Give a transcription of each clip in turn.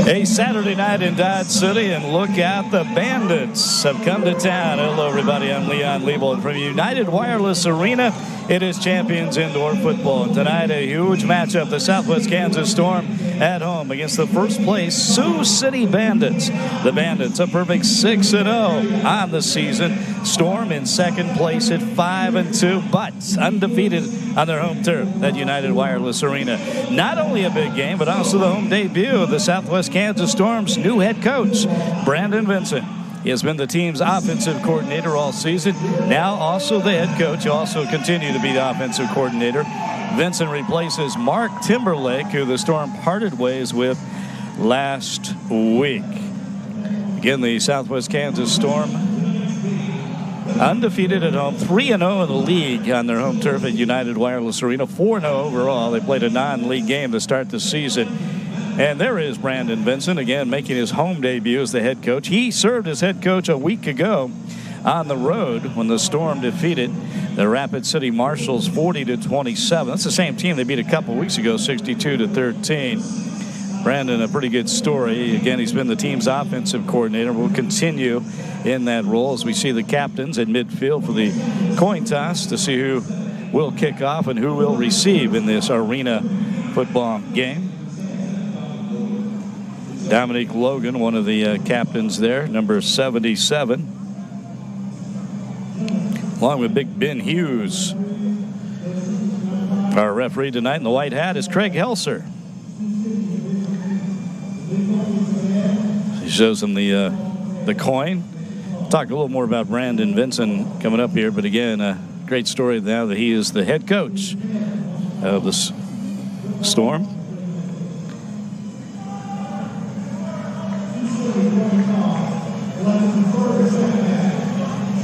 A Saturday night in Dodge City, and look out, the Bandits have come to town. Hello, everybody. I'm Leon Liebold from United Wireless Arena. It is Champions Indoor Football. And tonight, a huge matchup. The Southwest Kansas Storm at home against the first place Sioux City Bandits. The Bandits a perfect 6-0 on the season. Storm in second place at 5-2, but undefeated on their home turf at United Wireless Arena. Not only a big game, but also the home debut of the Southwest Kansas Storm's new head coach, Brandon Vincent. He has been the team's offensive coordinator all season. Now also the head coach. He'll also continue to be the offensive coordinator. Vincent replaces Mark Timberlake, who the Storm parted ways with last week. Again, the Southwest Kansas Storm undefeated at home, 3-0 in the league on their home turf at United Wireless Arena, 4-0 overall. They played a non-league game to start the season. And there is Brandon Vincent, again, making his home debut as the head coach. He served as head coach a week ago on the road when the Storm defeated the Rapid City Marshals 40-27. That's the same team they beat a couple weeks ago, 62-13. Brandon, a pretty good story. Again, he's been the team's offensive coordinator. Will continue in that role as we see the captains at midfield for the coin toss to see who will kick off and who will receive in this arena football game. Dominic Logan, one of the captains there, number 77. Along with Big Ben Hughes. Our referee tonight in the white hat is Craig Helser. He shows him the coin. Talk a little more about Brandon Vincent coming up here, but again, a great story now that he is the head coach of the Storm.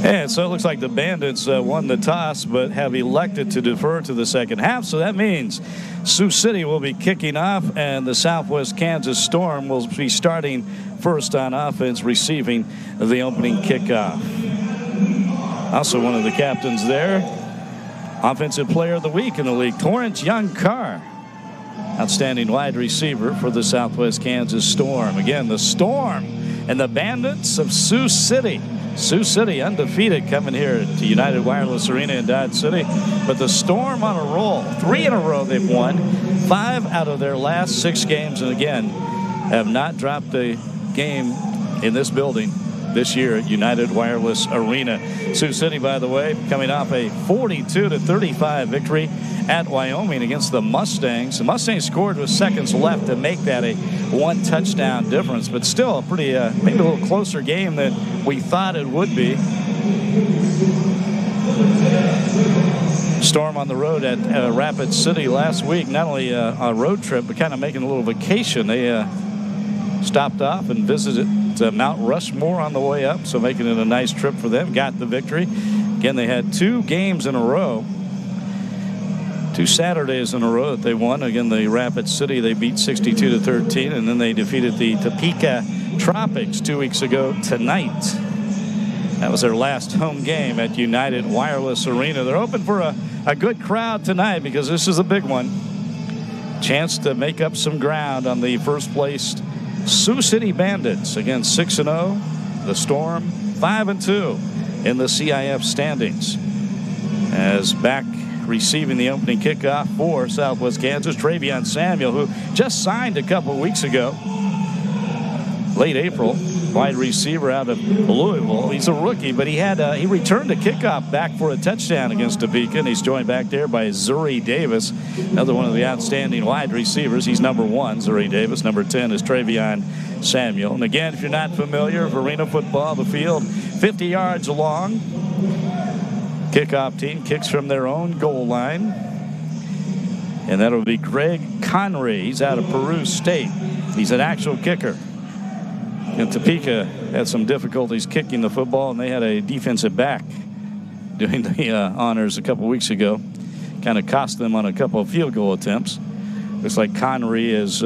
And so it looks like the Bandits won the toss but have elected to defer to the second half. So that means Sioux City will be kicking off and the Southwest Kansas Storm will be starting first on offense, receiving the opening kickoff. Also one of the captains there, Offensive Player of the Week in the league, Torrance Young-Carr. Outstanding wide receiver for the Southwest Kansas Storm. Again, the Storm and the Bandits of Sioux City. Sioux City undefeated coming here to United Wireless Arena in Dodge City. But the Storm on a roll. 3 in a row they've won. 5 out of their last 6 games. And again, have not dropped a game in this building this year at United Wireless Arena. Sioux City, by the way, coming off a 42-35 victory at Wyoming against the Mustangs. The Mustangs scored with seconds left to make that a 1-touchdown difference, but still a pretty, maybe a little closer game than we thought it would be. Storm on the road at Rapid City last week, not only a road trip, but kind of making a little vacation. They stopped off and visited Mount Rushmore on the way up, so making it a nice trip for them. Got the victory. Again, they had 2 games in a row. 2 Saturdays in a row that they won. Again, the Rapid City, they beat 62-13, and then they defeated the Topeka Tropics 2 weeks ago tonight. That was their last home game at United Wireless Arena. They're open for a good crowd tonight because this is a big one. Chance to make up some ground on the first place Sioux City Bandits. Again, 6-0. The Storm 5-2 in the CIF standings. As back receiving the opening kickoff for Southwest Kansas, Travion Samuel, who just signed a couple weeks ago, late April, wide receiver out of Louisville. He's a rookie, but he returned a kickoff back for a touchdown against Topeka, and he's joined back there by Zuri Davis, another one of the outstanding wide receivers. He's number 1, Zuri Davis. Number 10 is Travion Samuel. And again, if you're not familiar with arena football, the field 50 yards long. Kickoff team kicks from their own goal line. And that'll be Greg Conry. He's out of Peru State. He's an actual kicker. And Topeka had some difficulties kicking the football, and they had a defensive back doing the honors a couple weeks ago. Kind of cost them on a couple of field goal attempts. Looks like Conry is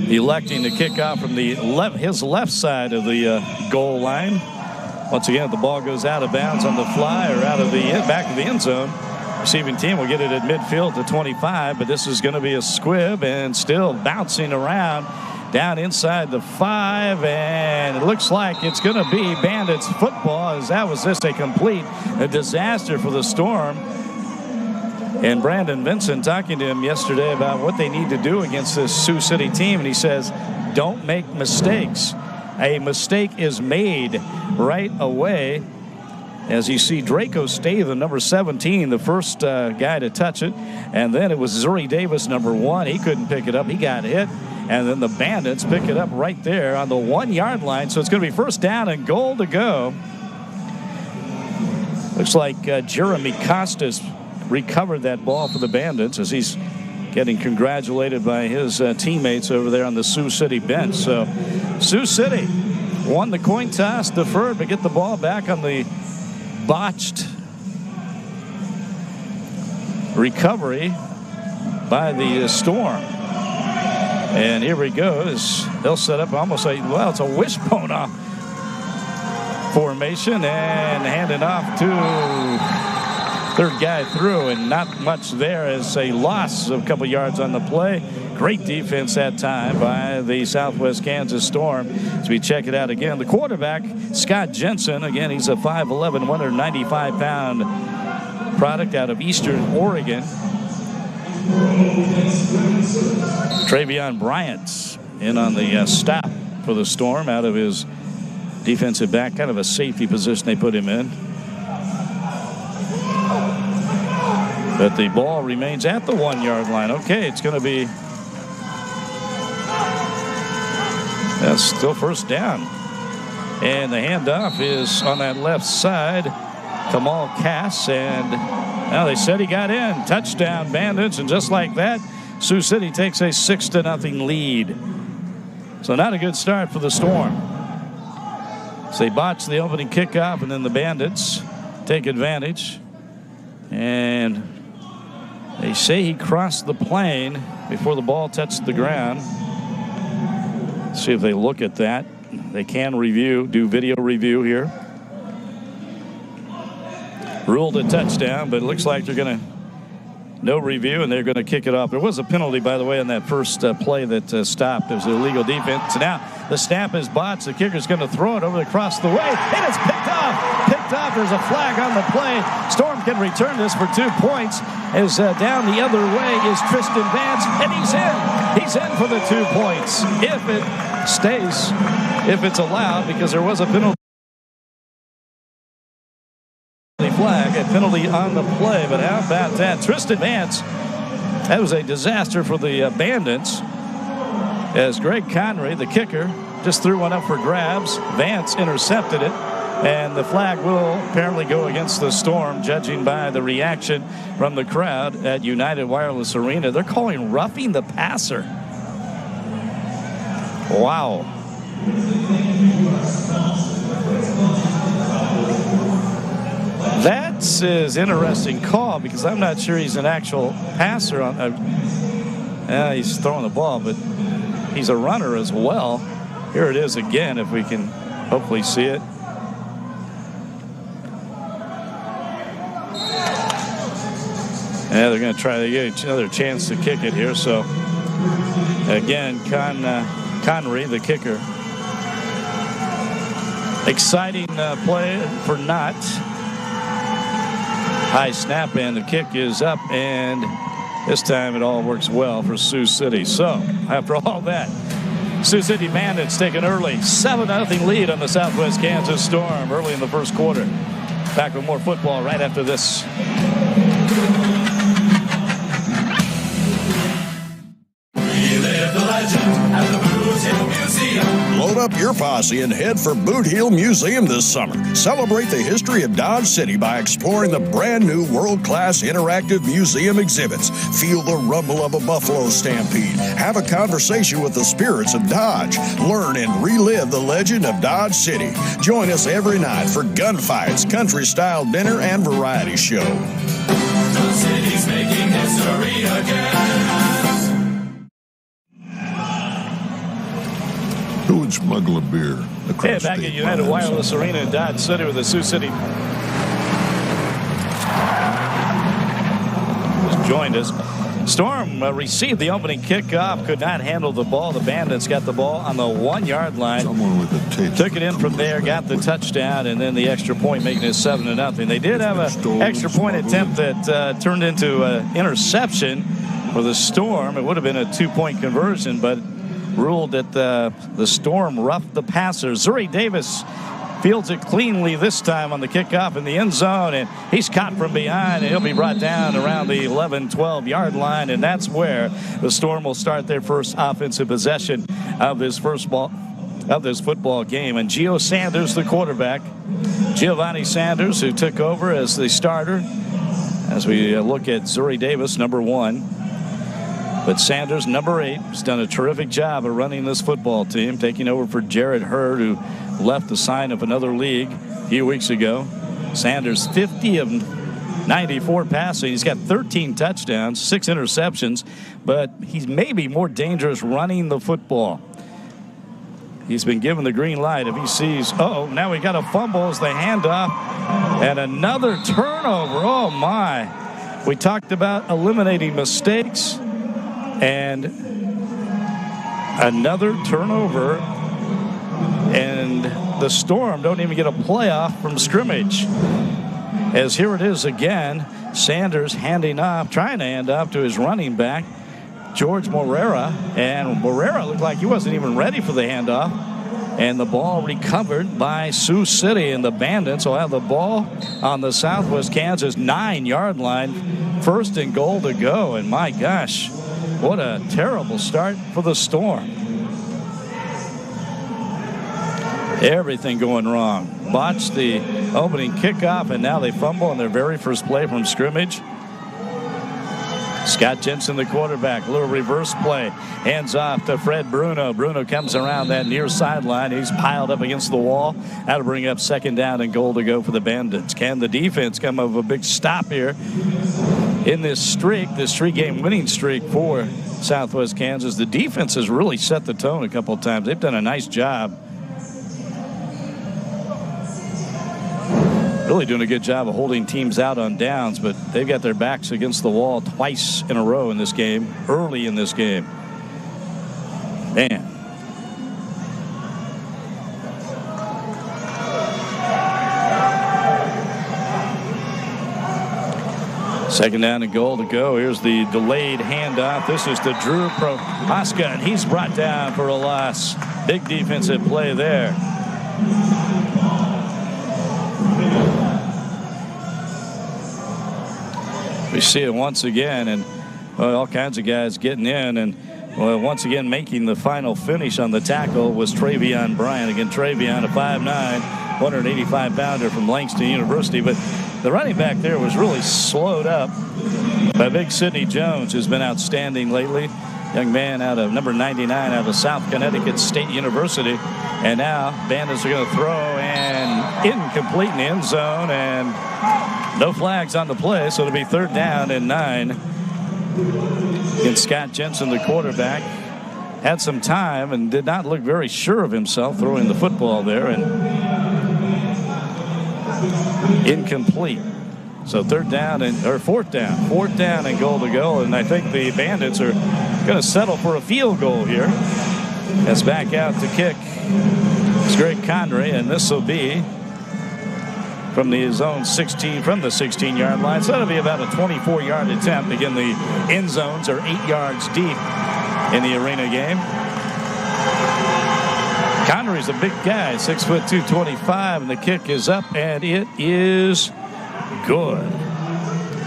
electing to kick off from his left side of the goal line. Once again, the ball goes out of bounds on the fly or out of the back of the end zone. receiving team will get it at midfield to 25, but this is going to be a squib and still bouncing around down inside the 5, and it looks like it's going to be Bandits football, as that was just a complete disaster for the Storm. And Brandon Vincent talking to him yesterday about what they need to do against this Sioux City team, and he says, don't make mistakes. A mistake is made right away. As you see, Draco Stay, the number 17, the first guy to touch it. And then it was Zuri Davis, number 1. He couldn't pick it up. He got hit. And then the Bandits pick it up right there on the 1-yard line. So it's going to be first down and goal to go. Looks like Jeremy Costas recovered that ball for the Bandits as he's getting congratulated by his teammates over there on the Sioux City bench. So Sioux City won the coin toss, deferred, but get the ball back on the botched recovery by the Storm. And here he goes. They'll set up almost a, well, it's a wishbone off formation and hand it off to third guy through, and not much there as a loss of a couple yards on the play. Great defense that time by the Southwest Kansas Storm. As we check it out again, the quarterback, Scott Jensen, again, he's a 5'11", 195-pound product out of Eastern Oregon. Travion Bryant in on the stop for the Storm out of his defensive back, kind of a safety position they put him in. But the ball remains at the 1-yard line. Okay, it's going to be still first down. And the handoff is on that left side. Kamal Cass, and now they said he got in. Touchdown, Bandits, and just like that, Sioux City takes a 6-0 lead. So not a good start for the Storm. So they botch the opening kickoff, and then the Bandits take advantage. And they say he crossed the plane before the ball touched the ground. See if they look at that. They can do video review here. Ruled a touchdown, but it looks like they're going to no review, and they're going to kick it off. There was a penalty, by the way, on that first play that stopped. It was illegal defense. So now the snap is botched. The kicker's going to throw it over across the way, and it's picked off. There's a flag on the play. Storm can return this for 2 points. As down the other way is Tristan Vance, and he's in. He's in for the 2 points. If it stays, if it's allowed, because there was a penalty. Flag, a penalty on the play, but how about that? Tristan Vance, that was a disaster for the Bandits, as Greg Connery, the kicker, just threw one up for grabs. Vance intercepted it, and the flag will apparently go against the Storm, judging by the reaction from the crowd at United Wireless Arena. They're calling roughing the passer. Wow. That is interesting call, because I'm not sure he's an actual passer. He's throwing the ball, but he's a runner as well. Here it is again, if we can hopefully see it. Yeah, they're going to try to get another chance to kick it here. So again, Connery, the kicker. Exciting play for Knott. High snap, and the kick is up, and this time it all works well for Sioux City. So after all that, Sioux City Bandits take an early 7-0 lead on the Southwest Kansas Storm early in the first quarter. Back with more football right after this. Load up your posse and head for Boot Heel Museum this summer. Celebrate the history of Dodge City by exploring the brand new world-class interactive museum exhibits. Feel the rumble of a buffalo stampede. Have a conversation with the spirits of Dodge. Learn and relive the legend of Dodge City. Join us every night for gunfights, country-style dinner, and variety show. The city's making history again. Who would smuggle a beer across back at United Wireless Arena in Dodge City with the Sioux City. joined us. Storm received the opening kickoff, could not handle the ball. The Bandits got the ball on the 1 yard line. Someone with a tape. Took it in from there, got the touchdown, and then the extra point, making it 7-0. They did have an extra point attempt that turned into an interception for the Storm. It would have been a 2-point conversion, but ruled that the Storm roughed the passer. Zuri Davis fields it cleanly this time on the kickoff in the end zone, and he's caught from behind, and he'll be brought down around the 11-12 yard line, and that's where the Storm will start their first offensive possession of this football game. And Gio Sanders, the quarterback, Giovanni Sanders, who took over as the starter, as we look at Zuri Davis, number 1. But Sanders, number 8, has done a terrific job of running this football team, taking over for Jared Hurd, who left the sign of another league a few weeks ago. Sanders, 50 of 94 passing. He's got 13 touchdowns, 6 interceptions, but he's maybe more dangerous running the football. He's been given the green light. If he sees, now we got a fumble as the handoff, and another turnover. Oh, my. We talked about eliminating mistakes, and another turnover, and the Storm don't even get a playoff from scrimmage. As here it is again, Sanders trying to hand off to his running back, George Morera, and Morera looked like he wasn't even ready for the handoff, and the ball recovered by Sioux City, and the Bandits will have the ball on the Southwest Kansas 9 yard line, 1st and goal to go. And my gosh, what a terrible start for the Storm. Everything going wrong. Botched the opening kickoff, and now they fumble on their very first play from scrimmage. Scott Jensen, the quarterback, a little reverse play. Hands off to Fred Bruno. Bruno comes around that near sideline. He's piled up against the wall. That'll bring up 2nd down and goal to go for the Bandits. Can the defense come up with a big stop here in this 3-game winning streak for Southwest Kansas? The defense has really set the tone a couple of times. They've done a nice job. Really doing a good job of holding teams out on downs, but they've got their backs against the wall twice in a row in this game, early in this game. Man. Second down and goal to go. Here's the delayed handoff. This is to Drew Prohaska, and he's brought down for a loss. Big defensive play there. We see it once again, and all kinds of guys getting in, and once again making the final finish on the tackle was Travion Bryant. Again, Travion, a 5'9", 185-pounder from Langston University, but the running back there was really slowed up by big Sidney Jones, who's been outstanding lately. Young man out of number 99 out of South Connecticut State University. And now Bandits are going to throw, and incomplete in the end zone, and no flags on the play, so it'll be 3rd down and 9. And Scott Jensen, the quarterback, had some time and did not look very sure of himself throwing the football there, and incomplete. So 4th down and goal to go, and I think the Bandits are going to settle for a field goal here. As back out to kick is Greg Conry, and this will be from the zone 16, from the 16-yard line. So that'll be about a 24-yard attempt. Again, the end zones are 8 yards deep in the arena game. Connery's a big guy, 6'2", 225, and the kick is up, and it is good.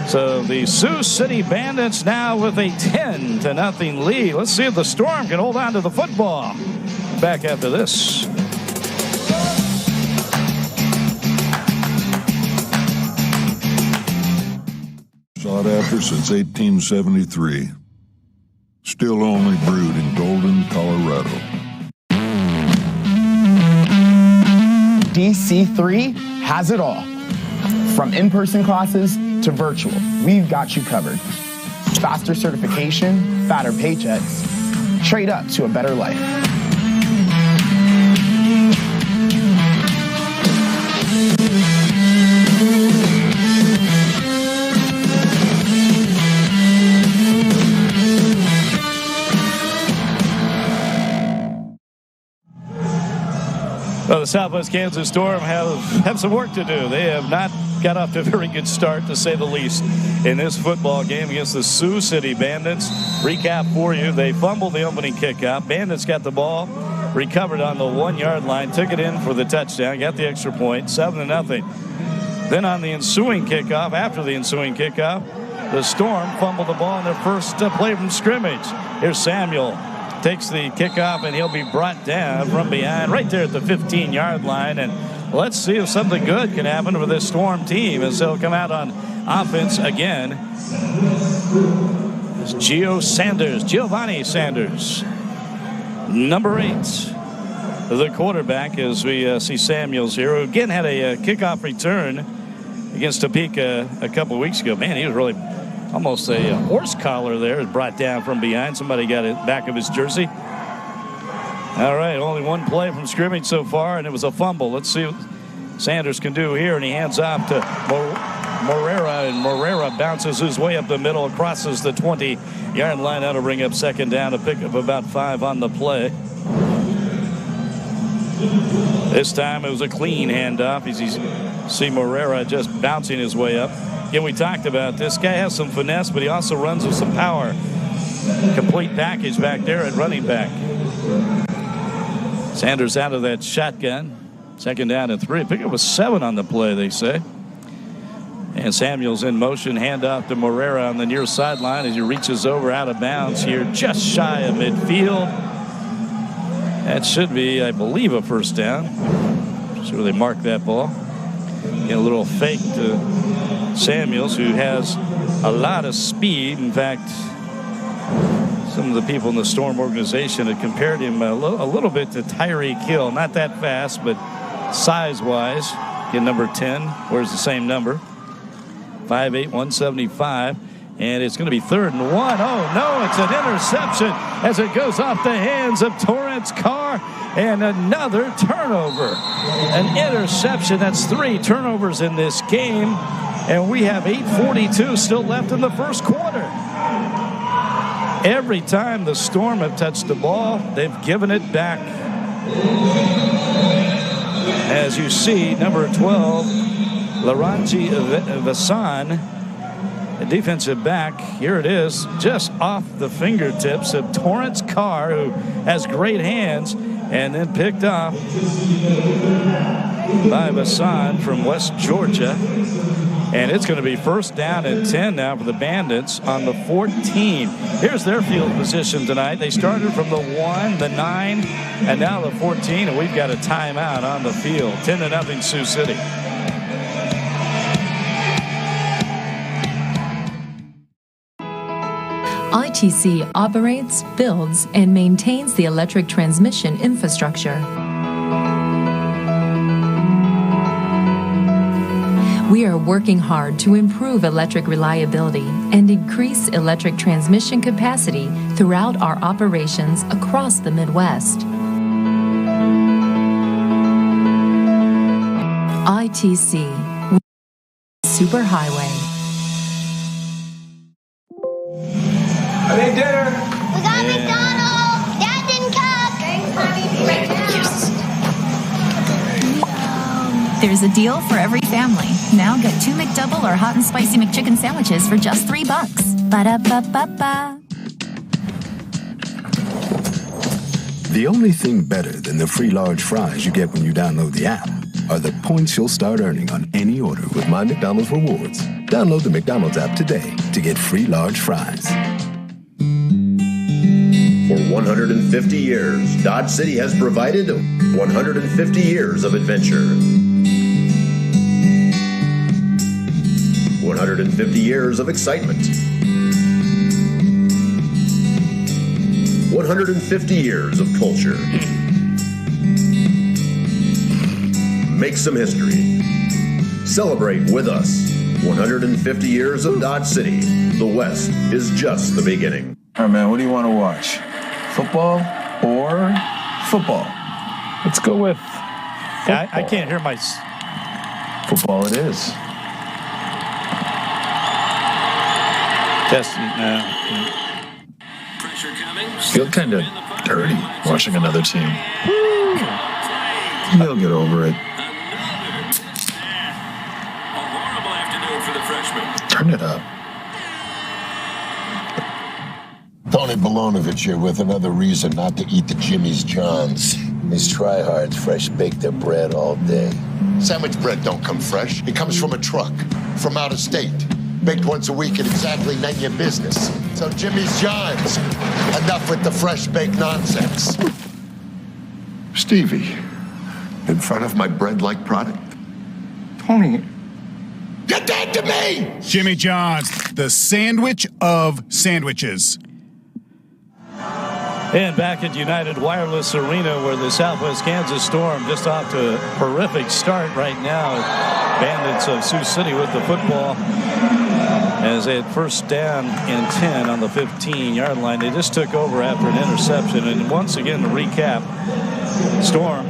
So the Sioux City Bandits now with a 10-0 lead. Let's see if the Storm can hold on to the football. Back after this. Sought after since 1873. Still only brewed in Golden, Colorado. DC3 has it all. From in-person classes to virtual, we've got you covered. Faster certification, fatter paychecks. Trade up to a better life. Well, the Southwest Kansas Storm have some work to do. They have not got off to a very good start, to say the least, in this football game against the Sioux City Bandits. Recap for you: they fumbled the opening kickoff. Bandits got the ball, recovered on the 1-yard line, took it in for the touchdown, got the extra point, 7-0. Then on the ensuing kickoff, after the ensuing kickoff, the Storm fumbled the ball in their first play from scrimmage. Here's Samuel. Takes the kickoff, and he'll be brought down from behind right there at the 15-yard line. And let's see if something good can happen for this Storm team as they'll come out on offense again. It's Giovanni Sanders, number 8, the quarterback, as we see Samuels here, who again had a kickoff return against Topeka a couple of weeks ago. Man, he was really almost a horse collar there, brought down from behind. Somebody got it back of his jersey. All right, only one play from scrimmage so far, and it was a fumble. Let's see what Sanders can do here, and he hands off to Morera, and Morera bounces his way up the middle, crosses the 20-yard line. That'll bring up second down, to pick up about 5 on the play. This time it was a clean handoff, as you see Morera just bouncing his way up. Again, we talked about this guy has some finesse, but he also runs with some power. Complete package back there at running back. Sanders out of that shotgun. Second down and 3. Pick up a 7 on the play, they say. And Samuel's in motion. Handoff to Morera on the near sideline as he reaches over out of bounds here, just shy of midfield. That should be, I believe, a first down. See where they mark that ball. Get a little fake to Samuels, who has a lot of speed. In fact, some of the people in the Storm organization had compared him a little bit to Tyreek Hill. Not that fast, but size-wise. Get number 10. Where's the same number? 5'8", 175. And it's going to be 3rd and 1. Oh, no, it's an interception as it goes off the hands of Torrance Carr. And another turnover. An interception. That's 3 turnovers in this game. And we have 8:42 still left in the first quarter. Every time the Storm have touched the ball, they've given it back. As you see, number 12, Laranji Vasan, a defensive back. Here it is, just off the fingertips of Torrance Carr, who has great hands, and then picked off by Vasan from West Georgia. And it's going to be 1st down and 10 now for the Bandits on the 14. Here's their field position tonight. They started from the 1, the 9, and now the 14, and we've got a timeout on the field. 10-0 Sioux City. ITC operates, builds, and maintains the electric transmission infrastructure. We are working hard to improve electric reliability and increase electric transmission capacity throughout our operations across the Midwest. ITC Superhighway. I made dinner. We got McDonald's. Dad didn't cook. Thanks, Mommy. Yes. There's a deal for every family. Now get 2 McDouble or hot and spicy McChicken sandwiches for just $3. Ba-da-ba-ba-ba. The only thing better than the free large fries you get when you download the app are the points you'll start earning on any order with My McDonald's Rewards. Download the McDonald's app today to get free large fries. For 150 years, Dodge City has provided 150 years of adventure. 150 years of excitement. 150 years of culture. Make some history. Celebrate with us. 150 years of Dodge City. The West is just the beginning. All right, man, what do you want to watch? Football or football? Let's go with... I can't hear my... Football it is. Testing. Feel kind of dirty watching another team. He'll get over it. A horrible afternoon for the freshman. Turn it up. Tony Bolonovich here with another reason not to eat the Jimmy's Johns. These tryhards fresh bake their bread all day. Sandwich bread don't come fresh. It comes from a truck, from out of state. Baked once a week and exactly none of your business. So Jimmy's Johns, enough with the fresh baked nonsense. Stevie, in front of my bread-like product? Tony. You're dead to me! Jimmy John's, the sandwich of sandwiches. And back at United Wireless Arena, where the Southwest Kansas Storm just off to a horrific start right now. Bandits of Sioux City with the football as they had first down and 10 on the 15-yard line. They just took over after an interception. And once again, to recap, Storm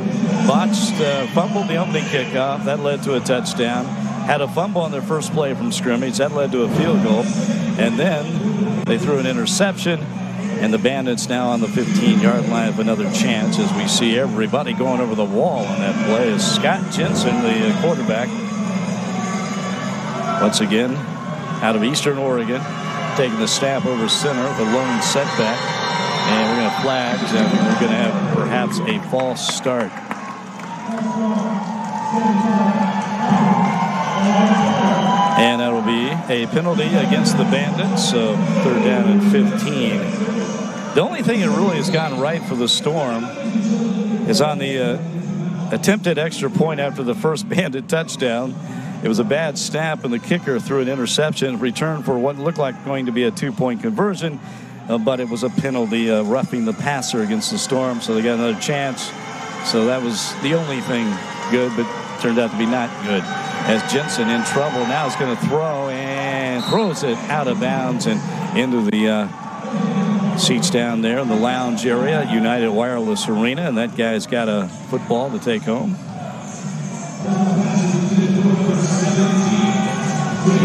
fumbled the opening kickoff. That led to a touchdown. Had a fumble on their first play from scrimmage. That led to a field goal. And then they threw an interception. And the Bandits now on the 15-yard line have another chance as we see everybody going over the wall on that play. As Scott Jensen, the quarterback, once again out of Eastern Oregon, taking the snap over center with a lone setback. And we're going to flag, and we're going to have perhaps a false start. And that'll be a penalty against the Bandits. So third down and 15. The only thing that really has gone right for the Storm is on the attempted extra point after the first Bandit touchdown. It was a bad snap, and the kicker threw an interception, return for what looked like going to be a 2-point conversion, but it was a penalty roughing the passer against the Storm, so they got another chance. So that was the only thing good, but turned out to be not good. As Jensen in trouble now is going to throw and throws it out of bounds and into the seats down there in the lounge area at United Wireless Arena, and that guy's got a football to take home.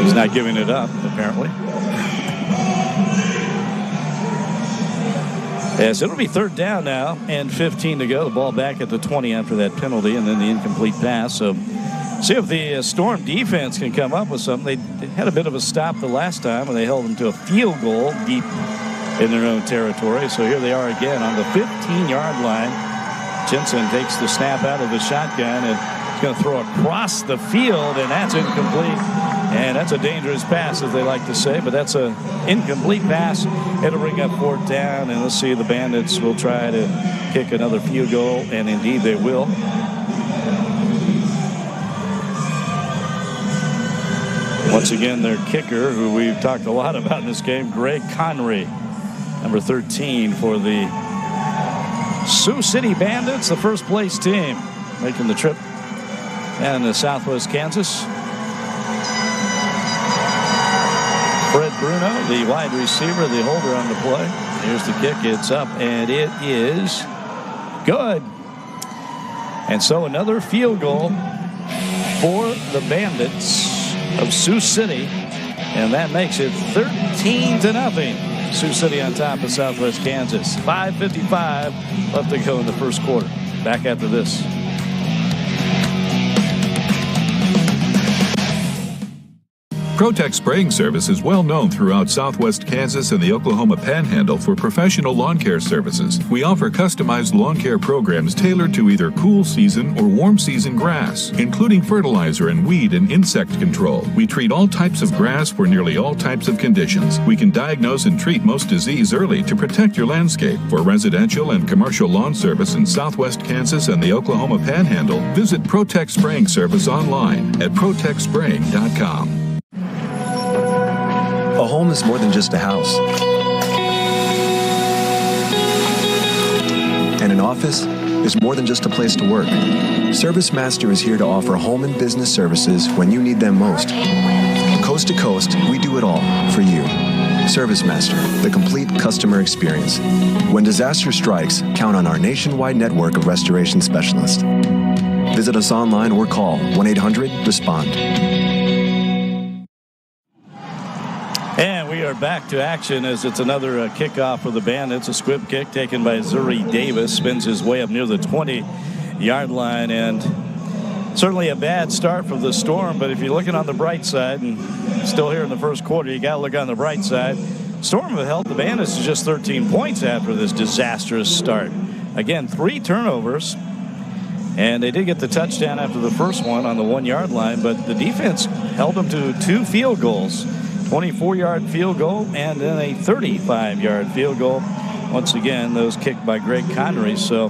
He's not giving it up, apparently. Yes, it'll be third down now and 15 to go. The ball back at the 20 after that penalty and then the incomplete pass. So see if the Storm defense can come up with something. They had a bit of a stop the last time, and they held them to a field goal deep in their own territory. So here they are again on the 15-yard line. Jensen takes the snap out of the shotgun and is going to throw across the field, and that's incomplete. And that's a dangerous pass, as they like to say, but that's an incomplete pass. It'll bring up fourth down, and let's see, the Bandits will try to kick another field goal, and indeed they will. Once again, their kicker, who we've talked a lot about in this game, Greg Connery, number 13 for the Sioux City Bandits, the first place team, making the trip down to Southwest Kansas. Fred Bruno, the wide receiver, the holder on the play. Here's the kick. It's up, and it is good. And so another field goal for the Bandits of Sioux City, and that makes it 13-0. Sioux City on top of Southwest Kansas. 5:55 left to go in the first quarter. Back after this. Protect Spraying Service is well known throughout Southwest Kansas and the Oklahoma Panhandle for professional lawn care services. We offer customized lawn care programs tailored to either cool season or warm season grass, including fertilizer and weed and insect control. We treat all types of grass for nearly all types of conditions. We can diagnose and treat most disease early to protect your landscape. For residential and commercial lawn service in Southwest Kansas and the Oklahoma Panhandle, visit Protect Spraying Service online at protectspraying.com. A home is more than just a house. And an office is more than just a place to work. ServiceMaster is here to offer home and business services when you need them most. Coast to coast, we do it all for you. ServiceMaster, the complete customer experience. When disaster strikes, count on our nationwide network of restoration specialists. Visit us online or call 1-800-RESPOND. And we are back to action as it's another kickoff for the Bandits. A squib kick taken by Zuri Davis. Spins his way up near the 20 yard line. And certainly a bad start for the Storm, but if you're looking on the bright side, and still here in the first quarter, you got to look on the bright side. Storm have held the Bandits to just 13 points after this disastrous start. Again, 3 turnovers, and they did get the touchdown after the first one on the 1-yard line, but the defense held them to 2 field goals, 24-yard field goal and then a 35-yard field goal. Once again, those kicked by Greg Connery. So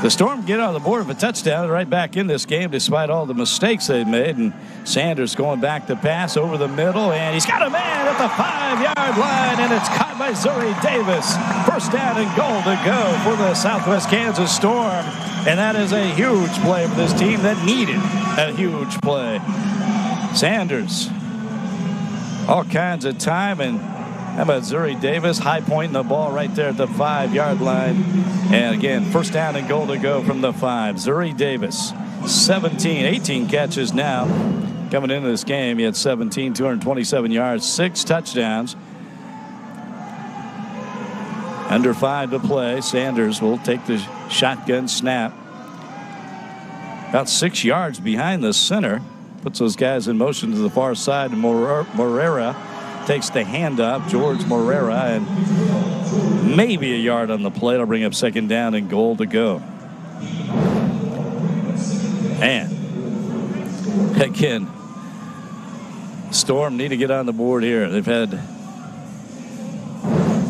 the Storm get on the board of a touchdown right back in this game despite all the mistakes they've made. And Sanders going back to pass over the middle, and he's got a man at the 5-yard line, and it's caught by Zuri Davis. First down and goal to go for the Southwest Kansas Storm. And that is a huge play for this team that needed a huge play. Sanders, all kinds of time, and how about Zuri Davis high pointing the ball right there at the 5-yard line. And again, first down and goal to go from the 5. Zuri Davis, 18 catches now. Coming into this game, he had 17, 227 yards, 6 touchdowns. Under 5 to play. Sanders will take the shotgun snap. About 6 yards behind the center. Puts those guys in motion to the far side. And Morera takes the handoff. George Morera, and maybe a yard on the play. It'll bring up second down and goal to go. And again, Storm need to get on the board here. They've had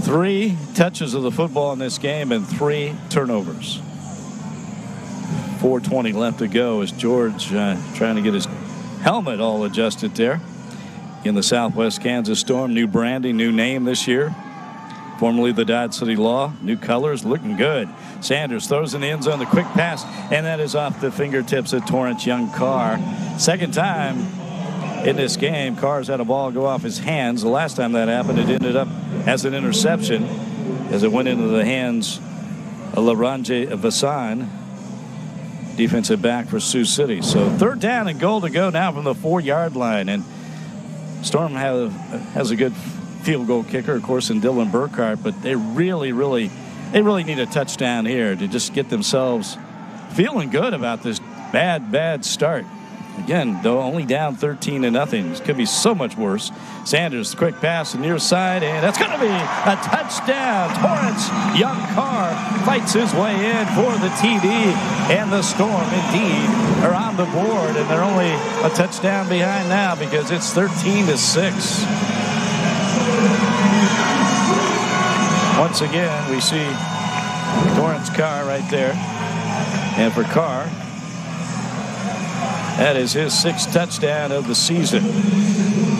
3 touches of the football in this game and 3 turnovers. 4:20 left to go as George trying to get his helmet all adjusted there. In the Southwest Kansas Storm, new branding, new name this year. Formerly the Dodge City Law, new colors, looking good. Sanders throws in the end zone, the quick pass, and that is off the fingertips of Torrance Young Carr. Second time in this game, Carr's had a ball go off his hands. The last time that happened, it ended up as an interception as it went into the hands of Larange Vassan, defensive back for Sioux City. So third down and goal to go now from the 4-yard line. And Storm has a good field goal kicker, of course, in Dylan Burkhart, but they really need a touchdown here to just get themselves feeling good about this bad start. Again, though, only down 13-0. This could be so much worse. Sanders, quick pass to near side, and that's going to be a touchdown. Torrance Young Carr fights his way in for the TD, and the Storm indeed are on the board, and they're only a touchdown behind now because it's 13-6. Once again, we see Torrance Carr right there, and for Carr, that is his 6th touchdown of the season.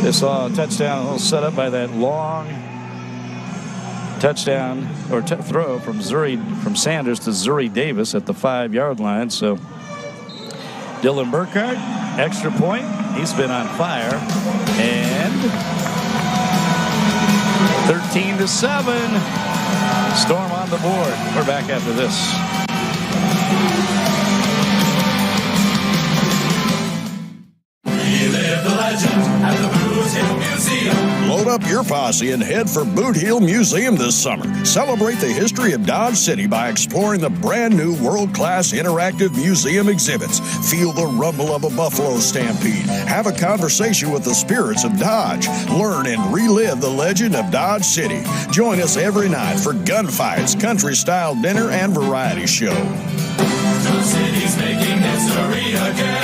This touchdown set up by that long touchdown or throw from Sanders to Zuri Davis at the 5-yard line. So Dylan Burkhart, extra point. He's been on fire. And 13-7. Storm on the board. We're back after this. Load up your posse and head for Boot Heel Museum this summer. Celebrate the history of Dodge City by exploring the brand new world-class interactive museum exhibits. Feel the rumble of a buffalo stampede. Have a conversation with the spirits of Dodge. Learn and relive the legend of Dodge City. Join us every night for gunfights, country-style dinner, and variety show. The city's making history again.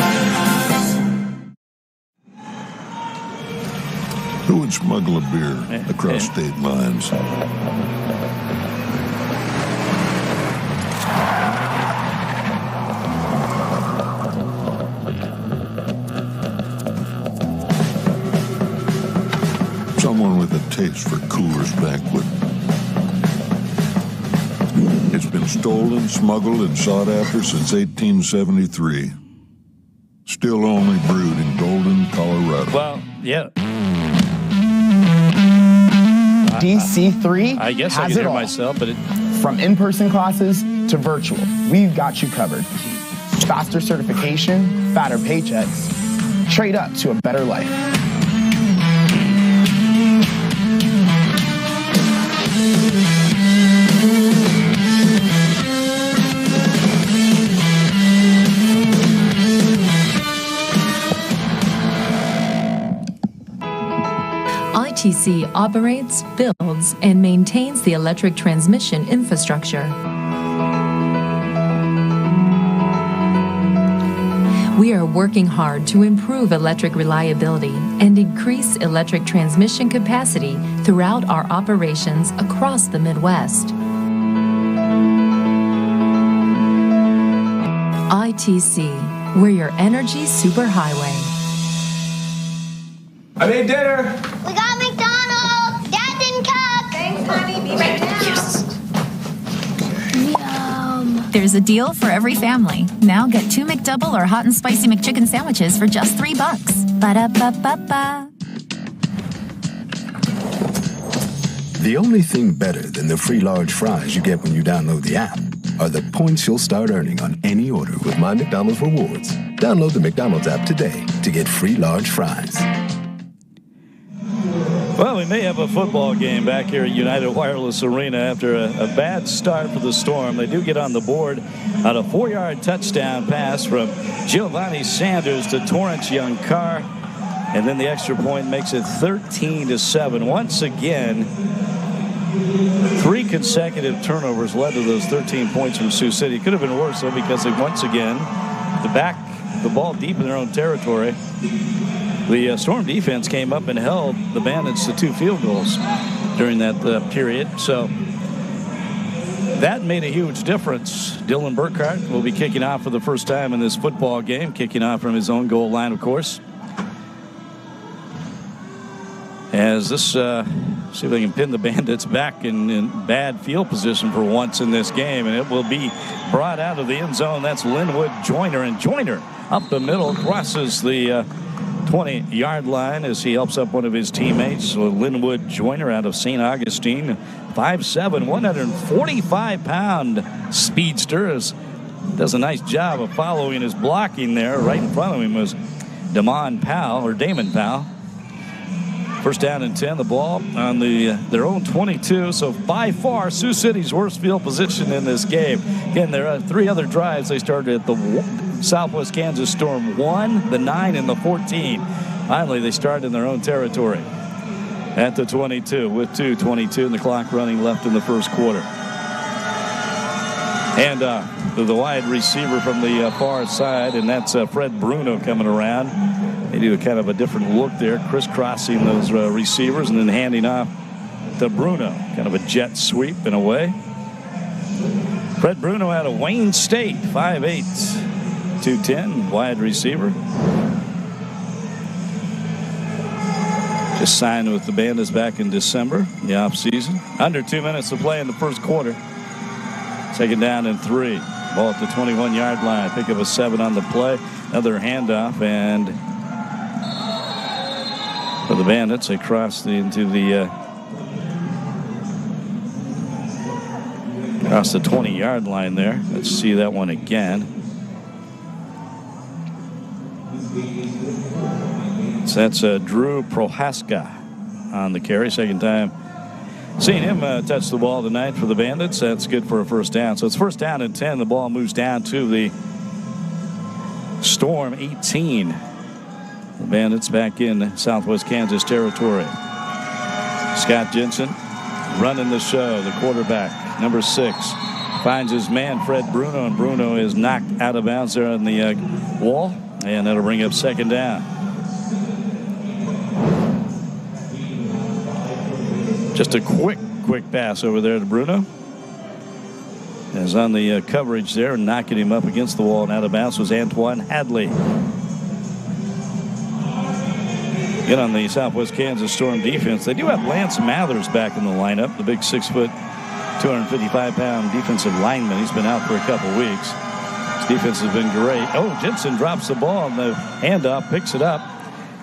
Who would smuggle a beer across state lines? Someone with a taste for Coors Banquet. It's been stolen, smuggled, and sought after since 1873. Still only brewed in Golden, Colorado. Well, yeah. DC3 I guess I has can it hear all. myself, but From in-person classes to virtual, we've got you covered. Faster certification, fatter paychecks. Trade up to a better life. ITC operates, builds, and maintains the electric transmission infrastructure. We are working hard to improve electric reliability and increase electric transmission capacity throughout our operations across the Midwest. ITC, we're your energy superhighway. I made dinner. We got McDonald's. Dad didn't cook. Thanks, honey. Be right down. Yes. There's a deal for every family. Now get 2 McDouble or hot and spicy McChicken sandwiches for just $3. Ba-da-ba-ba-ba. The only thing better than the free large fries you get when you download the app are the points you'll start earning on any order with My McDonald's Rewards. Download the McDonald's app today to get free large fries. Well, we may have a football game back here at United Wireless Arena after a bad start for the Storm. They do get on the board on a 4-yard touchdown pass from Giovanni Sanders to Torrance Young Carr. And then the extra point makes it 13-7. Once again, 3 consecutive turnovers led to those 13 points from Sioux City. It could have been worse, though, because they once again back the ball deep in their own territory. The Storm defense came up and held the Bandits to 2 field goals during that period. So that made a huge difference. Dylan Burkhart will be kicking off for the first time in this football game, kicking off from his own goal line, of course. As this, see if they can pin the Bandits back in bad field position for once in this game, and it will be brought out of the end zone. That's Linwood Joyner, and Joyner up the middle crosses the 20-yard line as he helps up one of his teammates. So Linwood Joyner out of St. Augustine, 5'7", 145-pound speedster, does a nice job of following his blocking there. Right in front of him was Damon Powell. First down and 10, the ball on their own 22. So by far, Sioux City's worst field position in this game. Again, there are 3 other drives. They started at the Southwest Kansas Storm 1, the 9, and the 14. Finally, they started in their own territory at the 22 with 2:22 and the clock running left in the first quarter. And the wide receiver from the far side, and that's Fred Bruno coming around. They do a kind of a different look there, crisscrossing those receivers and then handing off to Bruno. Kind of a jet sweep in a way. Fred Bruno out of Wayne State, 5'8", 210, wide receiver. Just signed with the Bandits back in December, the offseason. Under 2 minutes to play in the first quarter. Second down and 3. Ball at the 21-yard line. Pick up a 7 on the play. Another handoff, and for the Bandits, they cross into the across the 20-yard line there. Let's see that one again. So that's Drew Prohaska on the carry. Second time seeing him touch the ball tonight for the Bandits. That's good for a first down. So it's first down and 10. The ball moves down to the Storm 18. The Bandits back in Southwest Kansas territory. Scott Jensen running the show. The quarterback, number 6, finds his man Fred Bruno, and Bruno is knocked out of bounds there on the wall, and that'll bring up second down. Just a quick pass over there to Bruno. As on the coverage there, knocking him up against the wall and out of bounds was Antoine Hadley. Again, on the Southwest Kansas Storm defense, they do have Lance Mathers back in the lineup, the big 6', 255-pound defensive lineman. He's been out for a couple weeks. His defense has been great. Oh, Jensen drops the ball on the handoff, picks it up,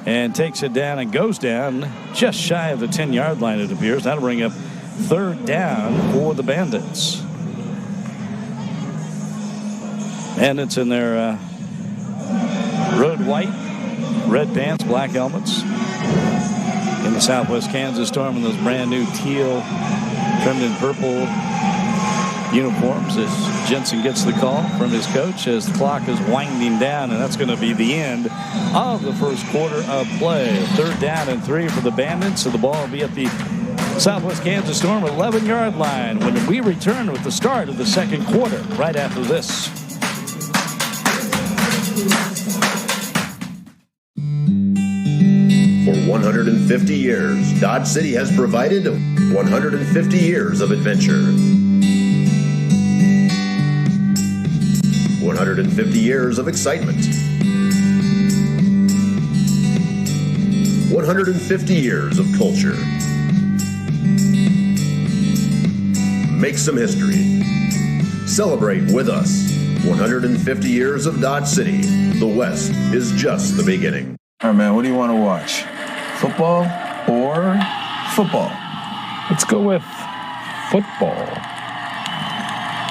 and takes it down and goes down just shy of the 10-yard line, it appears. That'll bring up third down for the Bandits. Bandits in their road white, red pants, black helmets. In the Southwest Kansas Storm in those brand new teal, trimmed in purple uniforms as Jensen gets the call from his coach as the clock is winding down, and that's going to be the end of the first quarter of play. 3rd down and 3 for the Bandits, so the ball will be at the Southwest Kansas Storm 11-yard line when we return with the start of the second quarter right after this. For 150 years, Dodge City has provided 150 years of adventure. 150 years of excitement. 150 years of culture. Make some history. Celebrate with us. 150 years of Dodge City. The West is just the beginning. All right, man, what do you want to watch? Football or football? Let's go with football.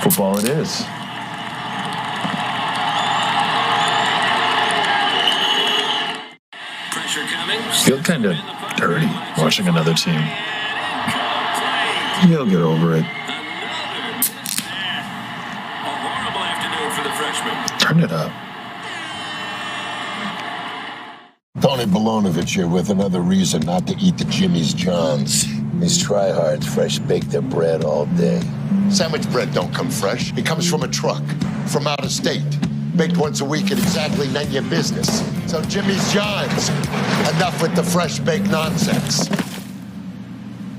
Football it is. Feel kind of dirty watching another team. You'll get over it. Turn it up. Tony Bolonovich here with another reason not to eat the Jimmy's Johns. These tryhards fresh bake their bread all day. Sandwich bread don't come fresh. It comes from a truck, from out of state. Baked once a week at exactly none of your business. So Jimmy's Johns, enough with the fresh baked nonsense.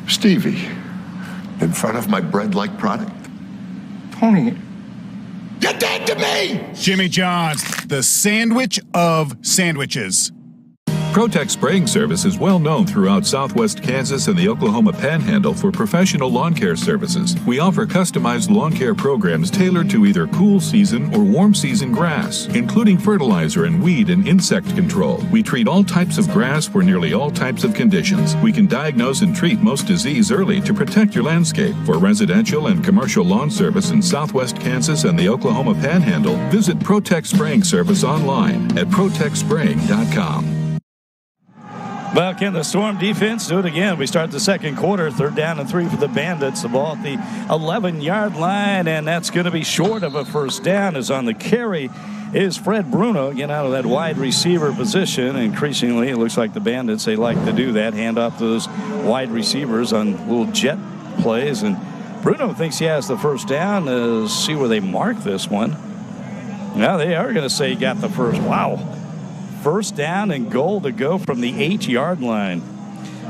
Stevie, in front of my bread-like product? Tony. You're dead to me! Jimmy John's, the sandwich of sandwiches. Protect Spraying Service is well known throughout southwest Kansas and the Oklahoma Panhandle for professional lawn care services. We offer customized lawn care programs tailored to either cool season or warm season grass, including fertilizer and weed and insect control. We treat all types of grass for nearly all types of conditions. We can diagnose and treat most disease early to protect your landscape. For residential and commercial lawn service in southwest Kansas and the Oklahoma Panhandle, visit Protect Spraying Service online at protectspraying.com. Well, can the Storm defense do it again? We start the second quarter, 3rd down and 3 for the Bandits. The ball at the 11-yard line, and that's going to be short of a first down. As on the carry is Fred Bruno, getting out of that wide receiver position. Increasingly, it looks like the Bandits, they like to do that, hand off those wide receivers on little jet plays. And Bruno thinks he has the first down. See where they mark this one. Now they are going to say he got the first. Wow. First down and goal to go from the 8-yard line.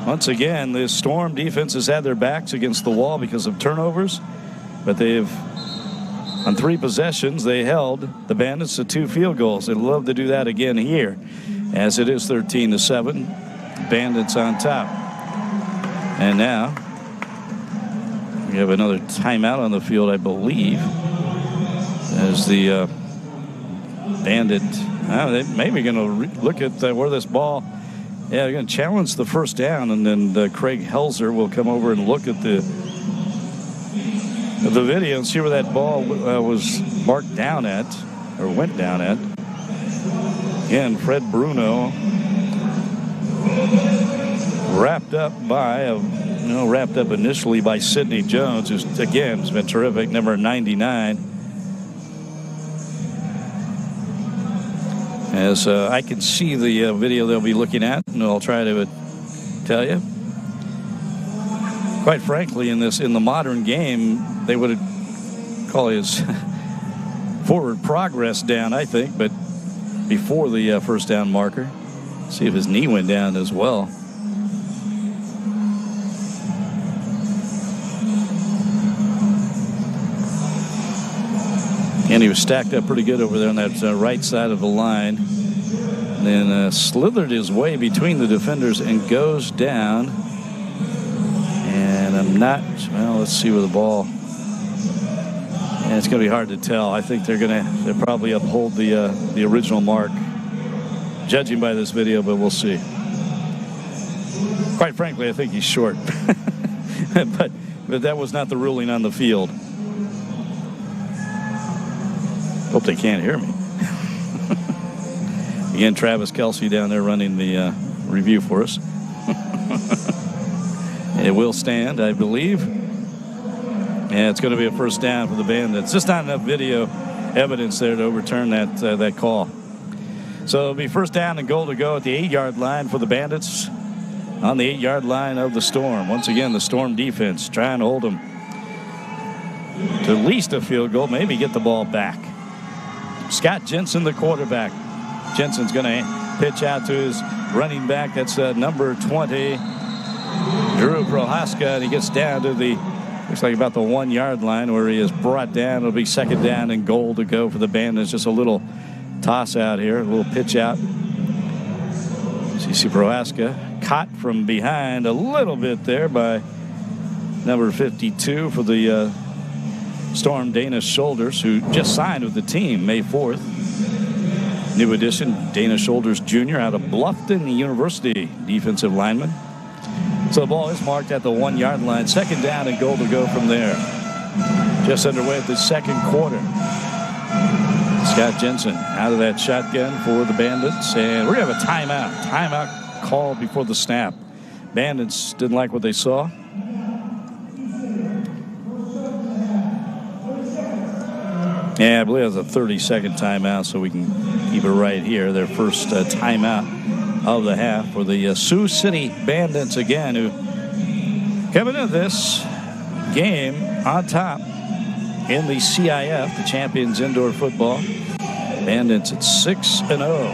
Once again, the Storm defense has had their backs against the wall because of turnovers, but they've, on 3 possessions, they held the Bandits to 2 field goals. They'd love to do that again here, as it is 13-7. Bandits on top. And now we have another timeout on the field, I believe, as the Bandit. They may be going to look at where this ball. Yeah, they're going to challenge the first down, and then Craig Helzer will come over and look at the video and see where that ball was marked down at, or went down at. Again, Fred Bruno wrapped up initially by Sidney Jones, who's again has been terrific, number 99. As I can see the video they'll be looking at, and I'll try to tell you. Quite frankly, in the modern game, they would call his forward progress down, I think, but before the first down marker. See if his knee went down as well. And he was stacked up pretty good over there on that right side of the line. And then slithered his way between the defenders and goes down. And I'm not, well, let's see where the ball. And it's going to be hard to tell. I think they'll probably uphold the original mark, judging by this video, but we'll see. Quite frankly, I think he's short. but that was not the ruling on the field. Hope they can't hear me. Again, Travis Kelsey down there running the review for us. It will stand, I believe. Yeah, it's going to be a first down for the Bandits. Just not enough video evidence there to overturn that call. So it'll be first down and goal to go at the 8-yard line for the Bandits on the 8-yard line of the Storm. Once again, the Storm defense trying to hold them to at least a field goal, maybe get the ball back. Scott Jensen, the quarterback. Jensen's going to pitch out to his running back. That's number 20, Drew Prohaska, and he gets down to the, looks like about the 1-yard line where he is brought down. It'll be second down and goal to go for the Bandits. Just a little toss out here, a little pitch out. CC Prohaska caught from behind a little bit there by number 52 for the Storm, Dana Shoulders, who just signed with the team May 4th. New addition, Dana Shoulders Jr. out of Bluffton University, defensive lineman. So the ball is marked at the 1-yard line. Second down and goal to go from there. Just underway at the second quarter. Scott Jensen out of that shotgun for the Bandits. And we're going to have a timeout. Timeout call before the snap. Bandits didn't like what they saw. Yeah, I believe it was a 30-second timeout, so we can keep it right here. Their first timeout of the half for the Sioux City Bandits again, who coming into this game on top in the CIF, the Champions Indoor Football. Bandits at 6-0.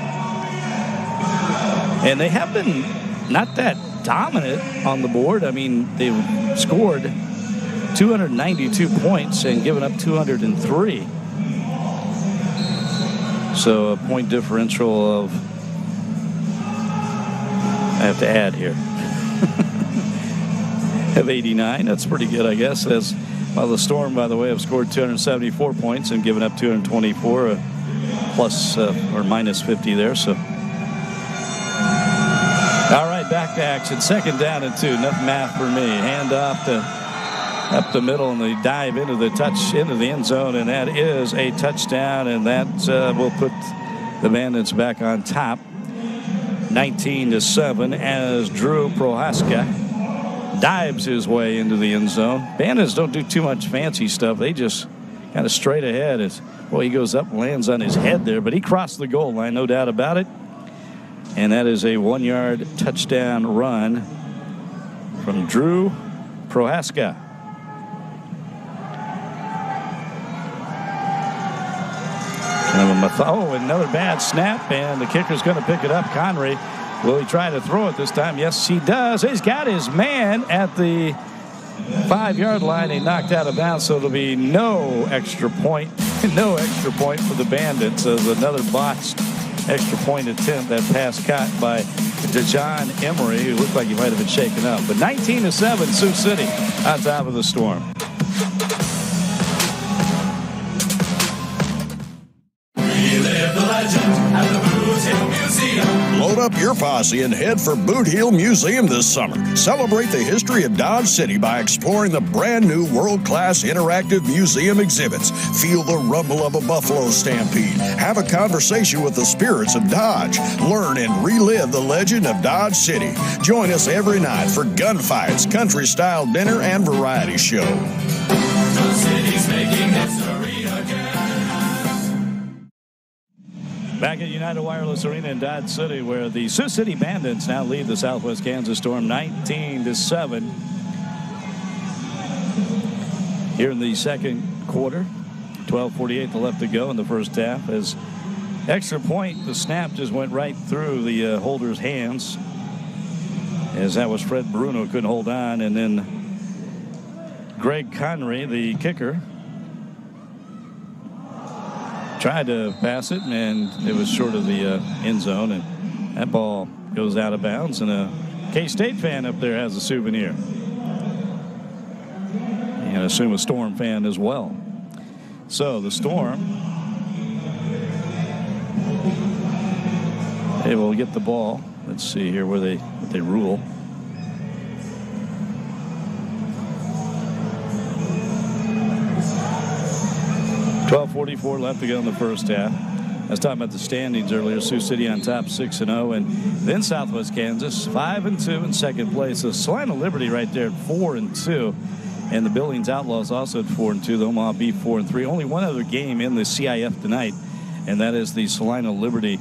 And they have been not that dominant on the board. I mean, they've scored 292 points and given up 203. So a point differential of, I have to add here, of 89. That's pretty good, I guess. As well, the Storm, by the way, have scored 274 points and given up 224, plus or minus 50 there. So, all right, back to action. Second down and 2. Enough math for me. Hand off to up the middle, and they dive into the end zone, and that is a touchdown, and that will put the Bandits back on top, 19-7, as Drew Prohaska dives his way into the end zone. Bandits don't do too much fancy stuff. They just kind of straight ahead. Well, he goes up and lands on his head there, but he crossed the goal line, no doubt about it. And that is a 1-yard touchdown run from Drew Prohaska. Another bad snap, and the kicker's going to pick it up. Connery, will he try to throw it this time? Yes, he does. He's got his man at the 5-yard line. He knocked out of bounds, so it'll be no extra point. No extra point for the Bandits. As another botched extra point attempt. That pass caught by DeJohn Emery, who looked like he might have been shaken up. But 19-7, Sioux City on top of the Storm. Load up your posse and head for Boot Heel Museum this summer. Celebrate the history of Dodge City by exploring the brand new world-class interactive museum exhibits. Feel the rumble of a buffalo stampede. Have a conversation with the spirits of Dodge. Learn and relive the legend of Dodge City. Join us every night for gunfights, country-style dinner, and variety show. The city's making history again. Back at United Wireless Arena in Dodge City, where the Sioux City Bandits now lead the Southwest Kansas Storm 19-7. Here in the second quarter, 12:48 left to go in the first half. As extra point, the snap just went right through the holder's hands, as that was Fred Bruno, couldn't hold on, and then Greg Connery, the kicker, tried to pass it, and it was short of the end zone, and that ball goes out of bounds, and a K-State fan up there has a souvenir. And I assume a Storm fan as well. So the Storm, they will get the ball. Let's see here what they rule. .44 left to go in the first half. I was talking about the standings earlier. Sioux City on top, 6-0, and then Southwest Kansas 5-2 in second place. So Salina Liberty right there at 4-2. And the Billings Outlaws also at 4-2. The Omaha Beef 4-3. Only one other game in the CIF tonight, and that is the Salina Liberty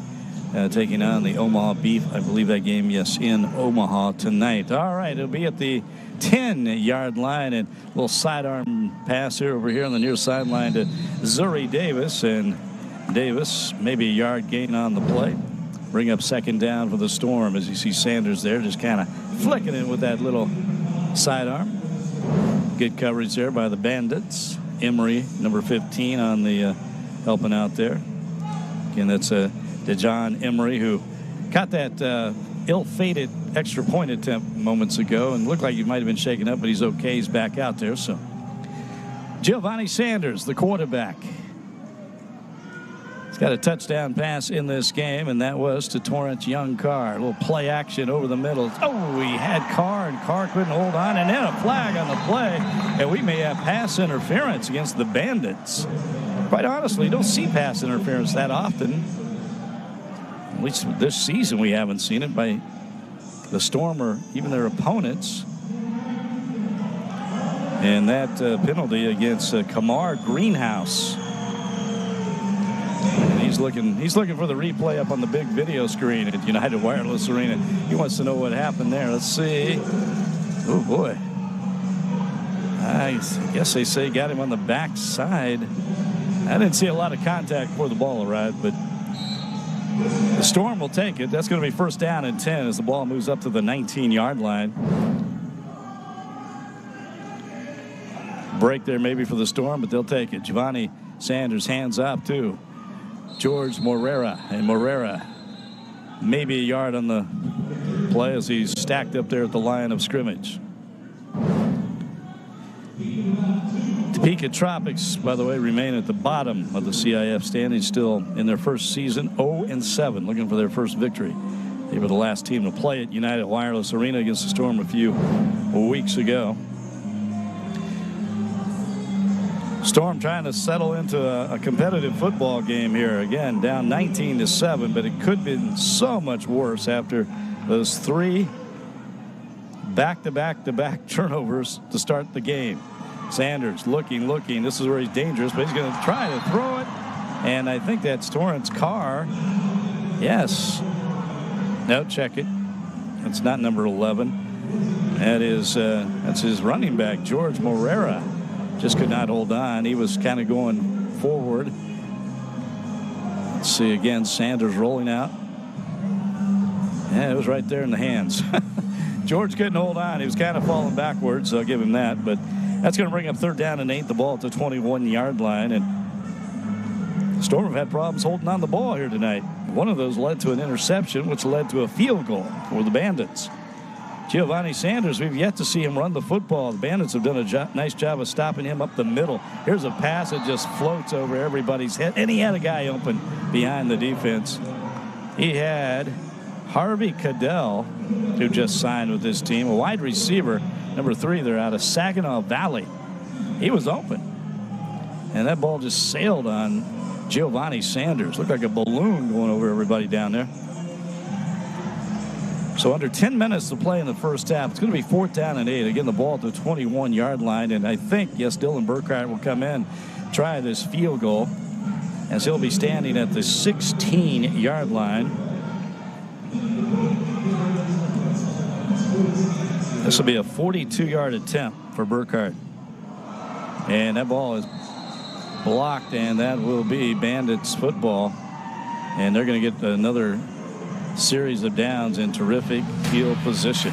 taking on the Omaha Beef. I believe that game, yes, in Omaha tonight. All right, it'll be at the 10-yard line, and a little sidearm pass here over here on the near sideline to Zuri Davis, and Davis maybe a yard gain on the play. Bring up second down for the Storm as you see Sanders there just kind of flicking it with that little sidearm. Good coverage there by the Bandits. Emery, number 15, on the helping out there. Again, that's DeJohn Emery, who got that ill-fated extra point attempt moments ago and looked like he might have been shaken up, but he's okay. He's back out there. So Giovanni Sanders, the quarterback. He's got a touchdown pass in this game, and that was to Torrance Young Carr. A little play action over the middle. Oh, he had Carr, and Carr couldn't hold on, and then a flag on the play, and we may have pass interference against the Bandits. Quite honestly, you don't see pass interference that often. At least this season we haven't seen it by the Storm or even their opponents. And that penalty against Kamar Greenhouse. And he's looking for the replay up on the big video screen at United Wireless Arena. He wants to know what happened there. Let's see. Oh boy. I guess they say got him on the backside. I didn't see a lot of contact before the ball arrived, but the Storm will take it. That's going to be first down and 10 as the ball moves up to the 19-yard line. Break there maybe for the Storm, but they'll take it. Giovanni Sanders hands up to George Morera, and Morera maybe a yard on the play as he's stacked up there at the line of scrimmage. Topeka Tropics, by the way, remain at the bottom of the CIF standings, still in their first season, 0-7, looking for their first victory. They were the last team to play at United Wireless Arena against the Storm a few weeks ago. Storm trying to settle into a competitive football game here. Again, down 19-7, but it could have been so much worse after those 3 back-to-back turnovers to start the game. Sanders looking. This is where he's dangerous, but he's going to try to throw it. And I think that's Torrance Carr. Yes. No, check it. That's not number 11. That's his running back, George Morera. Just could not hold on. He was kind of going forward. Let's see again. Sanders rolling out. Yeah, it was right there in the hands. George couldn't hold on. He was kind of falling backwards, so I'll give him that. But that's going to bring up third down and 8. The ball at the 21-yard line. And Storm have had problems holding on the ball here tonight. One of those led to an interception, which led to a field goal for the Bandits. Giovanni Sanders, we've yet to see him run the football. The Bandits have done a nice job of stopping him up the middle. Here's a pass that just floats over everybody's head. And he had a guy open behind the defense. He had Harvey Cadell, who just signed with this team, a wide receiver, number 3 there out of Saginaw Valley. He was open. And that ball just sailed on Giovanni Sanders. Looked like a balloon going over everybody down there. So under 10 minutes to play in the first half. It's going to be fourth down and 8. Again, the ball at the 21-yard line. And I think, yes, Dylan Burkhart will come in, try this field goal, as he'll be standing at the 16-yard line. This will be a 42-yard attempt for Burkhart. And that ball is blocked, and that will be Bandits football. And they're going to get another series of downs in terrific field position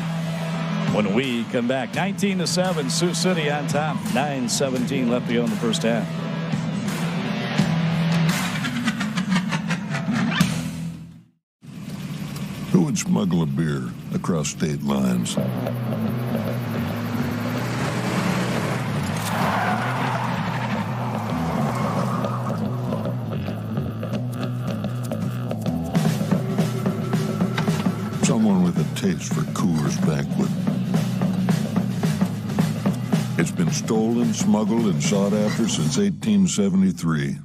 when we come back. 19-7, Sioux City on top. 9:17 left to go in the first half. Who would smuggle a beer across state lines? Someone with a taste for Coors Banquet. It's been stolen, smuggled, and sought after since 1873.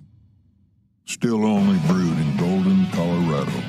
Still only brewed in Golden, Colorado.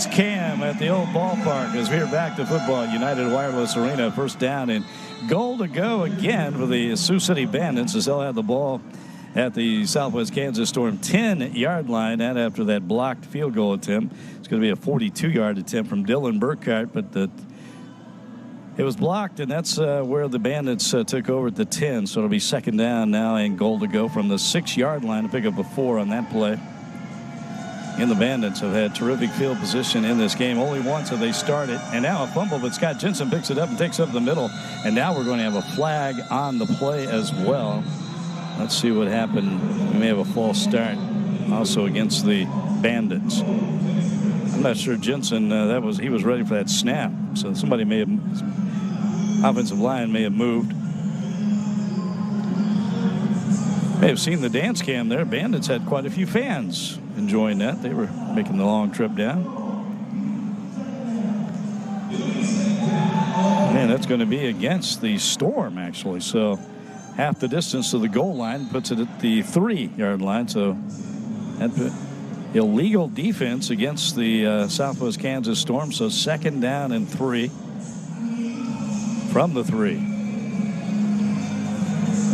It's Cam at the old ballpark as we're back to football. United Wireless Arena, first down and goal to go again for the Sioux City Bandits as they'll have the ball at the Southwest Kansas Storm 10-yard line. And after that blocked field goal attempt, it's going to be a 42-yard attempt from Dylan Burkhart, but it was blocked, and that's where the Bandits took over at the 10. So it'll be second down now and goal to go from the 6-yard line to pick up a 4 on that play. And the Bandits have had terrific field position in this game. Only once have they started. And now a fumble, but Scott Jensen picks it up and takes up the middle. And now we're going to have a flag on the play as well. Let's see what happened. We may have a false start also against the Bandits. I'm not sure Jensen, he was ready for that snap. So somebody may have, offensive line may have moved. May have seen the dance cam there. Bandits had quite a few fans enjoying that. They were making the long trip down. Man, that's going to be against the Storm, actually. So half the distance to the goal line puts it at the 3-yard line. So that illegal defense against the Southwest Kansas Storm. So second down and 3 from the 3.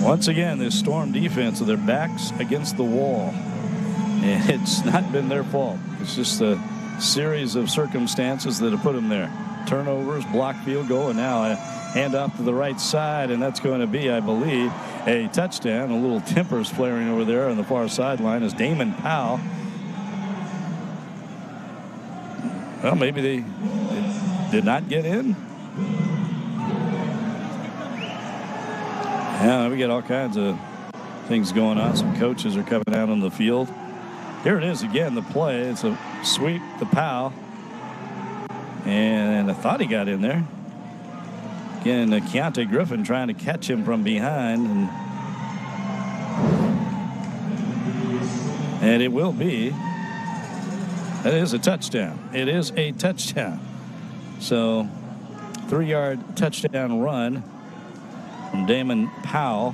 Once again, this Storm defense, their backs against the wall. And it's not been their fault. It's just a series of circumstances that have put them there. Turnovers, blocked field goal, and now a handoff to the right side, and that's going to be, I believe, a touchdown. A little tempers flaring over there on the far sideline as Damon Powell. Well, maybe they did not get in. Yeah, we got all kinds of things going on. Some coaches are coming out on the field. Here it is again, the play. It's a sweep to Powell. And I thought he got in there. Again, Keontae Griffin trying to catch him from behind. And it will be. That is a touchdown. It is a touchdown. So, 3-yard touchdown run from Damon Powell.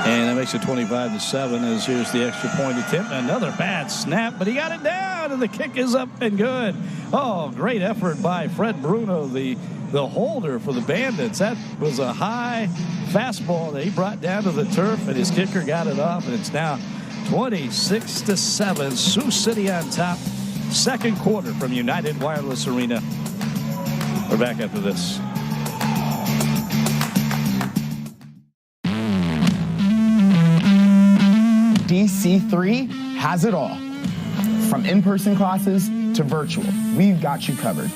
And that makes it 25-7 as here's the extra point attempt. Another bad snap, but he got it down, and the kick is up and good. Oh, great effort by Fred Bruno, the holder for the Bandits. That was a high fastball that he brought down to the turf, and his kicker got it off, and it's now 26-7. Sioux City on top. Second quarter from United Wireless Arena. We're back after this. DC3 has it all. From in-person classes to virtual, we've got you covered.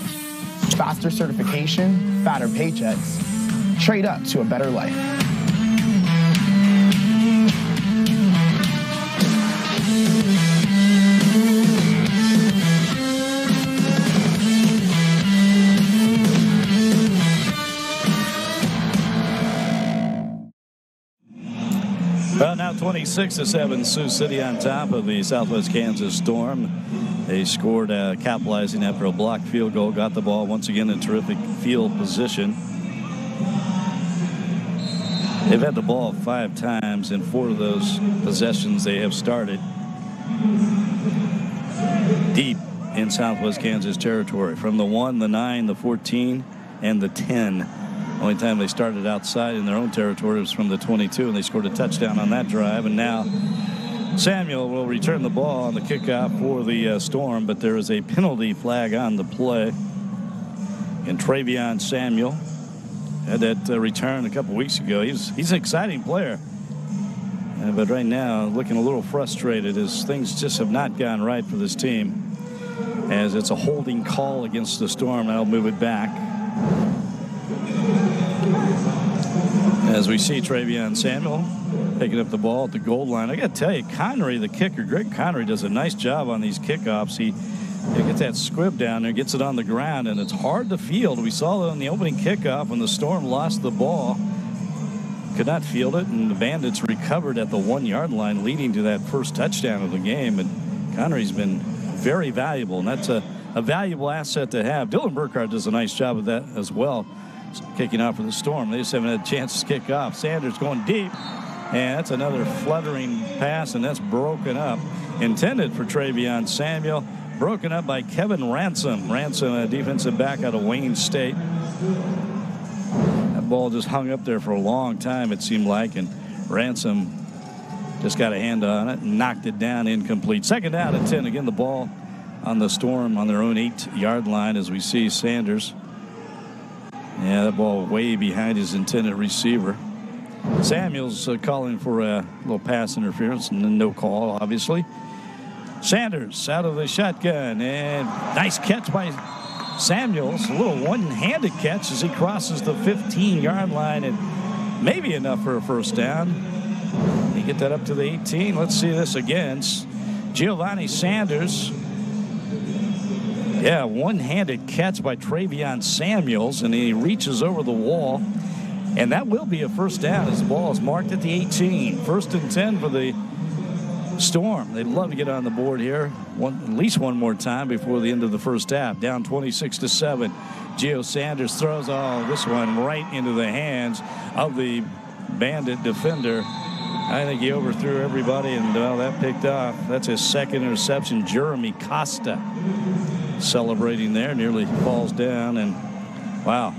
Faster certification, fatter paychecks. Trade up to a better life. Well, now 26-7, Sioux City on top of the Southwest Kansas Storm. They scored, capitalizing after a blocked field goal. Got the ball once again in terrific field position. They've had the ball 5 times, and 4 of those possessions they have started deep in Southwest Kansas territory. From the 1, the 9, the 14, and the 10. Only time they started outside in their own territory was from the 22, and they scored a touchdown on that drive. And now Samuel will return the ball on the kickoff for the Storm, but there is a penalty flag on the play. And Travion Samuel had that return a couple weeks ago. He's an exciting player. But right now, looking a little frustrated as things just have not gone right for this team. As it's a holding call against the Storm, and I'll move it back. As we see Travion Samuel picking up the ball at the goal line. I got to tell you, Connery, the kicker, Greg Connery, does a nice job on these kickoffs. He gets that squib down there, gets it on the ground, and it's hard to field. We saw that on the opening kickoff when the Storm lost the ball. Could not field it, and the Bandits recovered at the 1-yard line, leading to that first touchdown of the game. And Connery's been very valuable, and that's a valuable asset to have. Dylan Burkhart does a nice job of that as well, kicking off for the Storm. They just haven't had a chance to kick off. Sanders going deep, and that's another fluttering pass, and that's broken up. intended for Travion Samuel, broken up by Kevin Ransom. Ransom, a defensive back out of Wayne State. That ball just hung up there for a long time, it seemed like, and Ransom just got a hand on it and knocked it down, incomplete. Second down and 10. Again, the ball on the Storm on their own 8-yard line as we see Sanders. Yeah, that ball way behind his intended receiver. Samuel's calling for a little pass interference and then no call, obviously. Sanders out of the shotgun, and nice catch by Samuels. A little one-handed catch as he crosses the 15-yard line, and maybe enough for a first down. He get that up to the 18. Let's see this again. Giovanni Sanders. Yeah, one-handed catch by Travion Samuels, and he reaches over the wall. And that will be a first down as the ball is marked at the 18. 1st and 10 for the Storm. They'd love to get on the board here at least one more time before the end of the first half. Down 26-7. Gio Sanders throws this one right into the hands of the Bandit defender. I think he overthrew everybody, and that picked off. That's his second interception. Jeremy Costa celebrating there, nearly falls down, and wow.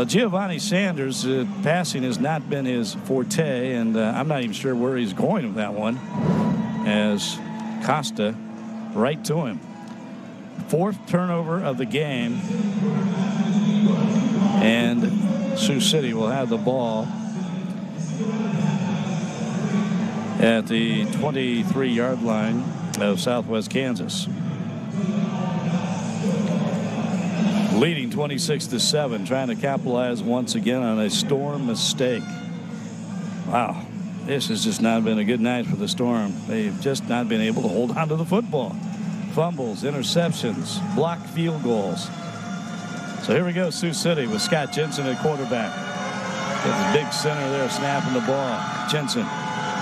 Giovanni Sanders, passing has not been his forte, and I'm not even sure where he's going with that one, as Costa right to him. 4th turnover of the game, and Sioux City will have the ball at the 23-yard line of Southwest Kansas. Leading 26-7, trying to capitalize once again on a Storm mistake. Wow, this has just not been a good night for the Storm. They've just not been able to hold on to the football. Fumbles, interceptions, blocked field goals. So here we go, Sioux City with Scott Jensen at quarterback. Got the big center there snapping the ball. Jensen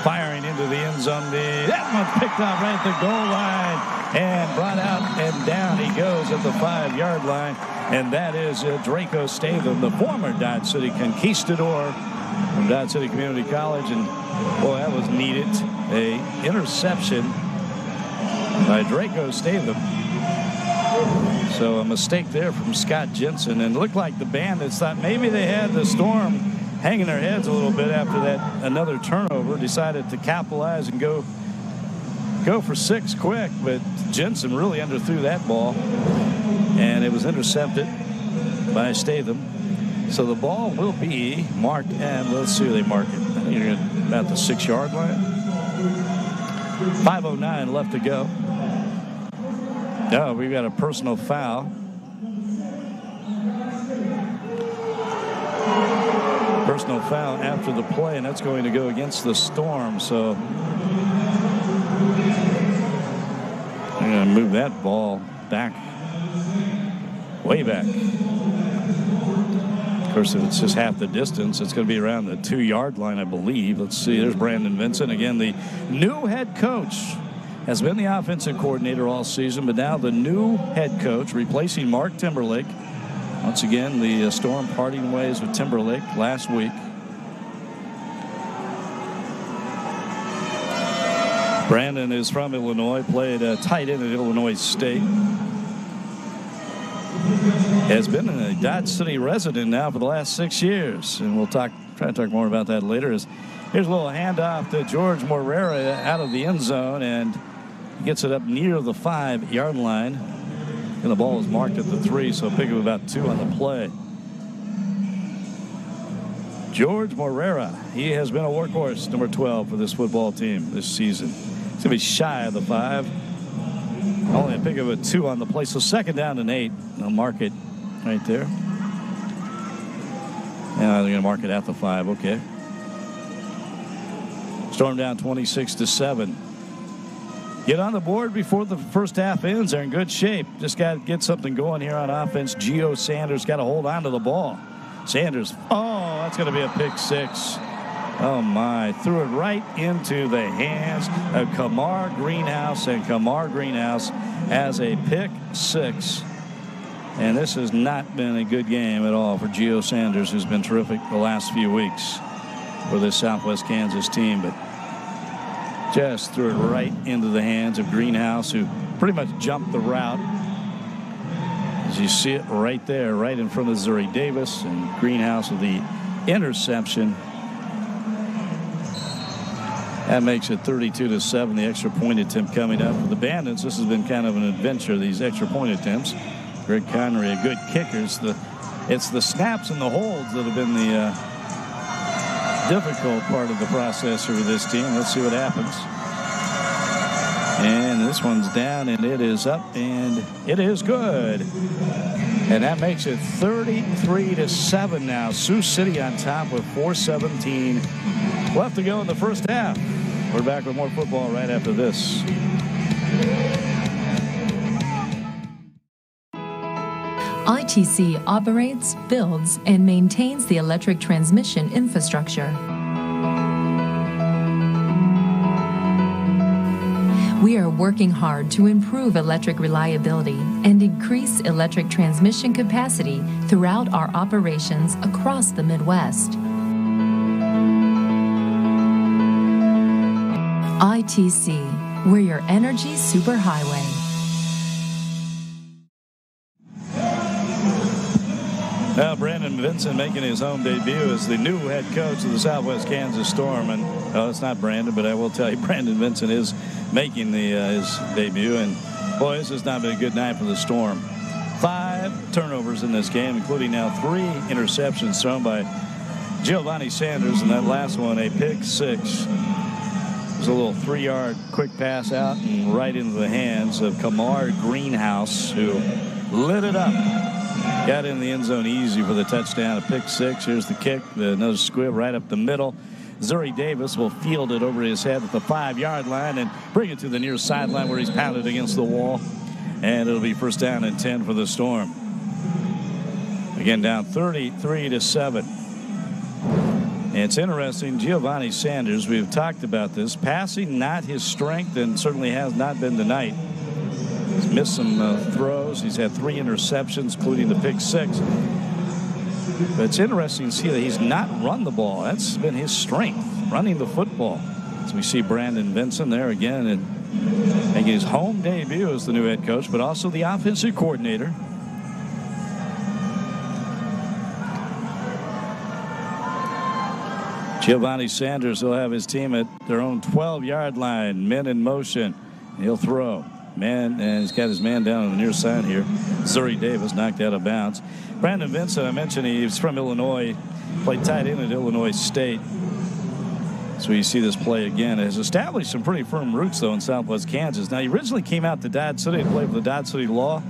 firing into the end zone. That one's picked off right at the goal line and brought out, and down he goes at the 5-yard line. And that is Draco Statham, the former Dodge City conquistador from Dodge City Community College. And, boy, that was needed. A interception by Draco Statham. So a mistake there from Scott Jensen. And it looked like the Bandits thought maybe they had the Storm hanging their heads a little bit after that another turnover. Decided to capitalize and go for 6 quick. But Jensen really underthrew that ball. And it was intercepted by Statham. So the ball will be marked at, let's see where they mark it. I think you're about the 6-yard line. 5:09 left to go. Oh, we've got a personal foul. Personal foul after the play, and that's going to go against the Storm. So I'm going to move that ball back. Way back. Of course, if it's just half the distance, it's going to be around the 2-yard line, I believe. Let's see. There's Brandon Vincent. Again, the new head coach has been the offensive coordinator all season, but now the new head coach replacing Mark Timberlake. Once again, the Storm parting ways with Timberlake last week. Brandon is from Illinois, played tight end at Illinois State. Has been a Dodge City resident now for the last 6 years, and we'll try to talk more about that later. Here's a little handoff to George Morera out of the end zone, and he gets it up near the 5-yard line, and the ball is marked at the 3, so pick up about 2 on the play. George Morera, he has been a workhorse, number 12 for this football team this season. He's going to be shy of the 5. Only a pick of a 2 on the play, so 2nd down and 8. They'll mark it right there. And they're going to mark it at the 5. Okay. Storm down 26-7. Get on the board before the first half ends. They're in good shape. Just got to get something going here on offense. Gio Sanders got to hold on to the ball. Sanders, that's going to be a pick 6. Oh, my. Threw it right into the hands of Kamar Greenhouse, and Kamar Greenhouse has a pick 6. And this has not been a good game at all for Gio Sanders, who's been terrific the last few weeks for this Southwest Kansas team. But Just threw it right into the hands of Greenhouse, who pretty much jumped the route. As you see it right there, right in front of Zuri Davis, and Greenhouse with the interception. That makes it 32-7. The extra point attempt coming up for the Bandits. This has been kind of an adventure, these extra point attempts. Greg Connery, a good kicker. It's the snaps and the holds that have been the difficult part of the process here with this team. Let's see what happens. And this one's down, and it is up, and it is good. And that makes it 33-7 now. Sioux City on top with 4:17 left to go in the first half. We're back with more football right after this. ITC operates, builds, and maintains the electric transmission infrastructure. We are working hard to improve electric reliability and increase electric transmission capacity throughout our operations across the Midwest. ITC, we're your energy superhighway. Now Brandon Vincent making his home debut as the new head coach of the Southwest Kansas Storm. And it's not Brandon, but I will tell you Brandon Vincent is making his debut. And boy, this has not been a good night for the Storm. 5 turnovers in this game, including now 3 interceptions thrown by Giovanni Sanders. And that last one, a pick 6. It was a little 3-yard quick pass out and right into the hands of Kamar Greenhouse, who lit it up. Got in the end zone easy for the touchdown, a pick 6. Here's the kick, another squib right up the middle. Zuri Davis will field it over his head at the 5-yard line and bring it to the near sideline where he's pounded against the wall. And it'll be first down and 10 for the Storm. Again, down 33-7. And it's interesting, Giovanni Sanders, we've talked about this, passing not his strength, and certainly has not been tonight. He's missed some throws. He's had 3 interceptions, including the pick 6. But it's interesting to see that he's not run the ball. That's been his strength, running the football. As we see Brandon Vincent there again and making his home debut as the new head coach, but also the offensive coordinator. Giovanni Sanders will have his team at their own 12-yard line, men in motion. He'll throw. Man, and he's got his man down on the near side here. Zuri Davis knocked out of bounds. Brandon Vincent, I mentioned he's from Illinois, played tight end at Illinois State. So you see this play again. Has established some pretty firm roots, though, in Southwest Kansas. Now, he originally came out to Dodge City to play for the Dodge City Law.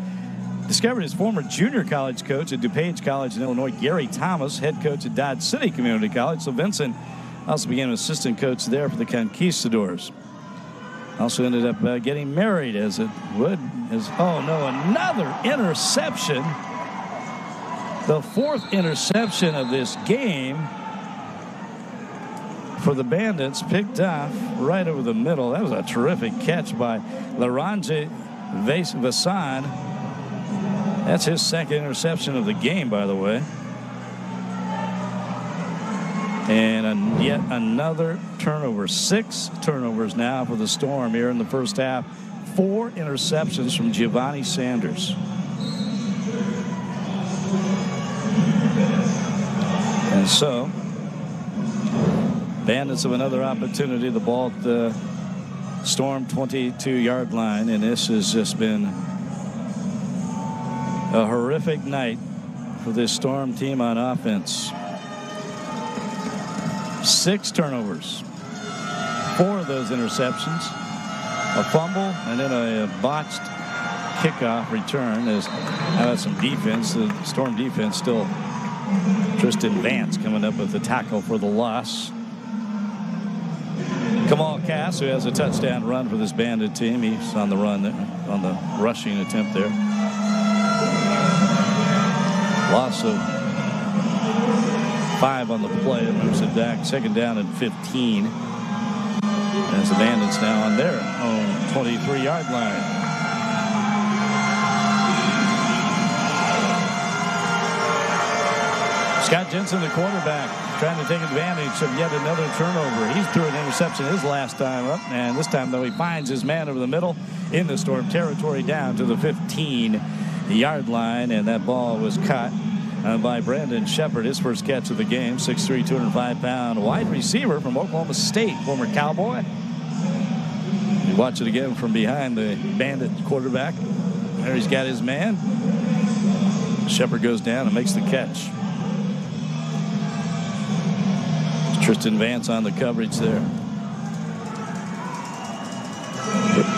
Discovered his former junior college coach at DuPage College in Illinois, Gary Thomas, head coach at Dodge City Community College. So Vincent also became an assistant coach there for the Conquistadors. Also ended up getting married as it would. Another interception. The 4th interception of this game for the Bandits, picked off right over the middle. That was a terrific catch by Lauranje Vasan. That's his 2nd interception of the game, by the way. And yet another turnover. 6 turnovers now for the Storm here in the first half. 4 interceptions from Giovanni Sanders. And so, Bandits have another opportunity. The ball at the Storm 22-yard line, and this has just been a horrific night for this Storm team on offense. 6 turnovers, 4 of those interceptions, a fumble, and then a botched kickoff return. As now that's some defense. The Storm defense still. Tristan Vance coming up with the tackle for the loss. Kamal Cass, who has a touchdown run for this Bandit team. He's on the run there, on the rushing attempt there. Loss of 5 on the play. It moves it back. 2nd down and 15. As the Bandits now on their own 23-yard line. Scott Jensen, the quarterback, trying to take advantage of yet another turnover. He threw an interception his last time up, and this time, though, he finds his man over the middle in the Storm territory down to the 15-yard line, and that ball was caught by Brandon Shepard, his first catch of the game. 6'3", 205-pound wide receiver from Oklahoma State, former Cowboy. You watch it again from behind the Bandit quarterback. There he's got his man. Shepard goes down and makes the catch. Tristan Vance on the coverage there.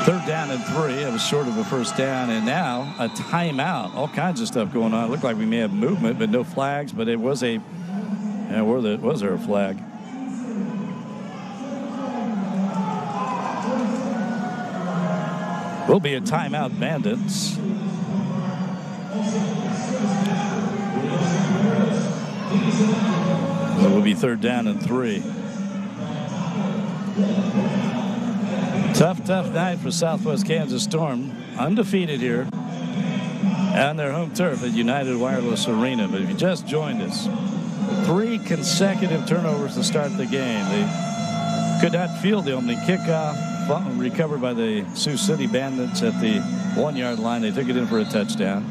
Third down and 3. It was short of a first down, and now a timeout. All kinds of stuff going on. It looked like we may have movement, but no flags. But it was a. Was there a flag? Will be a timeout, Bandits. It will be third down and 3. Tough night for Southwest Kansas Storm. Undefeated here on their home turf at United Wireless Arena. But if you just joined us, 3 consecutive turnovers to start the game. They could not field the opening kickoff. Recovered by the Sioux City Bandits at the 1-yard line. They took it in for a touchdown.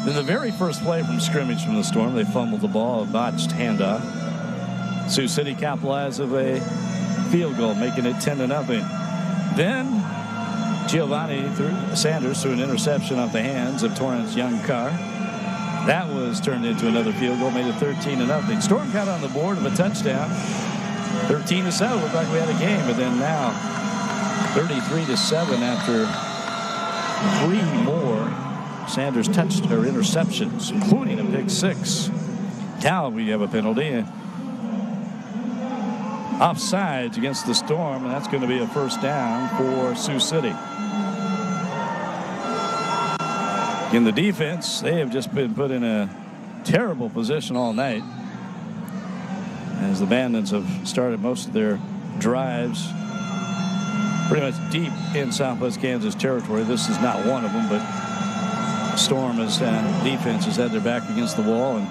Then the very first play from scrimmage from the Storm, they fumbled the ball, a botched handoff. Sioux City capitalized of a field goal, making it 10-0. Then Giovanni Sanders threw an interception off the hands of Torrance Young-Carr. That was turned into another field goal, made it 13-0. Storm got on the board of a touchdown. 13-7, looked like we had a game, but then now 33-7 after 3 more Sanders interceptions, including a pick 6. Now we have a penalty. Offsides against the Storm, and that's going to be a first down for Sioux City. In the defense, they have just been put in a terrible position all night as the Bandits have started most of their drives pretty much deep in Southwest Kansas territory. This is not one of them, but Storm has defense has had their back against the wall. And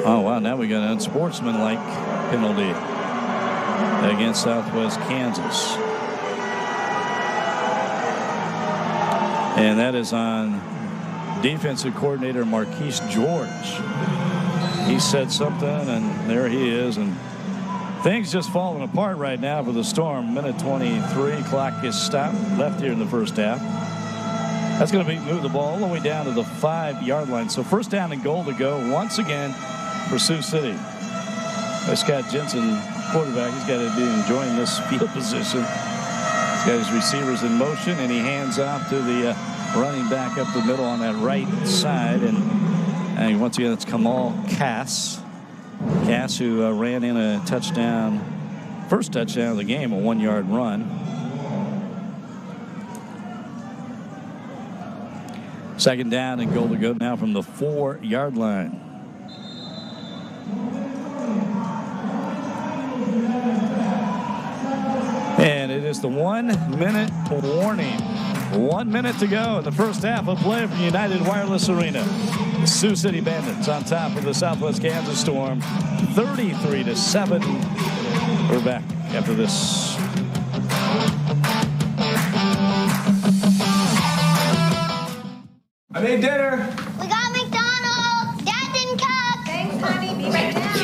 oh, wow, now we got an unsportsmanlike penalty against Southwest Kansas. And that is on defensive coordinator Marquise George. He said something, and there he is. And things just falling apart right now for the Storm. Minute 23, clock is stopped, left here in the first half. That's going to move the ball all the way down to the 5-yard line. So first down and goal to go once again for Sioux City. Scott Jensen, quarterback, he's got to be enjoying this field position. He's got his receivers in motion, and he hands off to the running back up the middle on that right side. And once again, it's Kamal Cass. Cass, who ran in a touchdown, first touchdown of the game, a 1-yard run. Second down and goal to go now from the 4-yard line. And it is the 1-minute warning. 1 minute to go in the first half of play from United Wireless Arena. The Sioux City Bandits on top of the Southwest Kansas Storm, 33-7. We're back after this. I made dinner. We got McDonald's. Dad didn't cook. Thanks, honey. Be right down.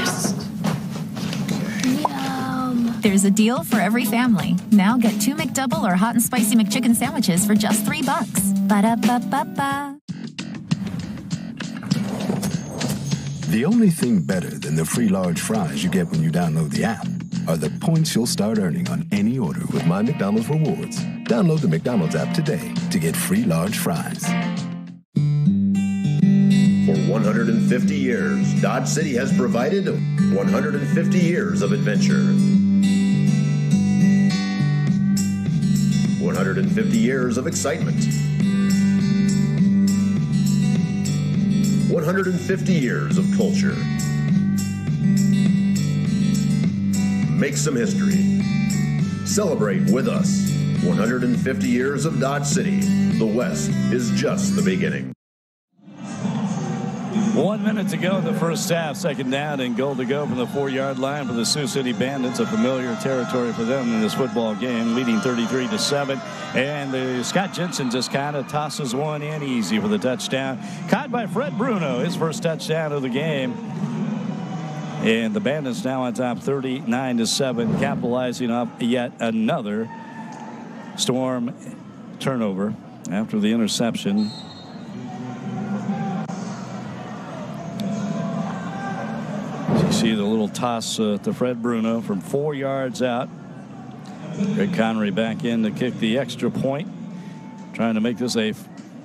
Yum. There's a deal for every family. Now get 2 McDouble or hot and spicy McChicken sandwiches for just $3. Ba-da-ba-ba-ba. The only thing better than the free large fries you get when you download the app are the points you'll start earning on any order with My McDonald's Rewards. Download the McDonald's app today to get free large fries. For 150 years, Dodge City has provided 150 years of adventure. 150 years of excitement. 150 years of culture. Make some history. Celebrate with us. 150 years of Dodge City. The West is just the beginning. 1 minute to go in the first half. Second down and goal to go from the 4-yard line for the Sioux City Bandits. A familiar territory for them in this football game, leading 33-7. And Scott Jensen just kind of tosses one in easy for the touchdown. Caught by Fred Bruno, his first touchdown of the game. And the Bandits now on top 39-7, capitalizing off yet another Storm turnover after the interception. You see the little toss to Fred Bruno from 4 yards out. Greg Connery back in to kick the extra point, trying to make this a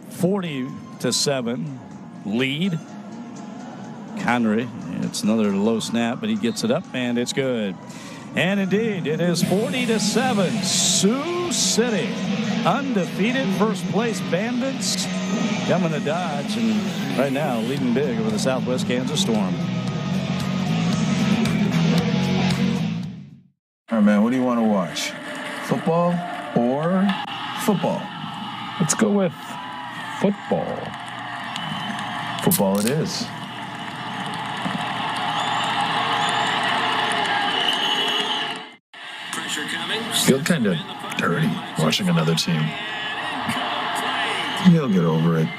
40-7 lead. Connery, it's another low snap, but he gets it up, and it's good. And indeed, it is 40-7. Sioux City, undefeated first place Bandits, coming to Dodge, and right now leading big over the Southwest Kansas Storm. All right, man, what do you want to watch? Football or football? Let's go with football. Football it is. Feel kind of dirty watching another team. He'll get over it.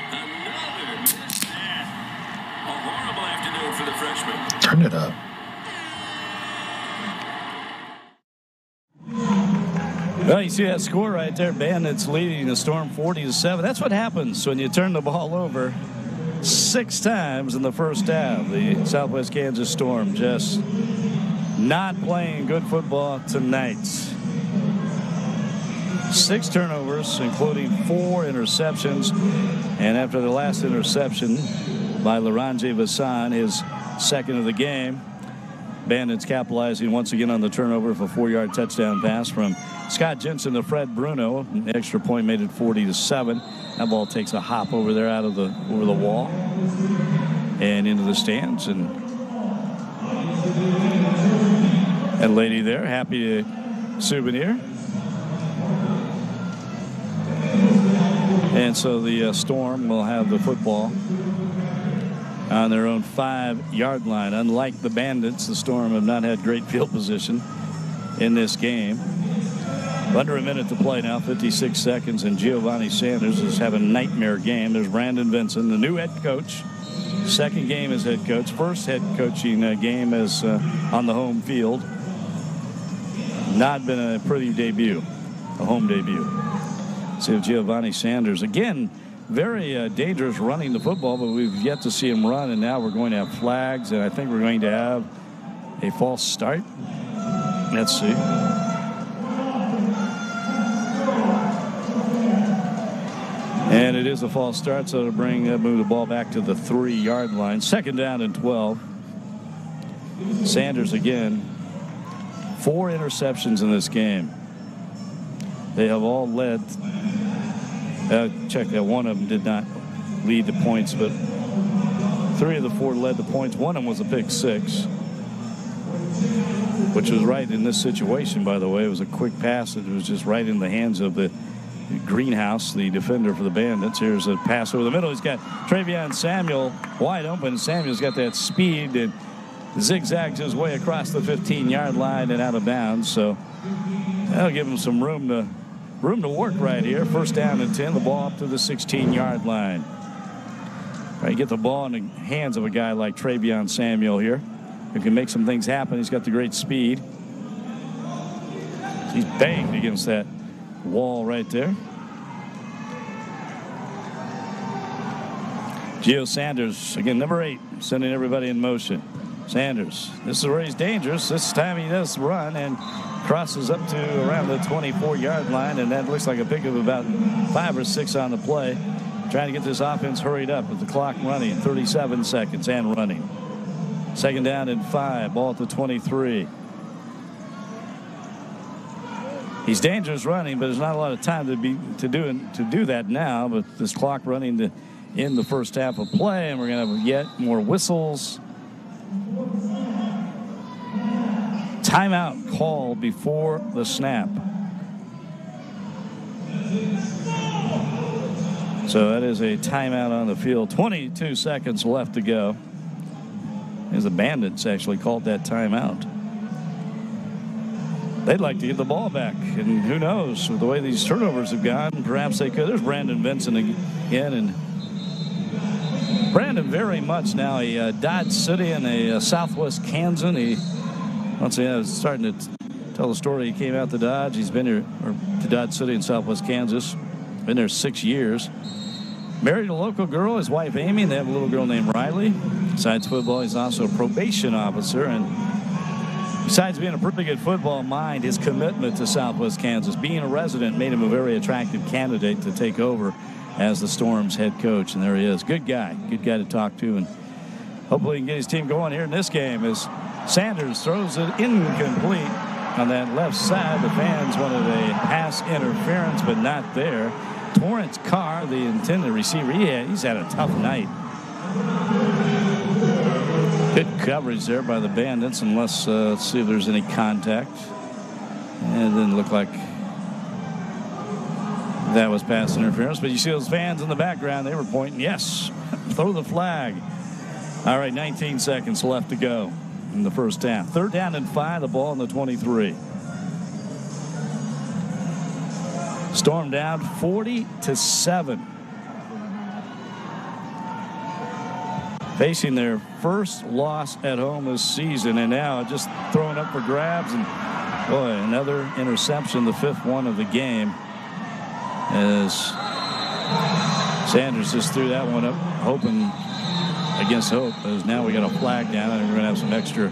Turn it up. Well, you see that score right there. Bandits leading the Storm 40-7. That's what happens when you turn the ball over 6 times in the first half. The Southwest Kansas Storm just not playing good football tonight. 6 turnovers, including 4 interceptions. And after the last interception by Laronje Vassan, his second of the game, Bandits capitalizing once again on the turnover for a 4-yard touchdown pass from Scott Jensen to Fred Bruno. An extra point made it 40-7. That ball takes a hop over there over the wall and into the stands. And that lady there, happy to souvenir. And so the Storm will have the football on their own 5-yard line. Unlike the Bandits, the Storm have not had great field position in this game. Under a minute to play now, 56 seconds, and Giovanni Sanders is having a nightmare game. There's Brandon Vincent, the new head coach. Second game as head coach. First head coaching game as on the home field. Not been a pretty debut, a home debut. See if Giovanni Sanders, again, very dangerous running the football, but we've yet to see him run, and now we're going to have flags, and I think we're going to have a false start. Let's see. And it is a false start, so to move the ball back to the 3-yard line. Second down and 12. Sanders again, 4 interceptions in this game. They have all led. Check that. One of them did not lead the points, but 3 of the 4 led the points. One of them was a pick 6, which was right in this situation, by the way. It was a quick pass. It was just right in the hands of the Greenhouse, the defender for the Bandits. Here's a pass over the middle. He's got Travion Samuel wide open. Samuel's got that speed and zigzags his way across the 15-yard line and out of bounds. So that'll give him some room to work right here. First down and 10. The ball up to the 16-yard line. Try to get the ball in the hands of a guy like Travion Samuel here, who can make some things happen. He's got the great speed. He's banged against that wall right there. Gio Sanders, again, number 8, sending everybody in motion. Sanders, this is where he's dangerous. This time he does run and crosses up to around the 24-yard line, and that looks like a pick of about 5 or 6 on the play. Trying to get this offense hurried up with the clock running, 37 seconds and running. Second down and 5, ball at the 23. He's dangerous running, but there's not a lot of time to do that now. But this clock running in the first half of play, and we're going to have yet more whistles. Timeout call before the snap. So that is a timeout on the field. 22 seconds left to go. As the Bandits actually called that timeout. They'd like to get the ball back, and who knows, with the way these turnovers have gone, perhaps they could. There's Brandon Vincent again, and Brandon very much now a Dodge City and a Southwest Kansan. He, once again, was starting to tell the story. He came out to Dodge. He's been here to Dodge City in Southwest Kansas. Been there 6 years. Married a local girl, his wife Amy, and they have a little girl named Riley. Besides football, he's also a probation officer, and besides being a pretty good football mind, his commitment to Southwest Kansas, being a resident, made him a very attractive candidate to take over as the Storm's head coach. And there he is. Good guy to talk to, and hopefully he can get his team going here in this game as Sanders throws it incomplete on that left side. The fans wanted a pass interference, but not there. Torrance Carr, the intended receiver, he's had a tough night. Good coverage there by the Bandits, unless, let's see if there's any contact. And it didn't look like that was pass interference, but you see those fans in the background, they were pointing, yes, throw the flag. All right, 19 seconds left to go in the first half. 3rd down and 5, the ball in the 23. Storm down 40-7. Facing their first loss at home this season, and now just throwing up for grabs, and boy, another interception, the 5th one of the game, as Sanders just threw that one up, hoping against hope, as now we got a flag down, and we're going to have some extra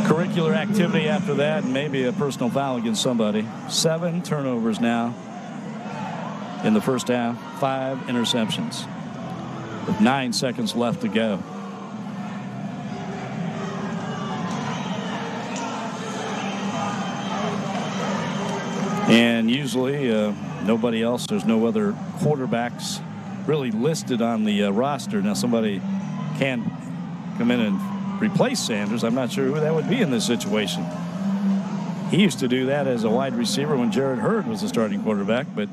curricular activity after that, and maybe a personal foul against somebody. 7 turnovers now in the first half, 5 interceptions. With 9 seconds left to go. And usually nobody else, there's no other quarterbacks really listed on the roster. Now somebody can come in and replace Sanders. I'm not sure who that would be in this situation. He used to do that as a wide receiver when Jared Hurd was the starting quarterback, but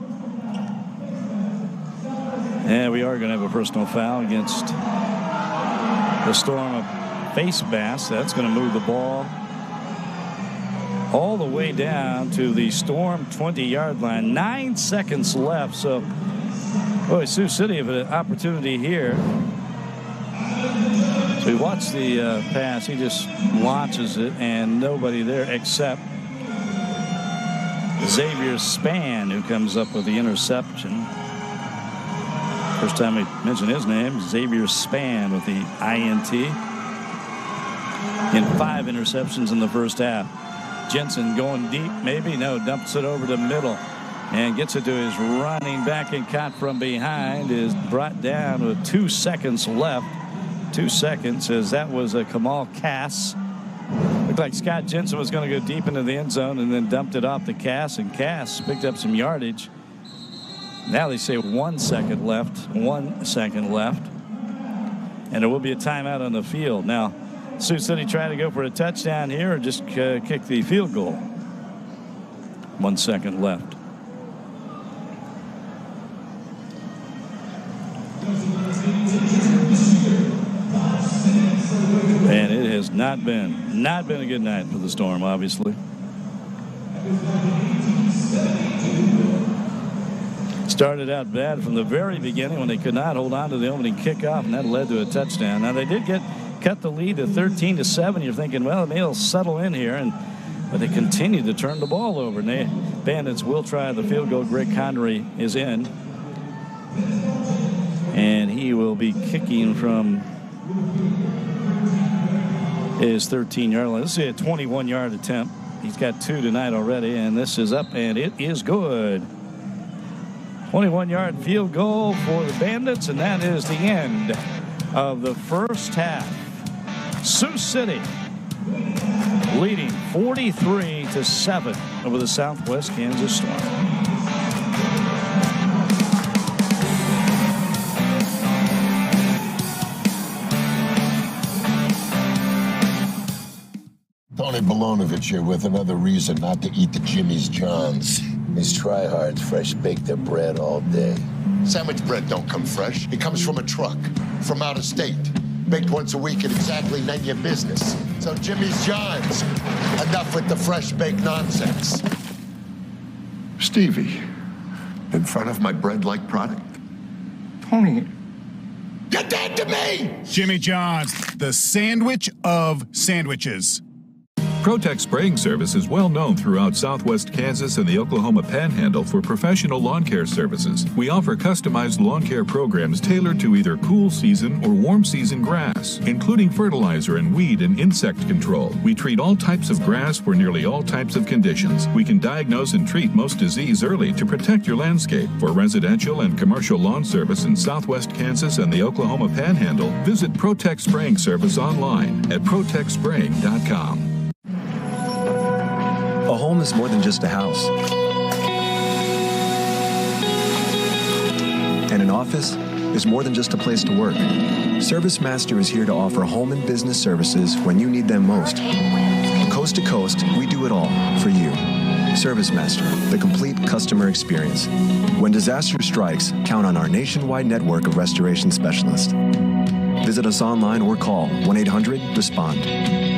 and we are going to have a personal foul against the Storm of face mask. That's going to move the ball all the way down to the Storm 20-yard line. 9 seconds left. So, boy, Sioux City have an opportunity here. So we watch the pass. He just launches it, and nobody there except Xavier Spann, who comes up with the interception. First time we mentioned his name, Xavier Spann with the INT. In 5 interceptions in the first half. Jensen going deep, maybe. No, dumps it over to middle and gets it to his running back, and caught from behind, is brought down with 2 seconds left. 2 seconds, as that was a Kamal Cass. Looked like Scott Jensen was going to go deep into the end zone and then dumped it off to Cass, and Cass picked up some yardage. Now they say 1 second left. 1 second left. And there will be a timeout on the field. Now, Sioux City trying to go for a touchdown here or just kick the field goal. 1 second left. And it has not been a good night for the Storm, obviously. Started out bad from the very beginning when they could not hold on to the opening kickoff, and that led to a touchdown. Now they did cut the lead to 13-7. You're thinking, well, maybe they'll settle in here, but they continue to turn the ball over. And the Bandits will try the field goal. Greg Connery is in, and he will be kicking from his 13-yard line. This is a 21-yard attempt. He's got 2 tonight already, and this is up, and it is good. 21-yard field goal for the Bandits, and that is the end of the first half. Sioux City leading 43-7 over the Southwest Kansas Storm. Tony Bolonovich here with another reason not to eat the Jimmy's Johns. These tryhards fresh bake their bread all day. Sandwich bread don't come fresh. It comes from a truck, from out of state. Baked once a week at exactly none of your business. So Jimmy's John's. Enough with the fresh baked nonsense. Stevie, in front of my bread-like product? Tony. Get that to me! Jimmy John's, the sandwich of sandwiches. Protect Spraying Service is well known throughout southwest Kansas and the Oklahoma Panhandle for professional lawn care services. We offer customized lawn care programs tailored to either cool season or warm season grass, including fertilizer and weed and insect control. We treat all types of grass for nearly all types of conditions. We can diagnose and treat most disease early to protect your landscape. For residential and commercial lawn service in southwest Kansas and the Oklahoma Panhandle, visit Protect Spraying Service online at protectspraying.com. A home is more than just a house. And an office is more than just a place to work. ServiceMaster is here to offer home and business services when you need them most. Coast to coast, we do it all for you. ServiceMaster, the complete customer experience. When disaster strikes, count on our nationwide network of restoration specialists. Visit us online or call 1-800-RESPOND.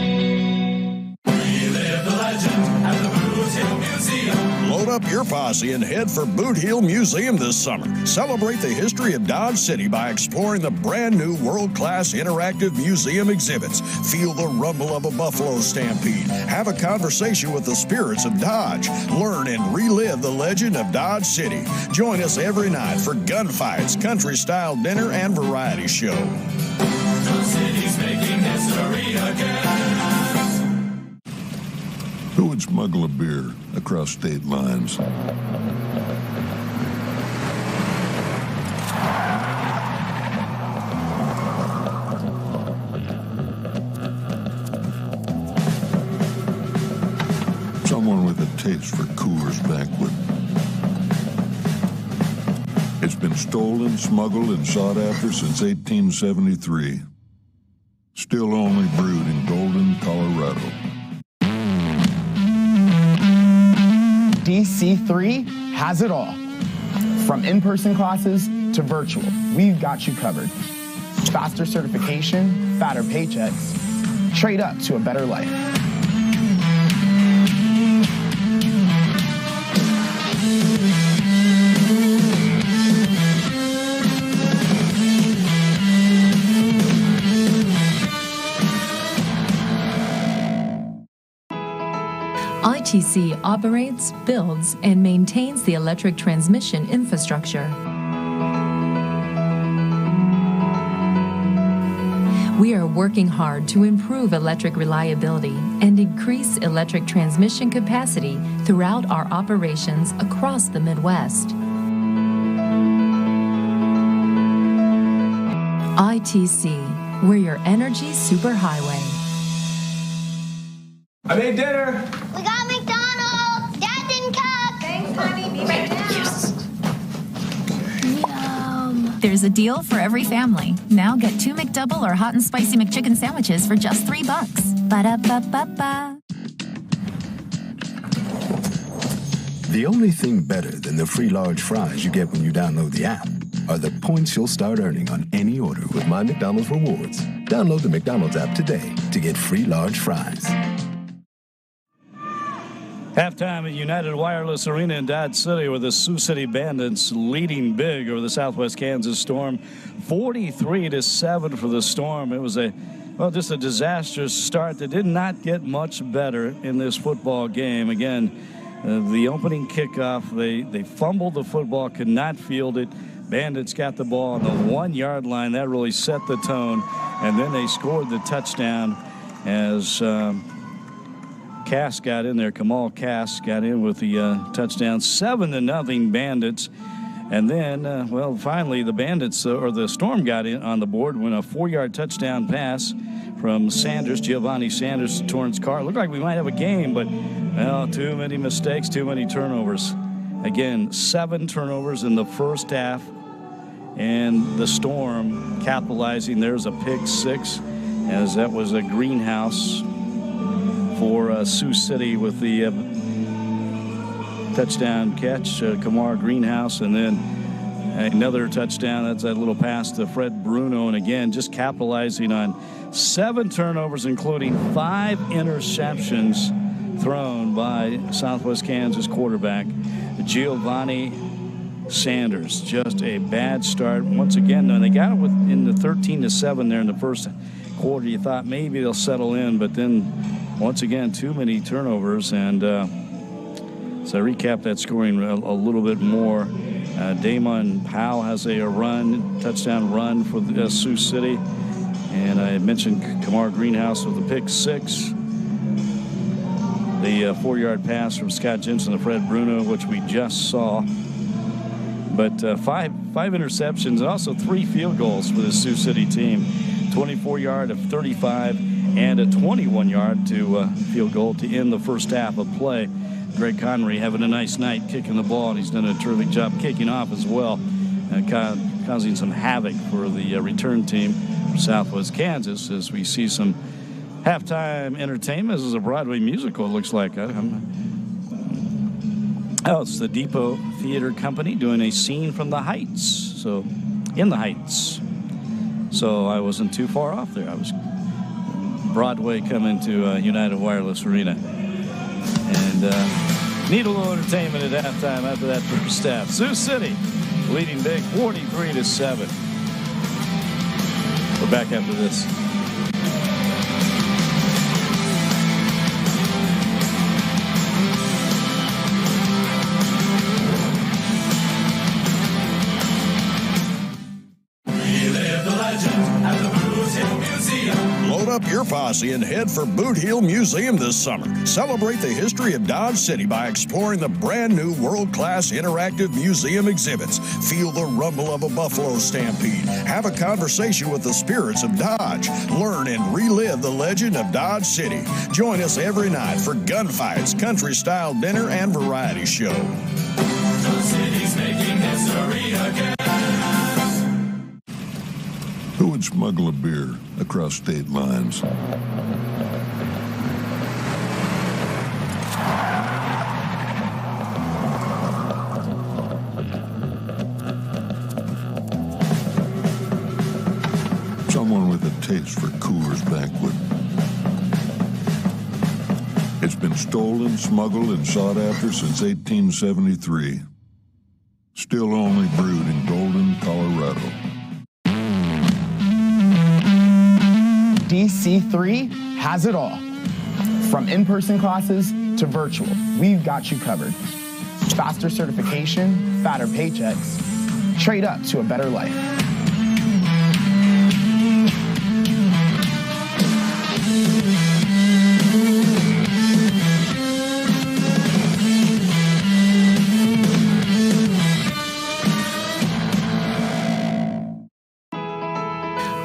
Load up your posse and head for Boot Heel Museum this summer. Celebrate the history of Dodge City by exploring the brand new world-class interactive museum exhibits. Feel the rumble of a buffalo stampede. Have a conversation with the spirits of Dodge. Learn and relive the legend of Dodge City. Join us every night for gunfights, country-style dinner, and variety show. The city's making history again. Who would smuggle a beer across state lines? Someone with a taste for Coors Banquet. It's been stolen, smuggled, and sought after since 1873. Still only brewed in Golden, Colorado. DC3 has it all. From in-person classes to virtual, we've got you covered. Faster certification, fatter paychecks. Trade up to a better life. ITC operates, builds, and maintains the electric transmission infrastructure. We are working hard to improve electric reliability and increase electric transmission capacity throughout our operations across the Midwest. ITC, we're your energy superhighway. I made dinner. We got McDonald's. Dad didn't cook. Thanks, honey. Be right down. Yum. There's a deal for every family. Now get 2 McDouble or hot and spicy McChicken sandwiches for just $3. Ba-da-ba-ba-ba. The only thing better than the free large fries you get when you download the app are the points you'll start earning on any order with My McDonald's Rewards. Download the McDonald's app today to get free large fries. Halftime at United Wireless Arena in Dodge City, with the Sioux City Bandits leading big over the Southwest Kansas Storm, 43-7 for the Storm. It was just a disastrous start that did not get much better in this football game. Again, the opening kickoff, they fumbled the football, could not field it. Bandits got the ball on the 1-yard line. That really set the tone, and then they scored the touchdown as Cass got in there. Kamal Cass got in with the touchdown. 7-0 Bandits. And then, finally the Bandits, or the Storm, got in on the board when a 4-yard touchdown pass from Sanders, Giovanni Sanders, to Torrance Carr. Looked like we might have a game, but too many mistakes, too many turnovers. Again, 7 turnovers in the first half, and the Storm capitalizing. There's a pick 6, as that was a greenhouse for Sioux City with the touchdown catch, Kamar Greenhouse, and then Another touchdown. That's that little pass to Fred Bruno. And again, just capitalizing on 7 turnovers, including 5 interceptions thrown by Southwest Kansas quarterback Giovanni Sanders. Just a bad start. Once again, they got it in the 13-7 there in the first quarter. You thought maybe they'll settle in, but then once again, too many turnovers. And so I recap that scoring a little bit more. Damon Powell has a touchdown run for the Sioux City. And I mentioned Kamar Greenhouse with the pick 6. The 4-yard pass from Scott Jensen to Fred Bruno, which we just saw. But 5 interceptions and also 3 field goals for the Sioux City team. 24-yard of 35 and a 21-yard to field goal to end the first half of play. Greg Connery having a nice night kicking the ball, and he's done a terrific job kicking off as well, causing some havoc for the return team from Southwest Kansas as we see some halftime entertainment. This is a Broadway musical, it looks like. It's the Depot Theater Company doing a scene from the Heights. So, in the Heights. So I wasn't too far off there. I was Broadway coming to United Wireless Arena. And need a little entertainment at halftime after that first half. Sioux City leading big 43-7. We're back after this. Load up your posse and head for Boot Heel Museum this summer. Celebrate the history of Dodge City by exploring the brand new world-class interactive museum exhibits. Feel the rumble of a buffalo stampede. Have a conversation with the spirits of Dodge. Learn and relive the legend of Dodge City. Join us every night for gunfights, country-style dinner, and variety show. The city's making history again. Who would smuggle a beer across state lines? Someone with a taste for Coors Banquet. It's been stolen, smuggled, and sought after since 1873. Still only brewed in Golden, Colorado. DC3 has it all. From in-person classes to virtual, we've got you covered. Faster certification, fatter paychecks. Trade up to a better life.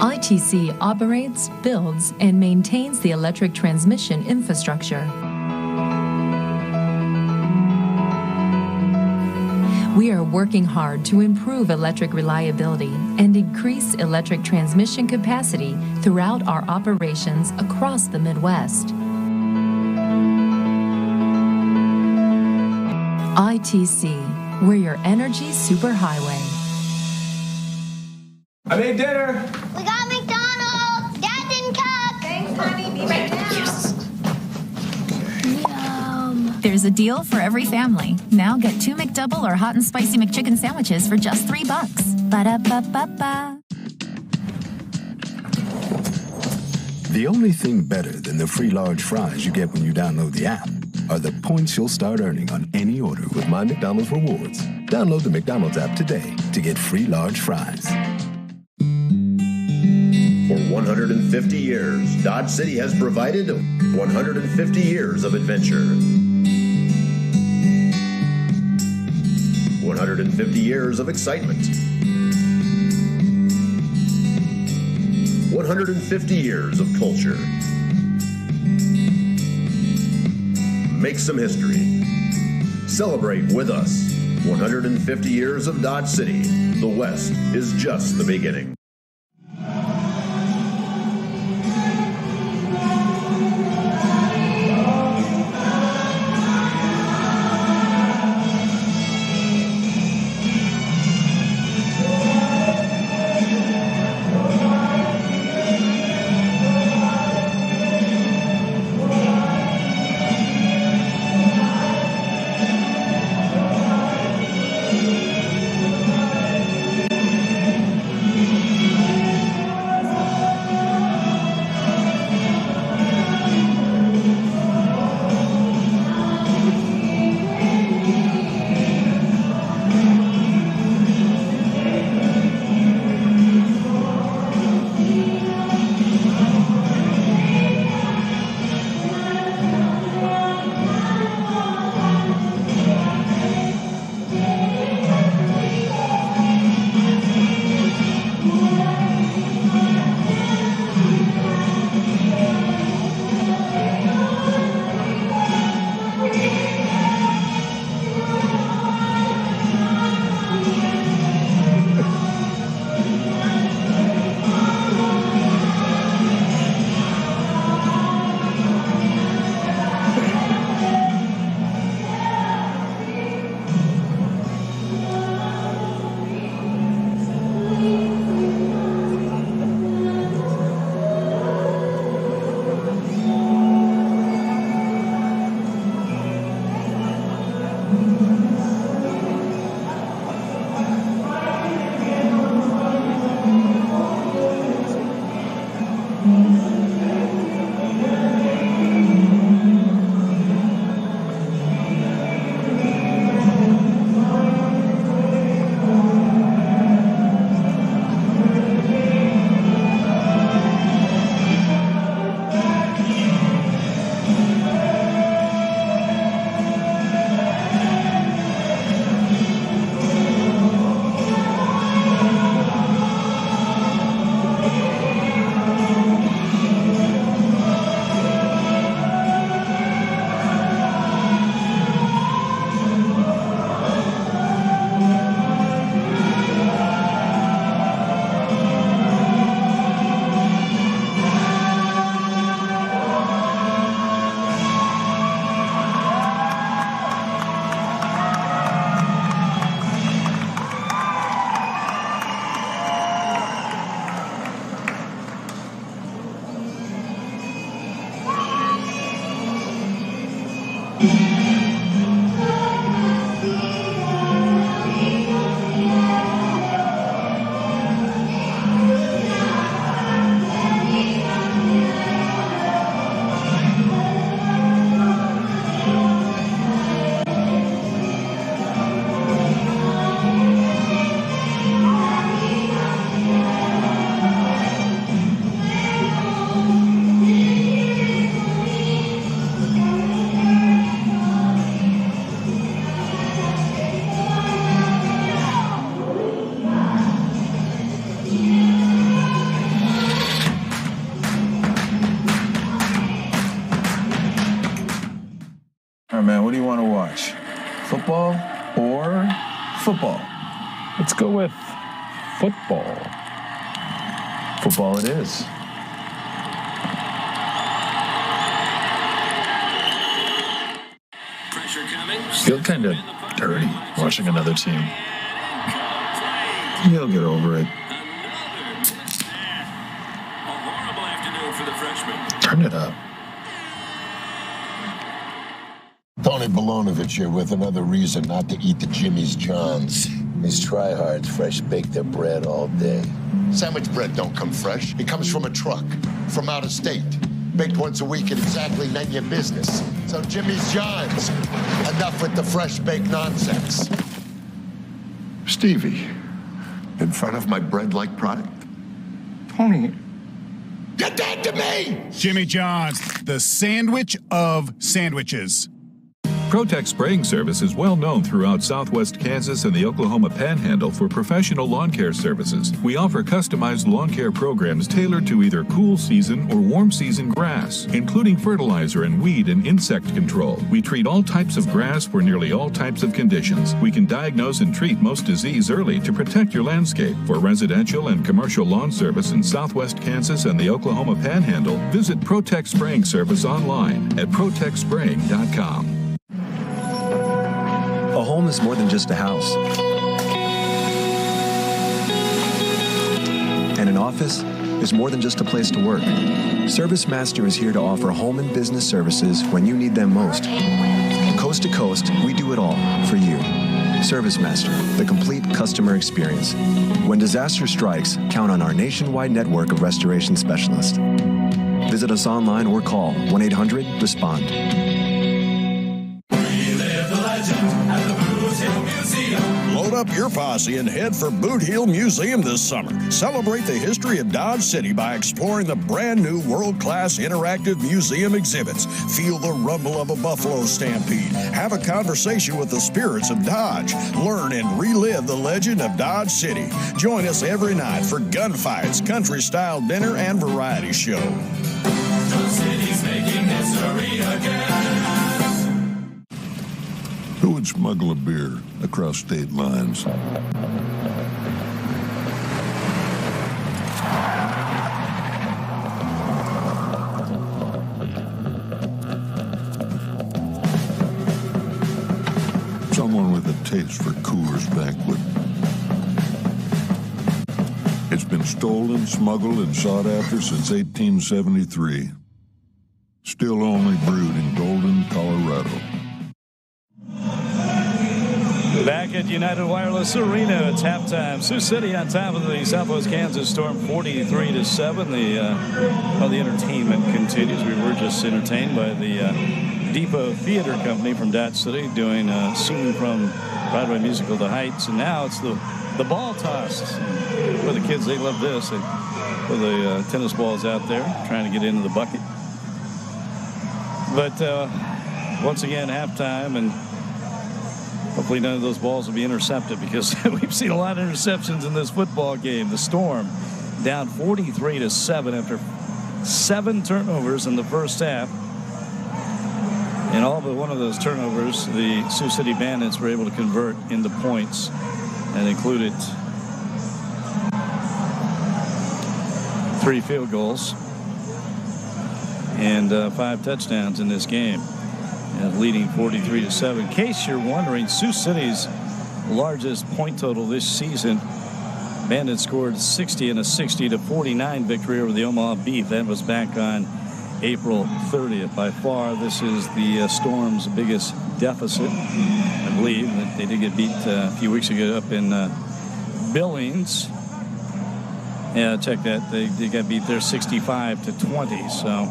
ITC operates, builds, and maintains the electric transmission infrastructure. We are working hard to improve electric reliability and increase electric transmission capacity throughout our operations across the Midwest. ITC, we're your energy superhighway. I made dinner. We got McDonald's. Dad didn't cook. Thanks, honey. Be right down. Yum. There's a deal for every family. Now get 2 McDouble or hot and spicy McChicken sandwiches for just $3. Ba-da-ba-ba-ba. The only thing better than the free large fries you get when you download the app are the points you'll start earning on any order with My McDonald's Rewards. Download the McDonald's app today to get free large fries. For 150 years, Dodge City has provided 150 years of adventure. 150 years of excitement. 150 years of culture. Make some history. Celebrate with us. 150 years of Dodge City. The West is just the beginning. Man, what do you want to watch? Football or football? Let's go with football. Football it is. Feel kind of dirty watching another team. You'll get over it. Turn it up. Tony Balonovich here with another reason not to eat the Jimmy's Johns. These tryhards fresh bake their bread all day. Sandwich bread don't come fresh. It comes from a truck, from out of state. Baked once a week at exactly none of your business. So Jimmy's Johns, enough with the fresh baked nonsense. Stevie, in front of my bread-like product? Tony. Get that to me! Jimmy John's, the sandwich of sandwiches. Protect Spraying Service is well known throughout southwest Kansas and the Oklahoma Panhandle for professional lawn care services. We offer customized lawn care programs tailored to either cool season or warm season grass, including fertilizer and weed and insect control. We treat all types of grass for nearly all types of conditions. We can diagnose and treat most disease early to protect your landscape. For residential and commercial lawn service in southwest Kansas and the Oklahoma Panhandle, visit Protect Spraying Service online at protectspraying.com. A home is more than just a house. And an office is more than just a place to work. ServiceMaster is here to offer home and business services when you need them most. Coast to coast, we do it all for you. ServiceMaster, the complete customer experience. When disaster strikes, count on our nationwide network of restoration specialists. Visit us online or call 1-800-RESPOND. Load up your posse and head for Boot Heel Museum this summer. Celebrate the history of Dodge City by exploring the brand new world-class interactive museum exhibits. Feel the rumble of a buffalo stampede. Have a conversation with the spirits of Dodge. Learn and relive the legend of Dodge City. Join us every night for gunfights, country-style dinner, and variety show. The city's making history again. Who would smuggle a beer across state lines? Someone with a taste for Coors Banquet. It's been stolen, smuggled, and sought after since 1873. Still only brewed in Golden, Colorado. Back at United Wireless Arena, it's halftime. Sioux City on top of the Southwest Kansas Storm, 43-7. The entertainment continues. We were just entertained by the Depot Theater Company from Dodge City doing a scene from Broadway musical The Heights, and now it's the ball toss. For the kids, they love this. They put the tennis balls out there, trying to get into the bucket. But once again, halftime, and hopefully none of those balls will be intercepted, because we've seen a lot of interceptions in this football game. The Storm down 43-7 after 7 turnovers in the first half. And all but one of those turnovers, the Sioux City Bandits were able to convert into points, and included 3 field goals and 5 touchdowns in this game. Leading 43-7. In case you're wondering, Sioux City's largest point total this season, Bandits scored 60 in a 60-49 victory over the Omaha Beef. That was back on April 30th. By far, this is the Storm's biggest deficit. I believe that they did get beat a few weeks ago up in Billings. Yeah, check that. They got beat there 65-20. So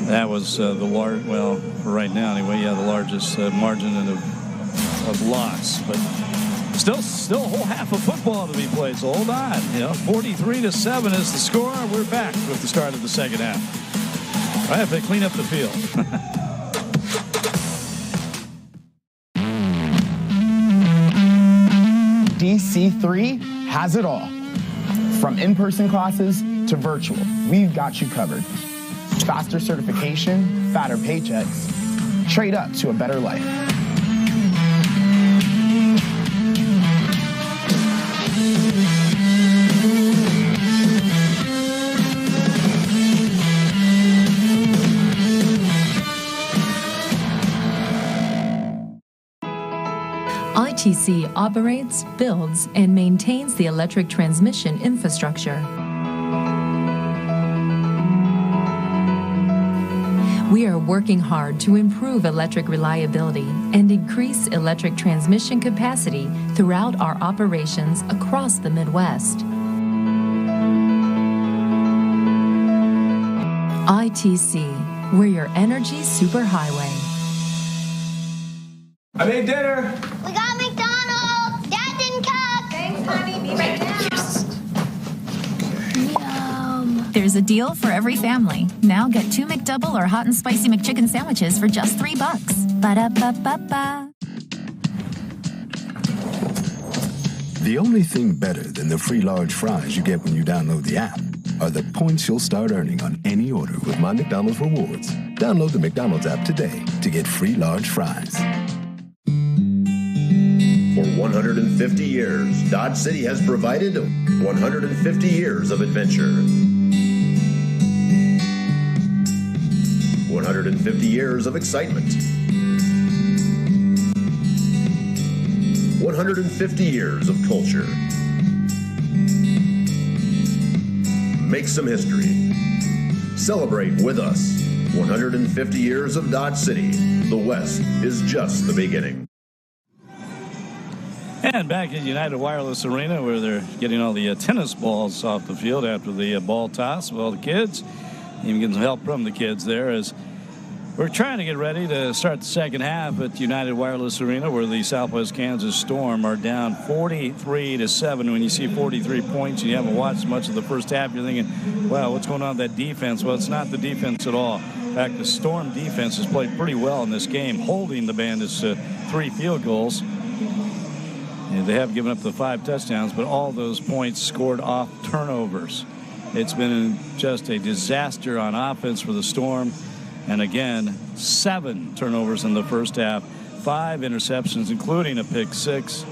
that was the large. Well, for right now anyway. Yeah, the largest margin of loss. But still a whole half of football to be played. So hold on. 43-7 is the score. We're back with the start of the second half. All right, they clean up the field. DC3 has it all. From in-person classes to virtual, we've got you covered. Faster certification, fatter paychecks. Trade up to a better life. ITC operates, builds, and maintains the electric transmission infrastructure. We are working hard to improve electric reliability and increase electric transmission capacity throughout our operations across the Midwest. ITC, we're your energy superhighway. I made dinner. We got McDonald's. Dad didn't cook. Thanks, honey. Be right down. Yum. There's a deal for every family. Now get 2 McDouble or hot and spicy McChicken sandwiches for just $3. Ba-da-ba-ba-ba. The only thing better than the free large fries you get when you download the app are the points you'll start earning on any order with My McDonald's Rewards. Download the McDonald's app today to get free large fries. For 150 years, Dodge City has provided 150 years of adventure. 150 years of excitement. 150 years of culture. Make some history. Celebrate with us. 150 years of Dodge City. The West is just the beginning. And back at United Wireless Arena, where they're getting all the tennis balls off the field after the ball toss. Well, the kids, even getting some help from the kids there, as we're trying to get ready to start the second half at United Wireless Arena, where the Southwest Kansas Storm are down 43-7. When you see 43 points and you haven't watched much of the first half, you're thinking, wow, what's going on with that defense? Well, it's not the defense at all. In fact, the Storm defense has played pretty well in this game, holding the Bandits to 3 field goals. And they have given up the 5 touchdowns, but all those points scored off turnovers. It's been just a disaster on offense for the Storm. And again, 7 turnovers in the first half, 5 interceptions, including a pick 6.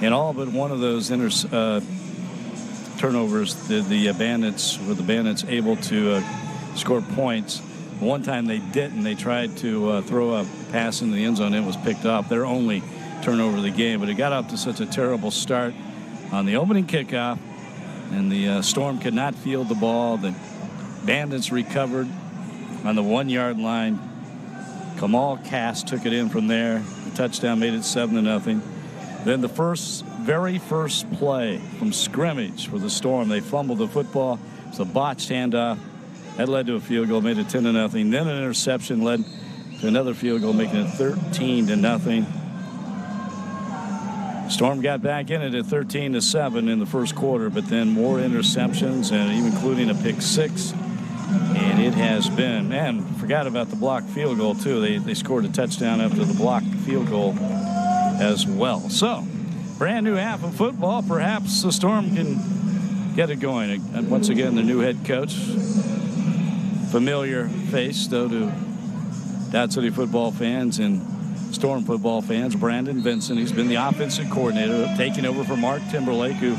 And all but one of those turnovers, the Bandits able to score points. One time they didn't. They tried to throw a pass into the end zone. It was picked up. Their only turnover of the game, but it got off to such a terrible start on the opening kickoff, and the Storm could not field the ball. The Bandits recovered on the 1-yard line. Kamal Cass took it in from there. The touchdown made it 7-0. Then the very first play from scrimmage for the Storm, they fumbled the football. It's a botched handoff. That led to a field goal, made it 10-0. Then an interception led to another field goal, making it 13-0. Storm got back in it at 13-7 in the first quarter, but then more interceptions, and even including a pick 6. And it has been, man, forgot about the blocked field goal too. They scored a touchdown after the blocked field goal as well. So, brand new half of football. Perhaps the Storm can get it going. And once again, the new head coach, familiar face though to Dodge City football fans and Storm football fans, Brandon Vincent. He's been the offensive coordinator, taking over for Mark Timberlake, who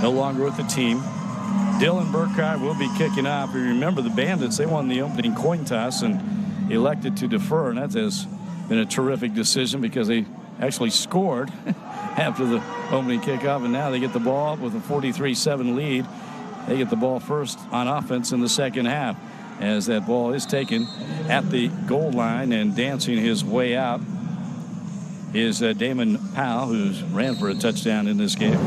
no longer with the team. Dylan Burkhardt will be kicking off. You remember the Bandits, they won the opening coin toss and elected to defer, and that has been a terrific decision because they actually scored after the opening kickoff, and now they get the ball with a 43-7 lead. They get the ball first on offense in the second half. as that ball is taken at the goal line, and dancing his way out is Damon Powell, who ran for a touchdown in this game.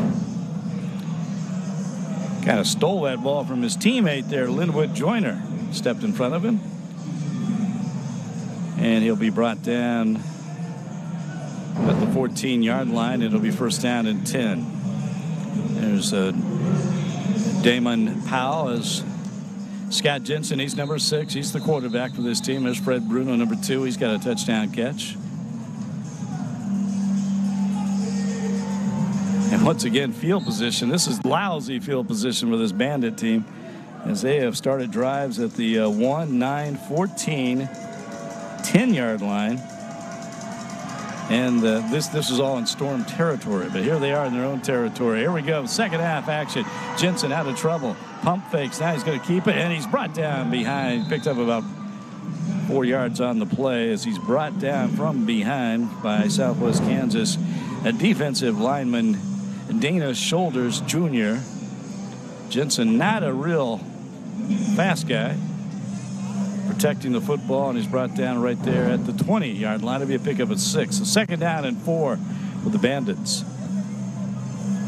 Kind of stole that ball from his teammate there. Linwood Joyner stepped in front of him, and he'll be brought down at the 14-yard line. It'll be first down and 10. There's Damon Powell as Scott Jensen. He's number 6. He's the quarterback for this team. There's Fred Bruno, number 2. He's got a touchdown catch. And once again, field position. This is lousy field position for this Bandit team, as they have started drives at the 1, 9, 14, 10-yard line. And this is all in Storm territory, but here they are in their own territory. Here we go, second half action. Jensen out of trouble. Pump fakes. Now he's going to keep it, and he's brought down behind. Picked up about 4 yards on the play as he's brought down from behind by Southwest Kansas. A defensive lineman, Dana Shoulders Jr. Jensen, not a real fast guy, protecting the football, and he's brought down right there at the 20-yard line. It'll be a pickup at 6. So second down and 4 for the Bandits.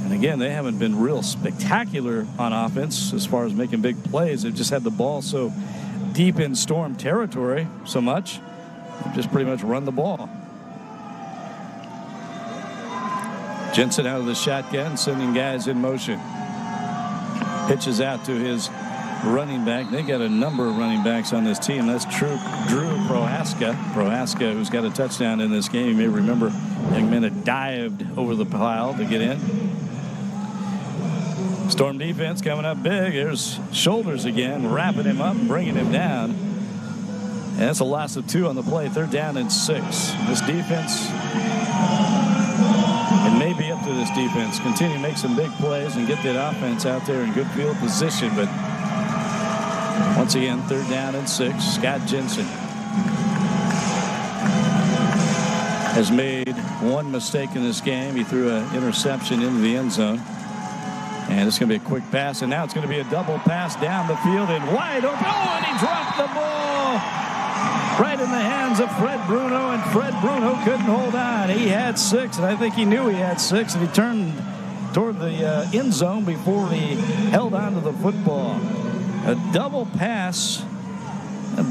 And again, they haven't been real spectacular on offense as far as making big plays. They've just had the ball so deep in Storm territory so much. They've just pretty much run the ball. Jensen out of the shotgun, sending guys in motion. Pitches out to his running back. They got a number of running backs on this team. That's Drew Prohaska. Prohaska, who's got a touchdown in this game. You may remember young men had dived over the pile to get in. Storm defense coming up big. There's Shoulders again, wrapping him up, bringing him down. And that's a loss of 2 on the play. Third down and 6. This defense, it may be up to this defense, continue to make some big plays and get that offense out there in good field position. But once again, third down and 6. Scott Jensen has made one mistake in this game. He threw an interception into the end zone. And it's going to be a quick pass, and now it's going to be a double pass down the field and wide open. Oh, and he dropped the ball right in the hands of Fred Bruno, and Fred Bruno couldn't hold on. He had 6, and I think he knew he had 6, and he turned toward the end zone before he held on to the football. A double pass.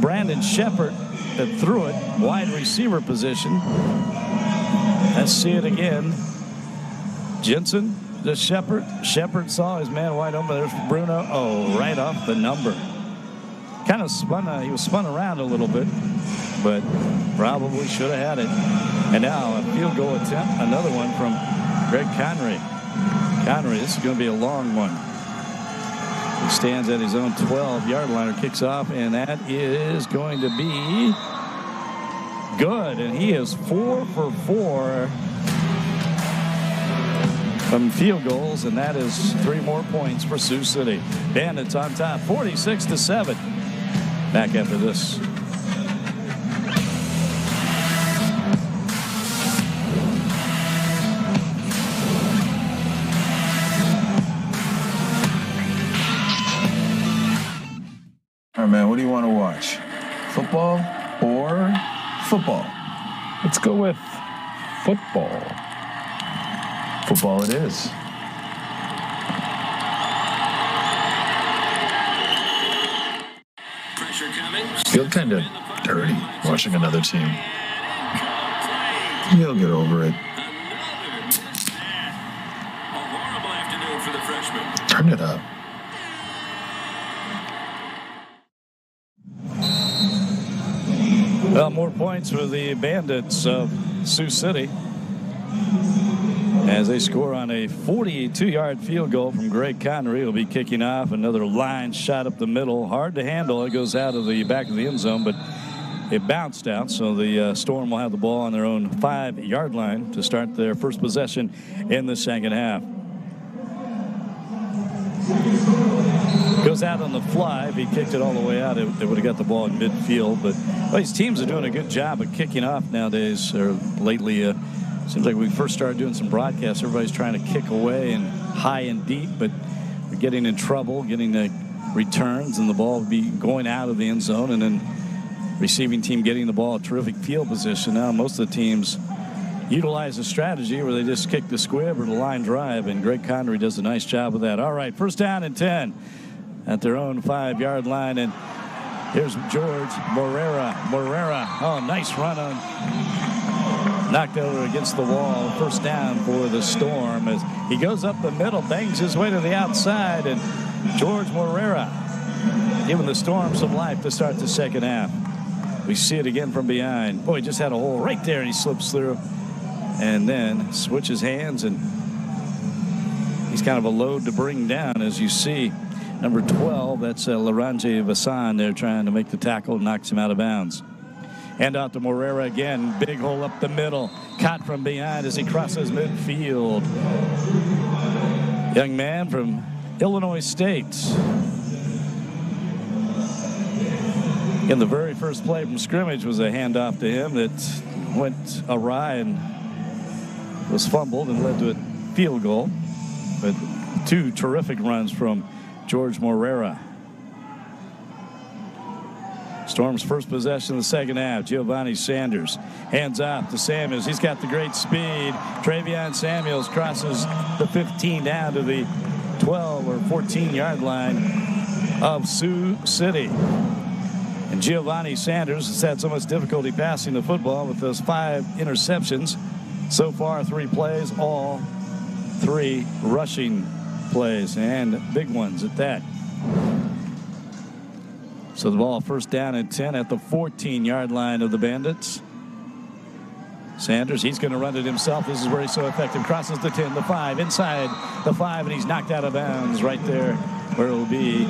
Brandon Shepard that threw it, wide receiver position. Let's see it again. Jensen. The Shepard saw his man wide open. There's Bruno. Oh, right off the number. Kind of spun. He was spun around a little bit, but probably should have had it. And now a field goal attempt. Another one from Greg Connery. Connery, this is going to be a long one. He stands at his own 12-yard line, kicks off, and that is going to be good. And he is 4 for 4. From field goals, and that is 3 more points for Sioux City. Bandits on top, 46-7. Back after this. All right, man, what do you want to watch? Football or football? Let's go with football. Football it is. Pressure coming. Feel kind of dirty watching another team. You'll get over it. A horrible afternoon for the freshman. Turn it up. Well, more points for the Bandits of Sioux City as they score on a 42-yard field goal from Greg Connery. He'll be kicking off. Another line shot up the middle. Hard to handle. It goes out of the back of the end zone, but it bounced out. So the Storm will have the ball on their own 5-yard line to start their first possession in the second half. Goes out on the fly. If he kicked it all the way out, they would have got the ball in midfield. But these teams are doing a good job of kicking off nowadays, or lately. Seems like when we first started doing some broadcasts, everybody's trying to kick away and high and deep, but we're getting in trouble, getting returns, and the ball would be going out of the end zone, and then receiving team getting the ball at terrific field position. Now most of the teams utilize a strategy where they just kick the squib or the line drive, and Greg Connery does a nice job of that. All right, first down and 10 at their own 5-yard line, and here's George Morera. Oh, nice run on. Knocked over against the wall. First down for the Storm as he goes up the middle, bangs his way to the outside, and George Morera giving the Storm some life to start the second half. We see it again from behind. Boy, he just had a hole right there, and he slips through and then switches hands, and he's kind of a load to bring down, as you see. Number 12, that's Lauranje Vassan there trying to make the tackle, knocks him out of bounds. Hand out to Morera again. Big hole up the middle. Caught from behind as he crosses midfield. Young man from Illinois State. In the very first play from scrimmage was a handoff to him that went awry and was fumbled and led to a field goal. But two terrific runs from George Morera. Storm's first possession of the second half. Giovanni Sanders hands off to Samuels. He's got the great speed. Travion Samuels crosses the 15 down to the 12 or 14-yard line of Sioux City. And Giovanni Sanders has had so much difficulty passing the football with those 5 interceptions. So far, 3 plays, all 3 rushing plays, and big ones at that. So the ball first down and 10 at the 14-yard line of the Bandits. Sanders, he's going to run it himself. This is where he's so effective. Crosses the 10, the 5, inside the 5, and he's knocked out of bounds right there where it will be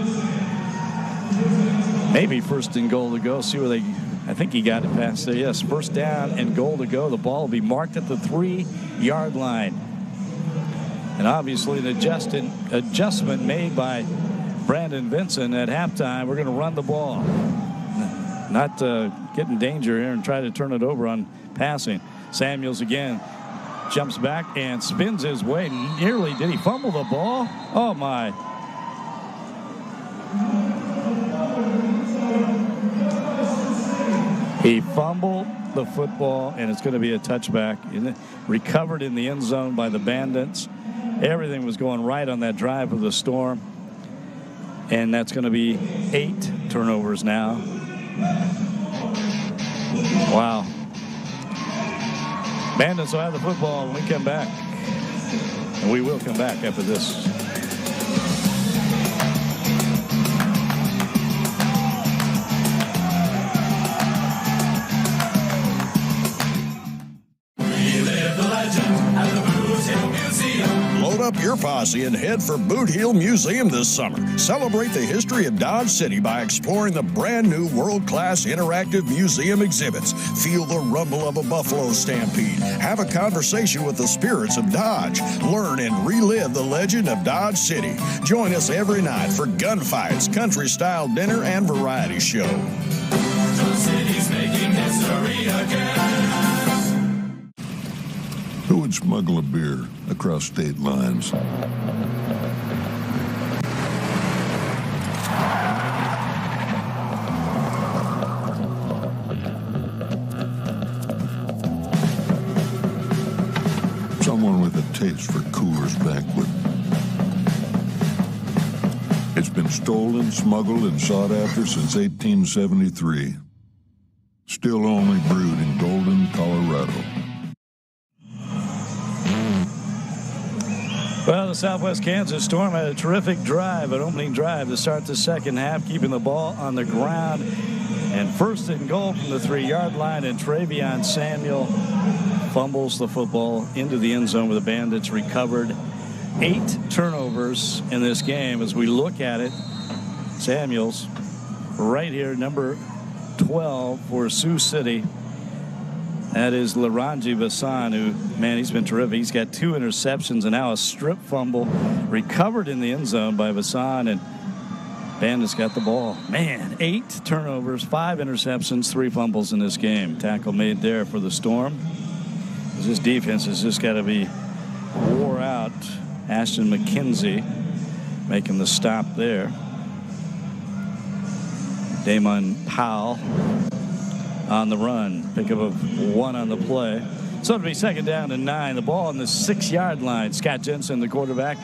maybe first and goal to go. See where they, I think he got it past there. Yes, first down and goal to go. The ball will be marked at the 3-yard line. And obviously an adjustment made by Brandon Vincent at halftime. We're going to run the ball. Not get in danger here and try to turn it over on passing. Samuels again jumps back and spins his way. Nearly did he fumble the ball? Oh, my. He fumbled the football, and it's going to be a touchback. Recovered in the end zone by the Bandits. Everything was going right on that drive of the Storm. And that's going to be 8 turnovers now. Wow. Bandits will have the football when we come back. And we will come back after this. Load up your posse and head for Boot Heel Museum this summer. Celebrate the history of Dodge City by exploring the brand new world-class interactive museum exhibits. Feel the rumble of a buffalo stampede. Have a conversation with the spirits of Dodge. Learn and relive the legend of Dodge City. Join us every night for gunfights, country-style dinner, and variety show. The city's making history again. Who would smuggle a beer across state lines? Someone with a taste for Coors Banquet. It's been stolen, smuggled, and sought after since 1873. Still only brewed in Golden, Colorado. Well, the Southwest Kansas Storm had a terrific drive, an opening drive to start the second half, keeping the ball on the ground. And first and goal from the 3-yard line, and Travion Samuel fumbles the football into the end zone where the Bandits recovered. 8 turnovers in this game as we look at it. Samuels right here, number 12 for Sioux City. That is Lauranje Vassan, who, man, he's been terrific. He's got 2 interceptions and now a strip fumble recovered in the end zone by Vassan, and Bandits got the ball. Man, 8 turnovers, 5 interceptions, 3 fumbles in this game. Tackle made there for the Storm. This defense has just got to be wore out. Ashton McKenzie making the stop there. Damon Powell on the run. Pickup of 1 on the play. So it'll be 2nd down and 9. The ball on the 6-yard line. Scott Jensen, the quarterback,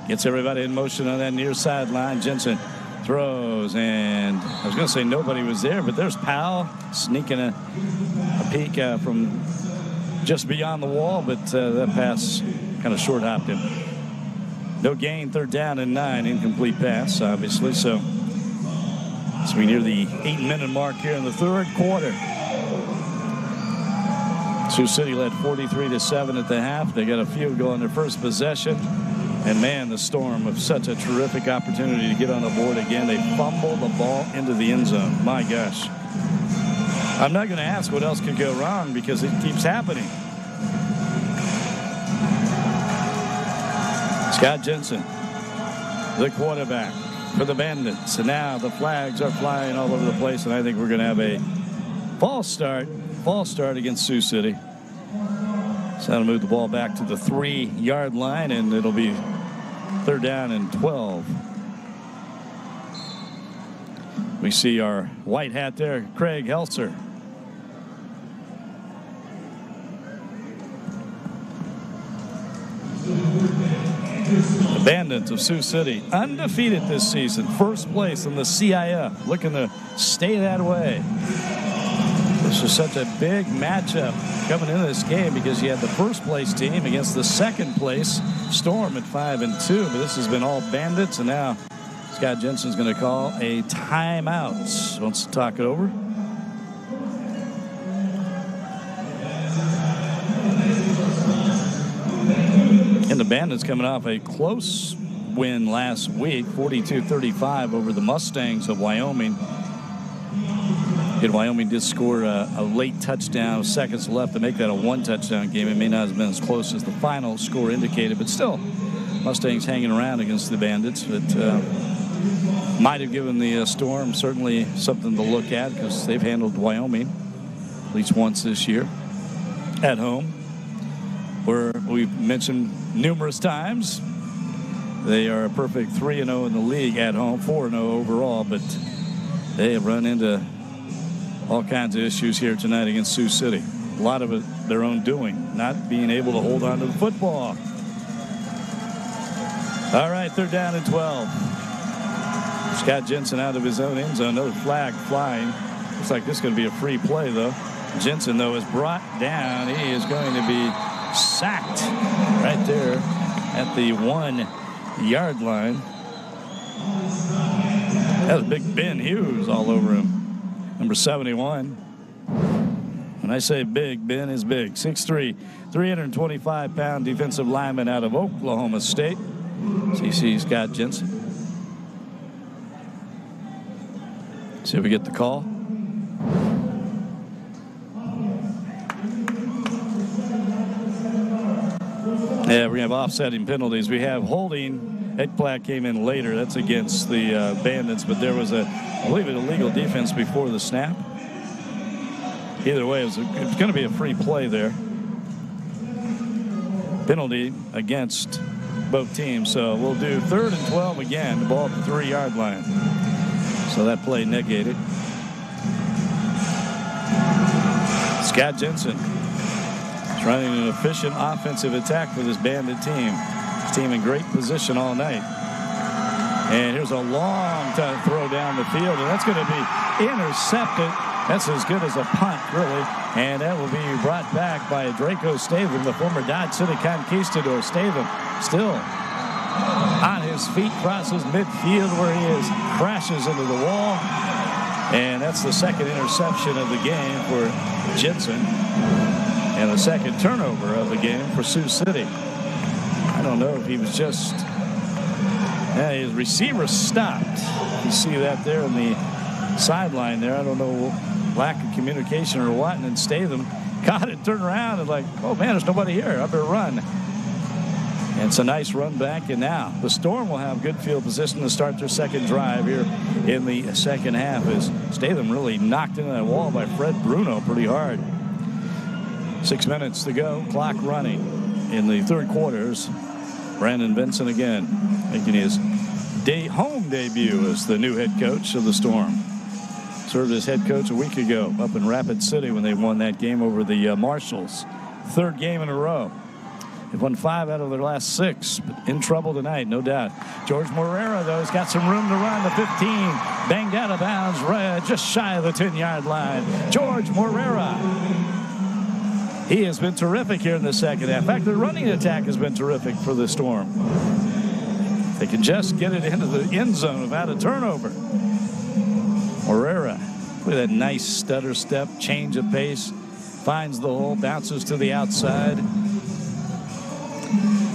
gets everybody in motion on that near sideline. Jensen throws, and I was going to say nobody was there, but there's Powell sneaking a peek from just beyond the wall, but that pass kind of short-hopped him. No gain, 3rd down and 9. Incomplete pass, obviously. So as we near the 8-minute mark here in the 3rd quarter. Sioux City led 43-7 at the half. They got a field goal on their first possession. And, man, the Storm with such a terrific opportunity to get on the board again. They fumble the ball into the end zone. My gosh. I'm not going to ask what else could go wrong because it keeps happening. Scott Jensen, the quarterback for the Bandits. And now the flags are flying all over the place, and I think we're going to have a false start against Sioux City. So that'll move the ball back to the 3-yard line, and it'll be 3rd down and 12. We see our white hat there, Craig Helser. The Bandits of Sioux City, undefeated this season, 1st place in the CIF, looking to stay that way. This is such a big matchup coming into this game because you had the 1st place team against the 2nd place Storm at 5-2, but this has been all Bandits, and now Scott Jensen's going to call a timeout. Wants to talk it over. And the Bandits coming off a close win last week, 42-35 over the Mustangs of Wyoming. And Wyoming did score a late touchdown, seconds left to make that a 1-touchdown game. It may not have been as close as the final score indicated, but still, Mustangs hanging around against the Bandits. But might have given the Storm certainly something to look at because they've handled Wyoming at least once this year at home, where we've mentioned numerous times they are a perfect 3-0 in the league at home, 4-0 overall, but they have run into all kinds of issues here tonight against Sioux City. A lot of it their own doing, not being able to hold on to the football. All right, 3rd down and 12. Scott Jensen out of his own end zone. Another flag flying. Looks like this is going to be a free play, though. Jensen, though, is brought down. He is going to be sacked right there at the 1-yard line. That was big Ben Hughes all over him. Number 71. When I say big, Ben is big. 6'3", 325-pound defensive lineman out of Oklahoma State. CC Scott Jensen. See if we get the call. Yeah, we have offsetting penalties. We have holding. Ekblad came in later. That's against the Bandits, but there was I believe, an illegal defense before the snap. Either way, it's going to be a free play there. Penalty against both teams. So we'll do 3rd and 12 again. The ball at the 3-yard line. So that play negated. Scott Jensen is running an efficient offensive attack for this Bandit team. This team in great position all night. And here's a long throw down the field, and that's going to be intercepted. That's as good as a punt, really. And that will be brought back by Draco Statham, the former Dodge City conquistador. Statham still on his feet, crosses midfield where he is, crashes into the wall. And that's the 2nd interception of the game for Jensen. And the 2nd turnover of the game for Sioux City. I don't know if he was just... Yeah, his receiver stopped. You see that there in the sideline there. I don't know, lack of communication or what. And then Statham caught it, turned around, and like, oh, man, there's nobody here. I better run. And it's a nice run back. And now the Storm will have good field position to start their 2nd drive here in the 2nd half as Statham really knocked into that wall by Fred Bruno pretty hard. 6 minutes to go. Clock running in the 3rd quarters. Brandon Vincent again making his home debut as the new head coach of the Storm. Served as head coach a week ago up in Rapid City when they won that game over the Marshals. Third game in a row. They've won 5 out of their last 6, but in trouble tonight, no doubt. George Morera, though, has got some room to run. The 15, banged out of bounds, just shy of the 10-yard line. George Morera. He has been terrific here in the second half. In fact, the running attack has been terrific for the Storm. They can just get it into the end zone without a turnover. Morera, look at that nice stutter step, change of pace, finds the hole, bounces to the outside.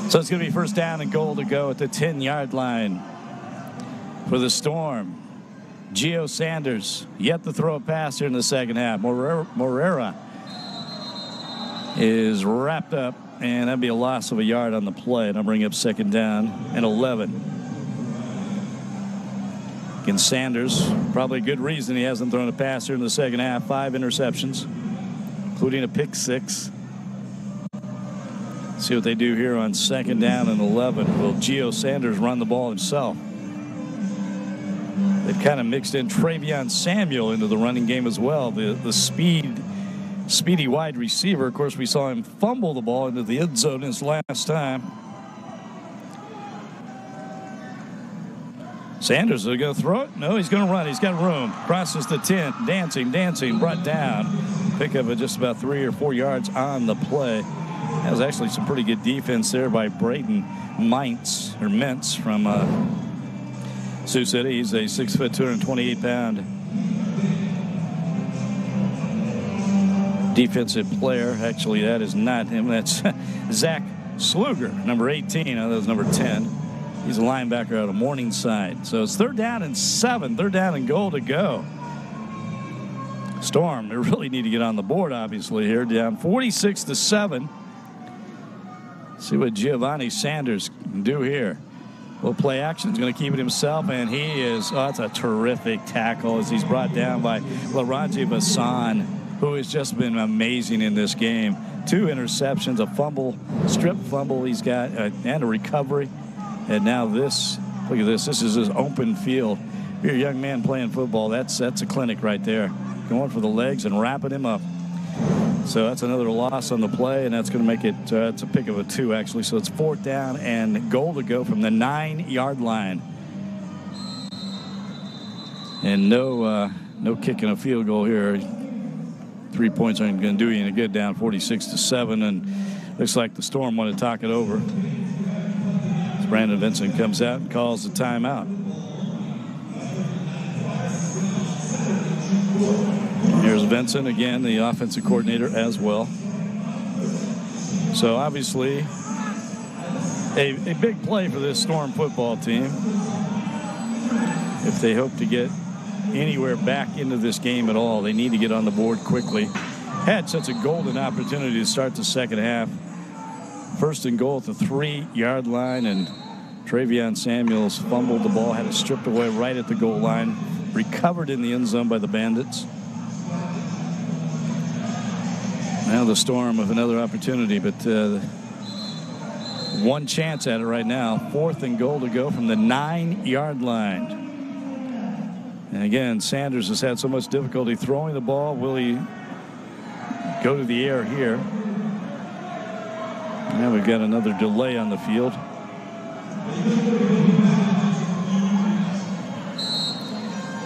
So it's going to be first down and goal to go at the 10-yard line for the Storm. Gio Sanders yet to throw a pass here in the second half. Morera is wrapped up, and that'd be a loss of a yard on the play. And I'll bring up second down and 11. Again, Sanders, probably a good reason he hasn't thrown a pass here in the second half. 5 interceptions, including a pick 6. See what they do here on second down and 11. Will Gio Sanders run the ball himself? They've kind of mixed in Travion Samuel into the running game as well. The speedy wide receiver. Of course, we saw him fumble the ball into the end zone his last time. Sanders, are they going to throw it? No, he's going to run. He's got room. Crosses the 10. Dancing, brought down. Pick up at just about 3 or 4 yards on the play. That was actually some pretty good defense there by Braden Mintz from Sioux City. He's a 6 foot, 228-pound defensive player. Actually, that is not him. That's Zach Sluger, number 18. That was number 10. He's a linebacker out of Morningside. So it's third down and 7. Third down and goal to go. Storm, they really need to get on the board, obviously, here. Down 46-7. See what Giovanni Sanders can do here. Little play action. He's going to keep it himself, and he is. Oh, that's a terrific tackle as he's brought down by Laranji Vassan, who has just been amazing in this game. 2 interceptions, a fumble, strip fumble he's got, and a recovery. And now this, look at this. This is his open field. If you're a young man playing football, that's a clinic right there. Going for the legs and wrapping him up. So that's another loss on the play, and that's going to make it, it's a pick of a 2, actually. So it's fourth down and goal to go from the 9-yard line. And no kicking a field goal here. 3 points aren't going to do you any good, down 46-7, and looks like the Storm want to talk it over. As Brandon Vincent comes out and calls the timeout. Here's Vincent again, the offensive coordinator as well. So obviously a big play for this Storm football team if they hope to get anywhere back into this game at all. They need to get on the board quickly. Had such a golden opportunity to start the second half. First and goal at the 3-yard line, and Travion Samuels fumbled the ball, had it stripped away right at the goal line, recovered in the end zone by the Bandits. Now the Storm with another opportunity, but one chance at it right now. Fourth and goal to go from the 9-yard line. And again, Sanders has had so much difficulty throwing the ball. Will he go to the air here? Now we've got another delay on the field.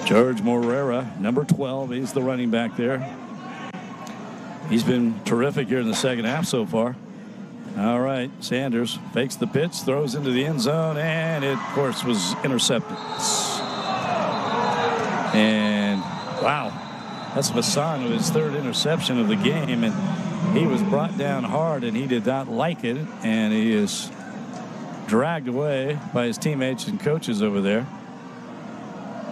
George Morera, number 12, he's the running back there. He's been terrific here in the second half so far. All right, Sanders fakes the pitch, throws into the end zone, and it, of course, was intercepted. And, wow, that's Vassan with his 3rd interception of the game, and he was brought down hard, and he did not like it, and he is dragged away by his teammates and coaches over there.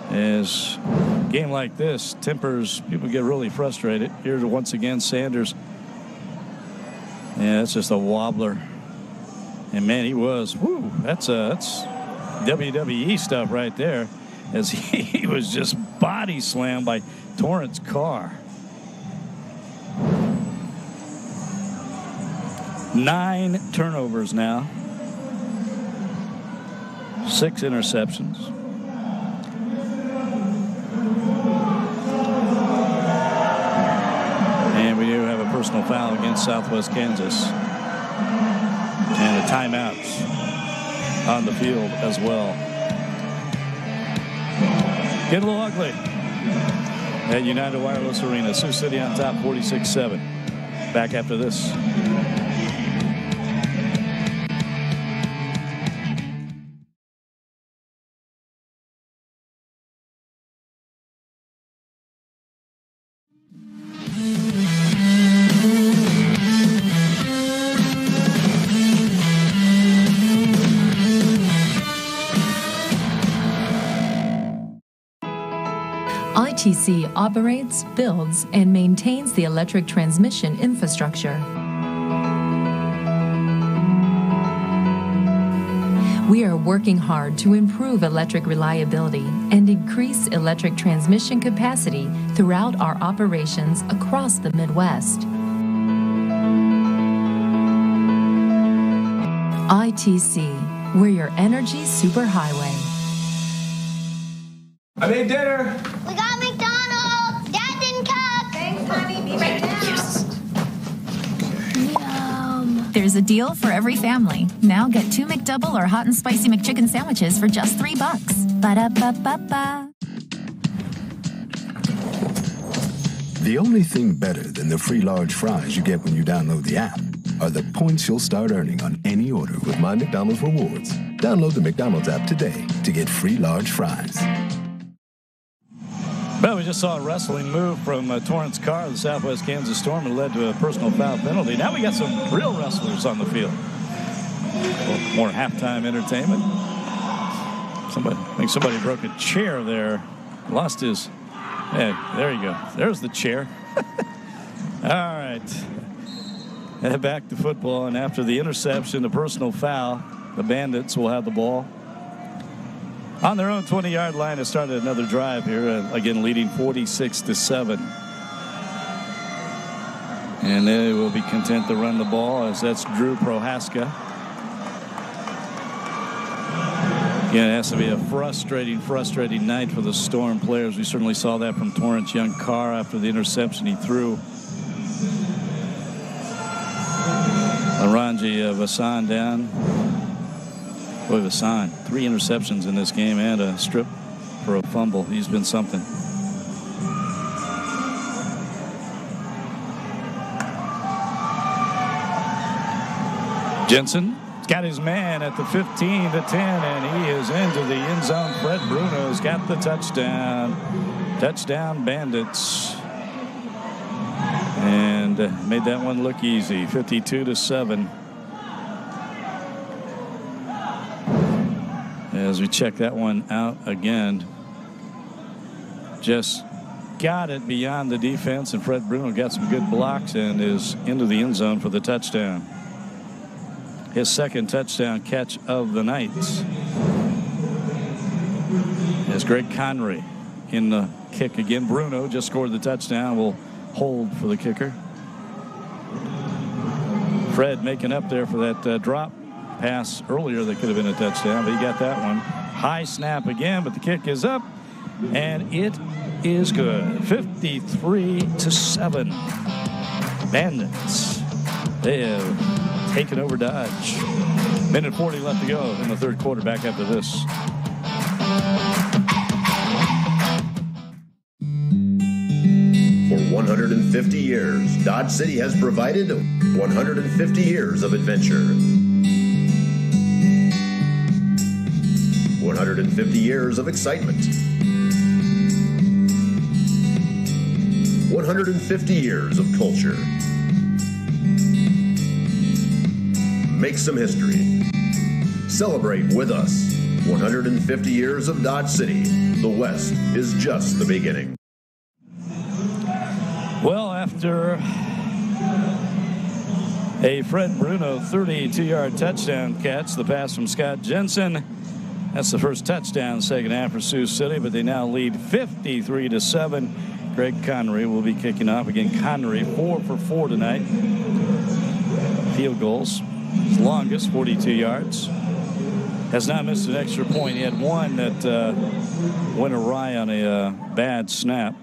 As a game like this, tempers, people get really frustrated. Here's once again Sanders. Yeah, that's just a wobbler. And man, he was, whoo, that's WWE stuff right there, as he was just body slammed by Torrance Carr. 9 turnovers now. 6 interceptions. we do have a personal foul against Southwest Kansas. And a timeout on the field as well. Get a little ugly at United Wireless Arena. Sioux City on top, 46-7. Back after this. ITC operates, builds, and maintains the electric transmission infrastructure. We are working hard to improve electric reliability and increase electric transmission capacity throughout our operations across the Midwest. ITC, we're your energy superhighway. I made dinner. We got McDonald's. Dad didn't cook. Thanks, honey. Be right down. Yum. There's a deal for every family. Now get 2 McDouble or hot and spicy McChicken sandwiches for just $3. Ba-da-ba-ba-ba. The only thing better than the free large fries you get when you download the app are the points you'll start earning on any order with My McDonald's Rewards. Download the McDonald's app today to get free large fries. Well, we just saw a wrestling move from Torrance Carr, the Southwest Kansas Storm, and led to a personal foul penalty. Now we got some real wrestlers on the field. More halftime entertainment. I think somebody broke a chair there. Lost his. Hey, there you go. There's the chair. All right. Back to football, and after the interception, the personal foul, the Bandits will have the ball on their own 20-yard line. Has started another drive here, again leading 46-7. And they will be content to run the ball, as that's Drew Prohaska. Yeah, it has to be a frustrating night for the Storm players. We certainly saw that from Torrance Young Carr after the interception he threw. Laranji Vasan down. Boy, Vasan, 3 interceptions in this game and a strip for a fumble. He's been something. Jensen got his man at the 15-10, and he is into the end zone. Fred Bruno's got the touchdown. Touchdown, Bandits. And made that one look easy, 52-7. As we check that one out again, just got it beyond the defense, and Fred Bruno got some good blocks and is into the end zone for the touchdown. His second touchdown catch of the night. As Greg Connery in the kick again. Bruno just scored the touchdown. Will hold for the kicker. Fred making up there for that drop pass earlier that could have been a touchdown, but he got that one. High snap again, but the kick is up, and it is good. 53-7. Bandits. They have taken over Dodge. Minute 40 left to go in the third quarter. Back after this. For 150 years, Dodge City has provided 150 years of adventure. 150 years of excitement. 150 years of culture. Make some history. Celebrate with us. 150 years of Dodge City. The West is just the beginning. Well, after a Fred Bruno 32-yard touchdown catch, the pass from Scott Jensen, that's the first touchdown second half for Sioux City, but they now lead 53-7. Greg Connery will be kicking off. Again, Connery 4 for 4 tonight. Field goals, his longest, 42 yards. Has not missed an extra point. He had one that went awry on a bad snap.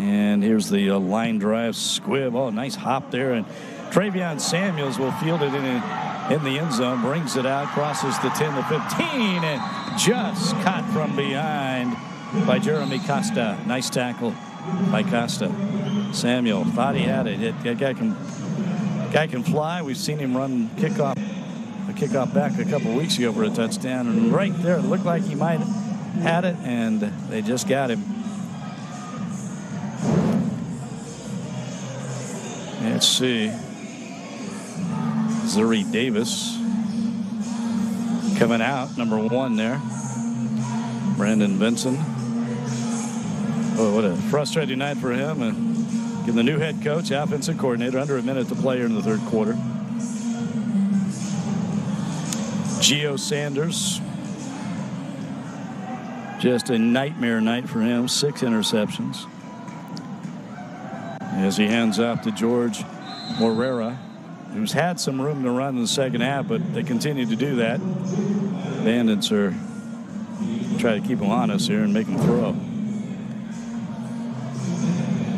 And here's the line drive squib. Oh, nice hop there. And Travion Samuels will field it in the end zone, brings it out, crosses the 10 to 15, and just caught from behind by Jeremy Costa. Nice tackle by Costa. Samuel thought he had it. That guy can fly. We've seen him run a kickoff back a couple weeks ago for a touchdown, and right there it looked like he might have had it, and they just got him. Let's see. Zuri Davis coming out, number 1 there. Brandon Vincent. Oh, what a frustrating night for him. And getting the new head coach, offensive coordinator, under a minute to play here in the third quarter. Gio Sanders. Just a nightmare night for him. 6 interceptions. As he hands off to George Morera, who's had some room to run in the second half, but they continue to do that. Bandits are trying to keep him honest here and make him throw.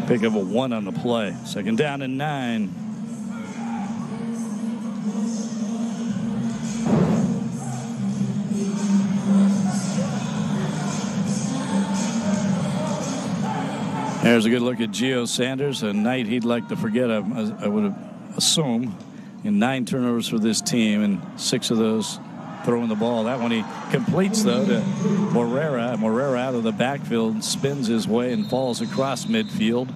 Pick up a 1 on the play. Second down and 9. There's a good look at Gio Sanders, a night he'd like to forget. I would assume in 9 turnovers for this team, and 6 of those throwing the ball. That one he completes, though, to Morera. Morera out of the backfield, spins his way and falls across midfield.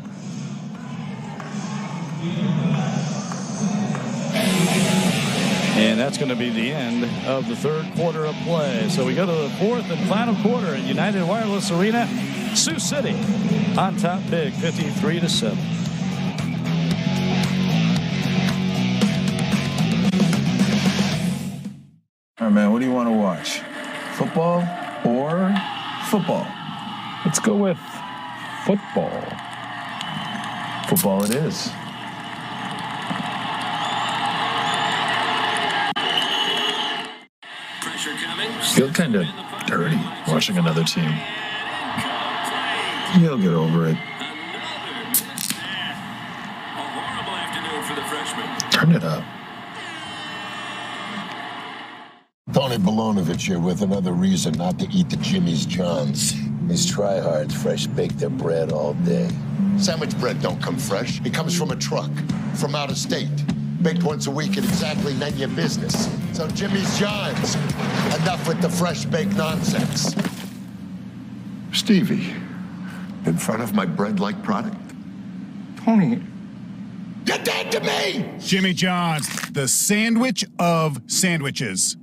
And that's going to be the end of the third quarter of play. So we go to the fourth and final quarter at United Wireless Arena. Sioux City on top big, 53-7. All right, man, what do you want to watch? Football or football? Let's go with football. Football it is. Feel kind of dirty watching another team. He'll get over it. Turn it up. Tony Bolonovich here with another reason not to eat the Jimmy's Johns. These tryhards fresh bake their bread all day. Sandwich bread don't come fresh. It comes from a truck, from out of state. Baked once a week and exactly none of your business. So Jimmy's Johns, enough with the fresh baked nonsense. Stevie. In front of my bread-like product? Tony. You're dead to me! Jimmy John's, the sandwich of sandwiches.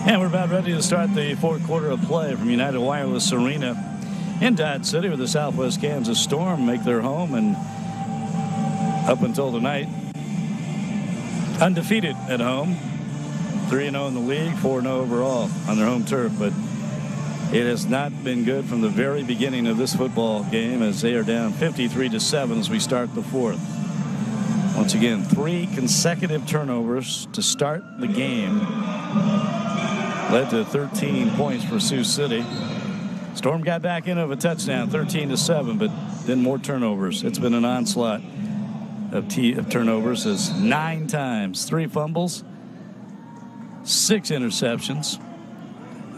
And we're about ready to start the fourth quarter of play from United Wireless Arena in Dodge City, where the Southwest Kansas Storm make their home, and up until tonight, undefeated at home, 3-0 in the league, 4-0 overall on their home turf. But it has not been good from the very beginning of this football game, as they are down 53-7 as we start the fourth. Once again, 3 consecutive turnovers to start the game led to 13 points for Sioux City. Storm got back in of a touchdown, 13-7, but then more turnovers. It's been an onslaught of turnovers, as 9 times, 3 fumbles, 6 interceptions.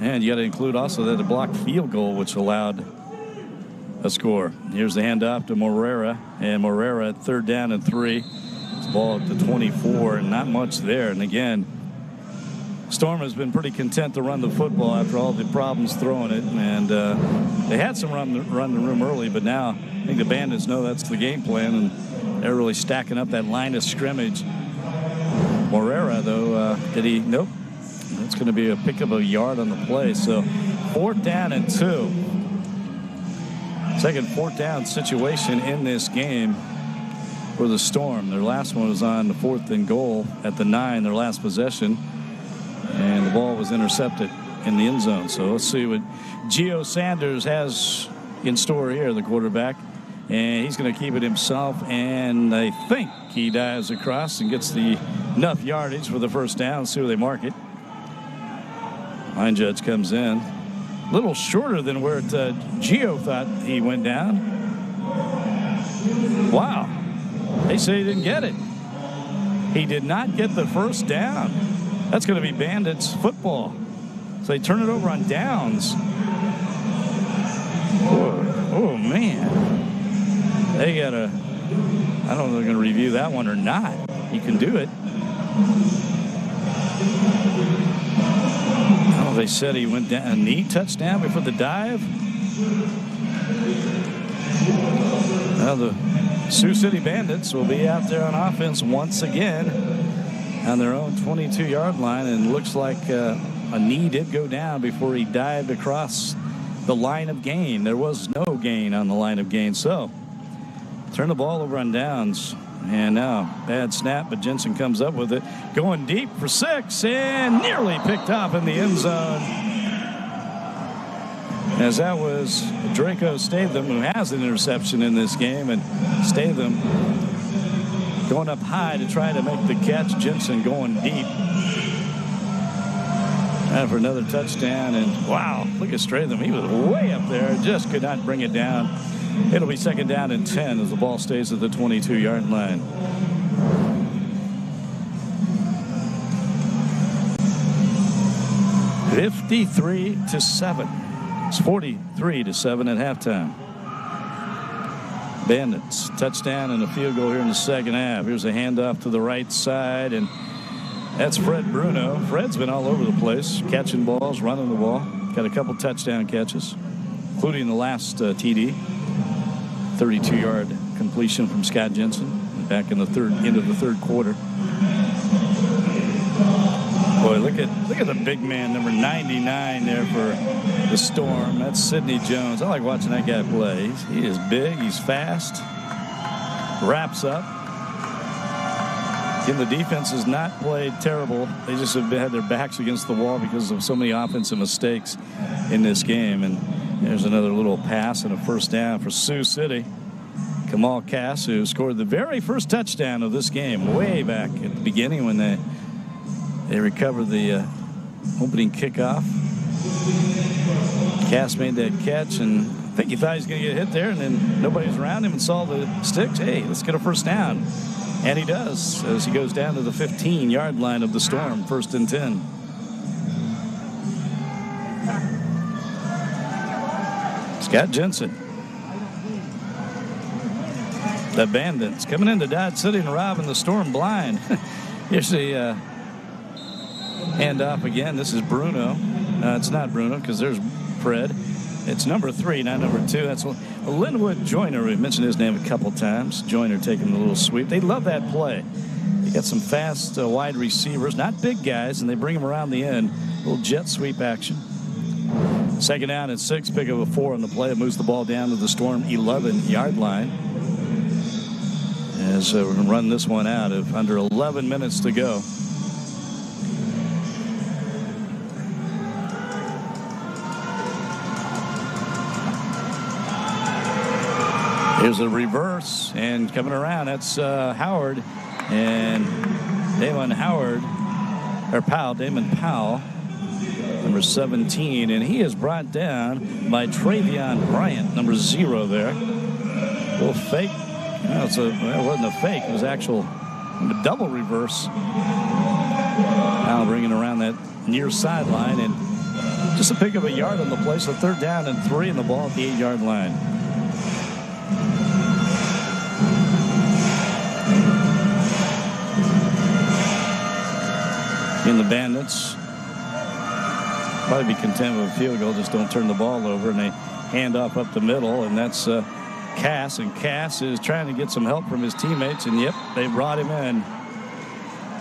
And you got to include also that a blocked field goal, which allowed a score. Here's the handoff to Morera, and Morera at 3rd down and 3. It's ball at the 24, and not much there. And again, Storm has been pretty content to run the football after all the problems throwing it. And they had some run the room early, but now I think the Bandits know that's the game plan, and they're really stacking up that line of scrimmage. Morera, though, did he? Nope. That's going to be a pick of a yard on the play. So 4th down and 2. Second 4th down situation in this game for the Storm. Their last one was on the 4th and goal at the 9, their last possession. And the ball was intercepted in the end zone. So let's see what Gio Sanders has in store here, the quarterback. And he's going to keep it himself. And I think he dives across and gets the enough yardage for the first down. Let's see where they mark it. Line judge comes in. little shorter than where Gio thought he went down. Wow. They say he didn't get it. He did not get the first down. That's going to be Bandits football. So they turn it over on downs. Oh man. They got to, I don't know if they're going to review that one or not. He can do it. Oh, they said he went down a knee touchdown before the dive. Now the Sioux City Bandits will be out there on offense once again on their own 22-yard line, and looks like a knee did go down before he dived across the line of gain. There was no gain on the line of gain, so turn the ball over on downs. And now, bad snap, but Jensen comes up with it. Going deep for 6 and nearly picked off in the end zone. As that was Draco Statham, who has an interception in this game. And Statham going up high to try to make the catch. Jensen going deep. And for another touchdown. And wow, look at Statham. He was way up there. Just could not bring it down. It'll be 2nd down and 10 as the ball stays at the 22-yard line. (53-7). It's 43-7 at halftime. Bandits touchdown and a field goal here in the second half. Here's a handoff to the right side, and that's Fred Bruno. Fred's been all over the place, catching balls, running the ball. Got a couple touchdown catches, including the last TD. 32-yard completion from Scott Jensen back in the end of the third quarter. Boy, look at the big man, number 99 there for the Storm. That's Sidney Jones. I like watching that guy play. He is big. He's fast. Wraps up. Again, the defense has not played terrible. They just have had their backs against the wall because of so many offensive mistakes in this game. And there's another little pass and a first down for Sioux City. Kamal Cass, who scored the very first touchdown of this game way back at the beginning when they recovered the opening kickoff. Cass made that catch, and I think he thought he was going to get hit there, and then nobody was around him and saw the sticks. Hey, let's get a first down. And he does as he goes down to the 15-yard line of the Storm, 1st and 10. Scott Jensen. The Bandits coming into Dodge City and robbing the Storm blind. Here's the handoff again. This is Bruno. It's not Bruno because there's Fred. It's number 3, not number 2. That's Linwood Joyner. We've mentioned his name a couple times. Joyner taking the little sweep. They love that play. They got some fast wide receivers, not big guys, and they bring them around the end. A little jet sweep action. 2nd down and 6, pick up a 4 on the play. It moves the ball down to the Storm 11-yard line. As we're going to run this one out of under 11 minutes to go. Here's a reverse, and coming around, that's Howard. And Damon Powell, number 17, and he is brought down by Travion Bryant, number 0 there. A little fake. No, it wasn't a fake. It was actual double reverse. Now bringing around that near sideline, and just a pick of a yard on the play. So 3rd down and 3, and the ball at the 8-yard line. In the Bandits probably be content with a field goal. Just don't turn the ball over, and they hand off up the middle, and that's Cass, and Cass is trying to get some help from his teammates, and yep, they brought him in.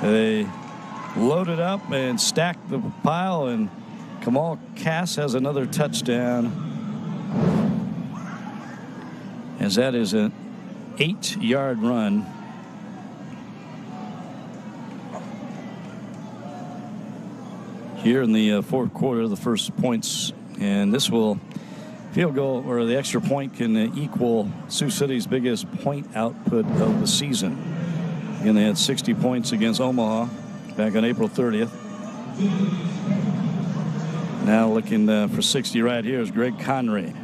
They loaded up and stacked the pile, and Kamal Cass has another touchdown, as that is an 8-yard run. Here in the fourth quarter, the first points, and this will field goal, or the extra point, can equal Sioux City's biggest point output of the season. Again, they had 60 points against Omaha back on April 30th. Now looking for 60 right here is Greg Conrad.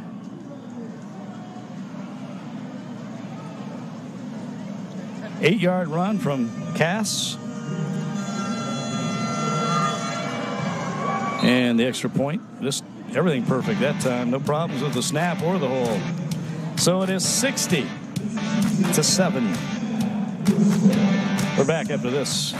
Eight-yard run from Cass. And the extra point. Just everything perfect that time. No problems with the snap or the hold. So it is 60-7. We're back after this.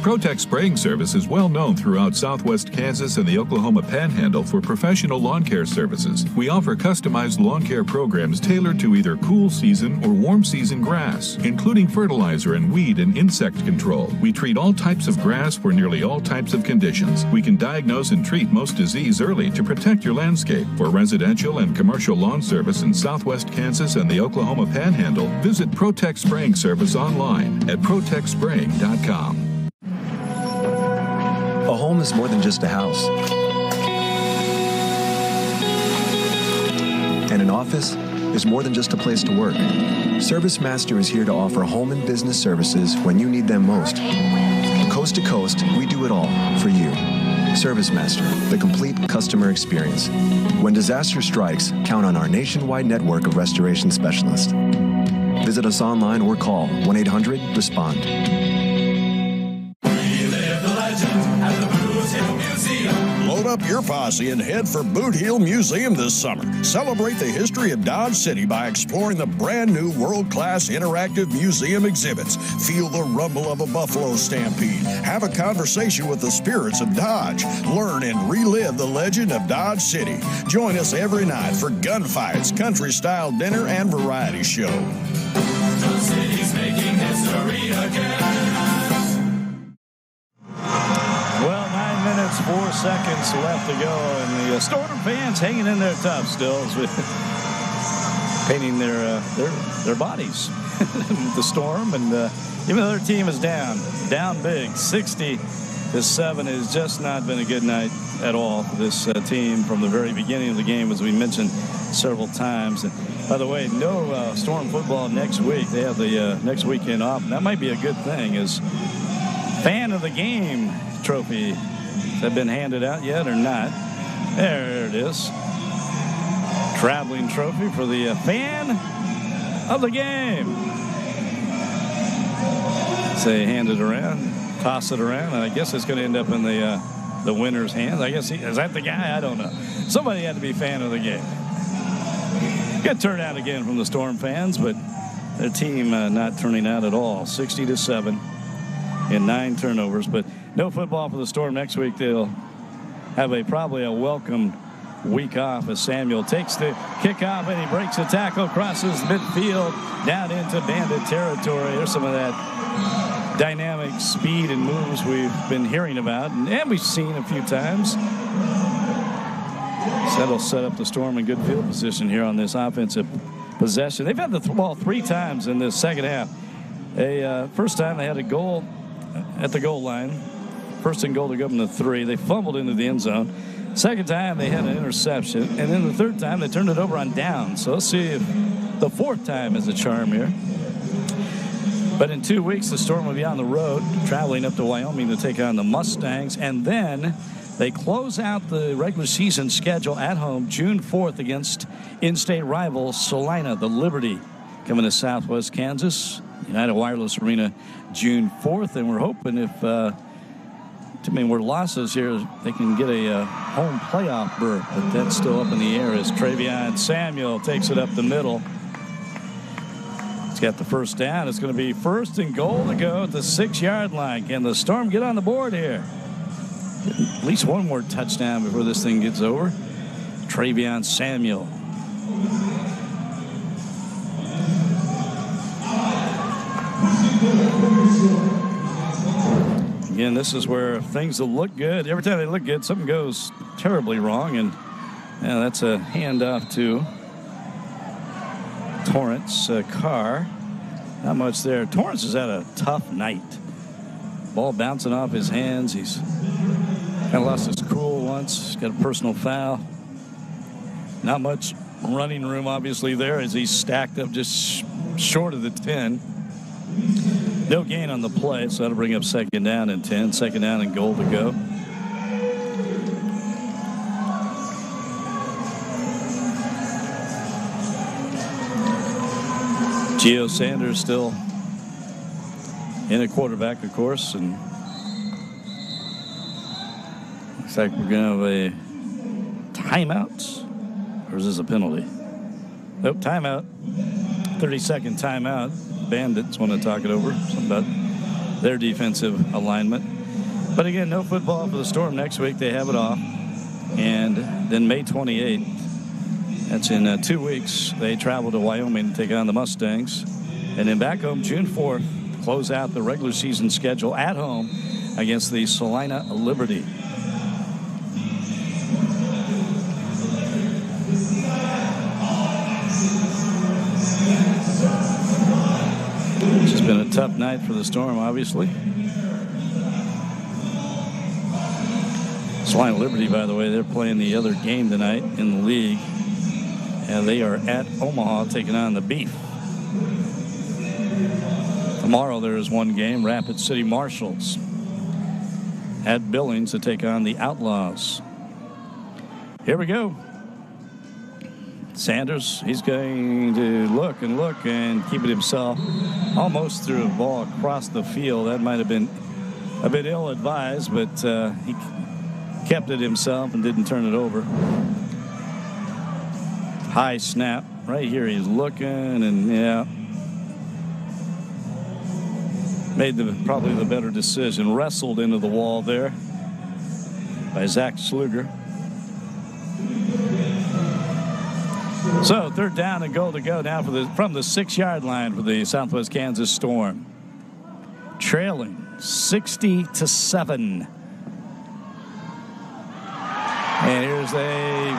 Protect Spraying Service is well known throughout southwest Kansas and the Oklahoma Panhandle for professional lawn care services. We offer customized lawn care programs tailored to either cool season or warm season grass, including fertilizer and weed and insect control. We treat all types of grass for nearly all types of conditions. We can diagnose and treat most disease early to protect your landscape. For residential and commercial lawn service in southwest Kansas and the Oklahoma Panhandle, visit Protect Spraying Service online at protectspraying.com. A home is more than just a house. And an office is more than just a place to work. ServiceMaster is here to offer home and business services when you need them most. Coast to coast, we do it all for you. ServiceMaster, the complete customer experience. When disaster strikes, count on our nationwide network of restoration specialists. Visit us online or call 1-800-RESPOND. Load up your posse and head for Boot Heel Museum this summer. Celebrate the history of Dodge City by exploring the brand new world-class interactive museum exhibits. Feel the rumble of a buffalo stampede. Have a conversation with the spirits of Dodge. Learn and relive the legend of Dodge City. Join us every night for gunfights, country-style dinner, and variety show. Dodge City's making history again. 4 seconds left to go, and the Storm fans hanging in there tough still, painting their bodies. The Storm, and even though their team is down big, 60-7, has just not been a good night at all for this team from the very beginning of the game, as we mentioned several times. And by the way, no Storm football next week. They have the next weekend off, and that might be a good thing. Is fan of the game trophy have been handed out yet or not? There it is. Traveling trophy for the fan of the game. So they hand it around, toss it around, and I guess it's going to end up in the winner's hands. I guess is that the guy? I don't know. Somebody had to be fan of the game. Good turnout again from the Storm fans, but their team not turning out at all. 60-7 and 9 turnovers, but no football for the Storm next week. They'll have probably a welcome week off as Samuel takes the kickoff and he breaks a tackle, crosses midfield down into Bandit territory. There's some of that dynamic speed and moves we've been hearing about and we've seen a few times. So that'll set up the Storm in good field position here on this offensive possession. They've had the ball 3 times in this second half. First time they had a goal at the goal line. First and goal to go from the 3. They fumbled into the end zone. Second time they had an interception. And then the third time they turned it over on down. So let's see if the fourth time is a charm here. But in 2 weeks, the Storm will be on the road, traveling up to Wyoming to take on the Mustangs. And then they close out the regular season schedule at home June 4th against in-state rival Salina, the Liberty, coming to southwest Kansas. United Wireless Arena June 4th. And we're hoping if too many more losses here, they can get a home playoff berth, but that's still up in the air as Travion Samuel takes it up the middle. He's got the first down. It's going to be first and goal to go at the 6-yard line. Can the Storm get on the board here? At least one more touchdown before this thing gets over. Travion Samuel. Again, this is where things will look good. Every time they look good, something goes terribly wrong. And that's a handoff to Torrance Carr. Not much there. Torrance has had a tough night. Ball bouncing off his hands. He's kind of lost his cool once. He's got a personal foul. Not much running room, obviously, there as he's stacked up just short of the 10. No gain on the play, so that'll bring up second down and 10. Second down and goal to go. Gio Sanders still in a quarterback, of course, and looks like we're going to have a timeout, or is this a penalty? Nope, timeout. 30-second timeout. Bandits want to talk it over. Something about their defensive alignment. But again, no football for the Storm next week. They have it off. And then May 28th, that's in 2 weeks, they travel to Wyoming to take on the Mustangs. And then back home June 4th, close out the regular season schedule at home against the Salina Liberty. It's just been a tough night for the Storm, obviously. Salina Liberty, by the way, they're playing the other game tonight in the league. And they are at Omaha taking on the Beef. Tomorrow there is one game, Rapid City Marshals at Billings to take on the Outlaws. Here we go. Sanders, he's going to look and keep it himself. Almost threw a ball across the field. That might have been a bit ill-advised, but he kept it himself and didn't turn it over. High snap. Right here he's looking, and yeah. Made probably the better decision. Wrestled into the wall there by Zach Sluger. So third down and goal to go now from the 6-yard line for the Southwest Kansas Storm. Trailing 60-7. And here's a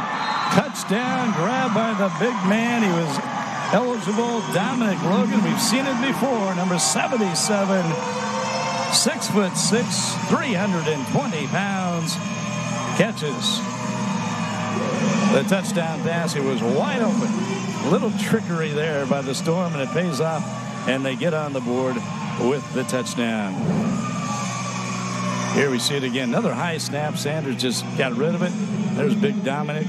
touchdown grab by the big man. He was eligible, Dominic Logan. We've seen it before. Number 77, 6'6", 320 pounds. Catches the touchdown pass. He was wide open. A little trickery there by the Storm, and it pays off, and they get on the board with the touchdown. Here we see it again. Another high snap. Sanders just got rid of it. There's big Dominic.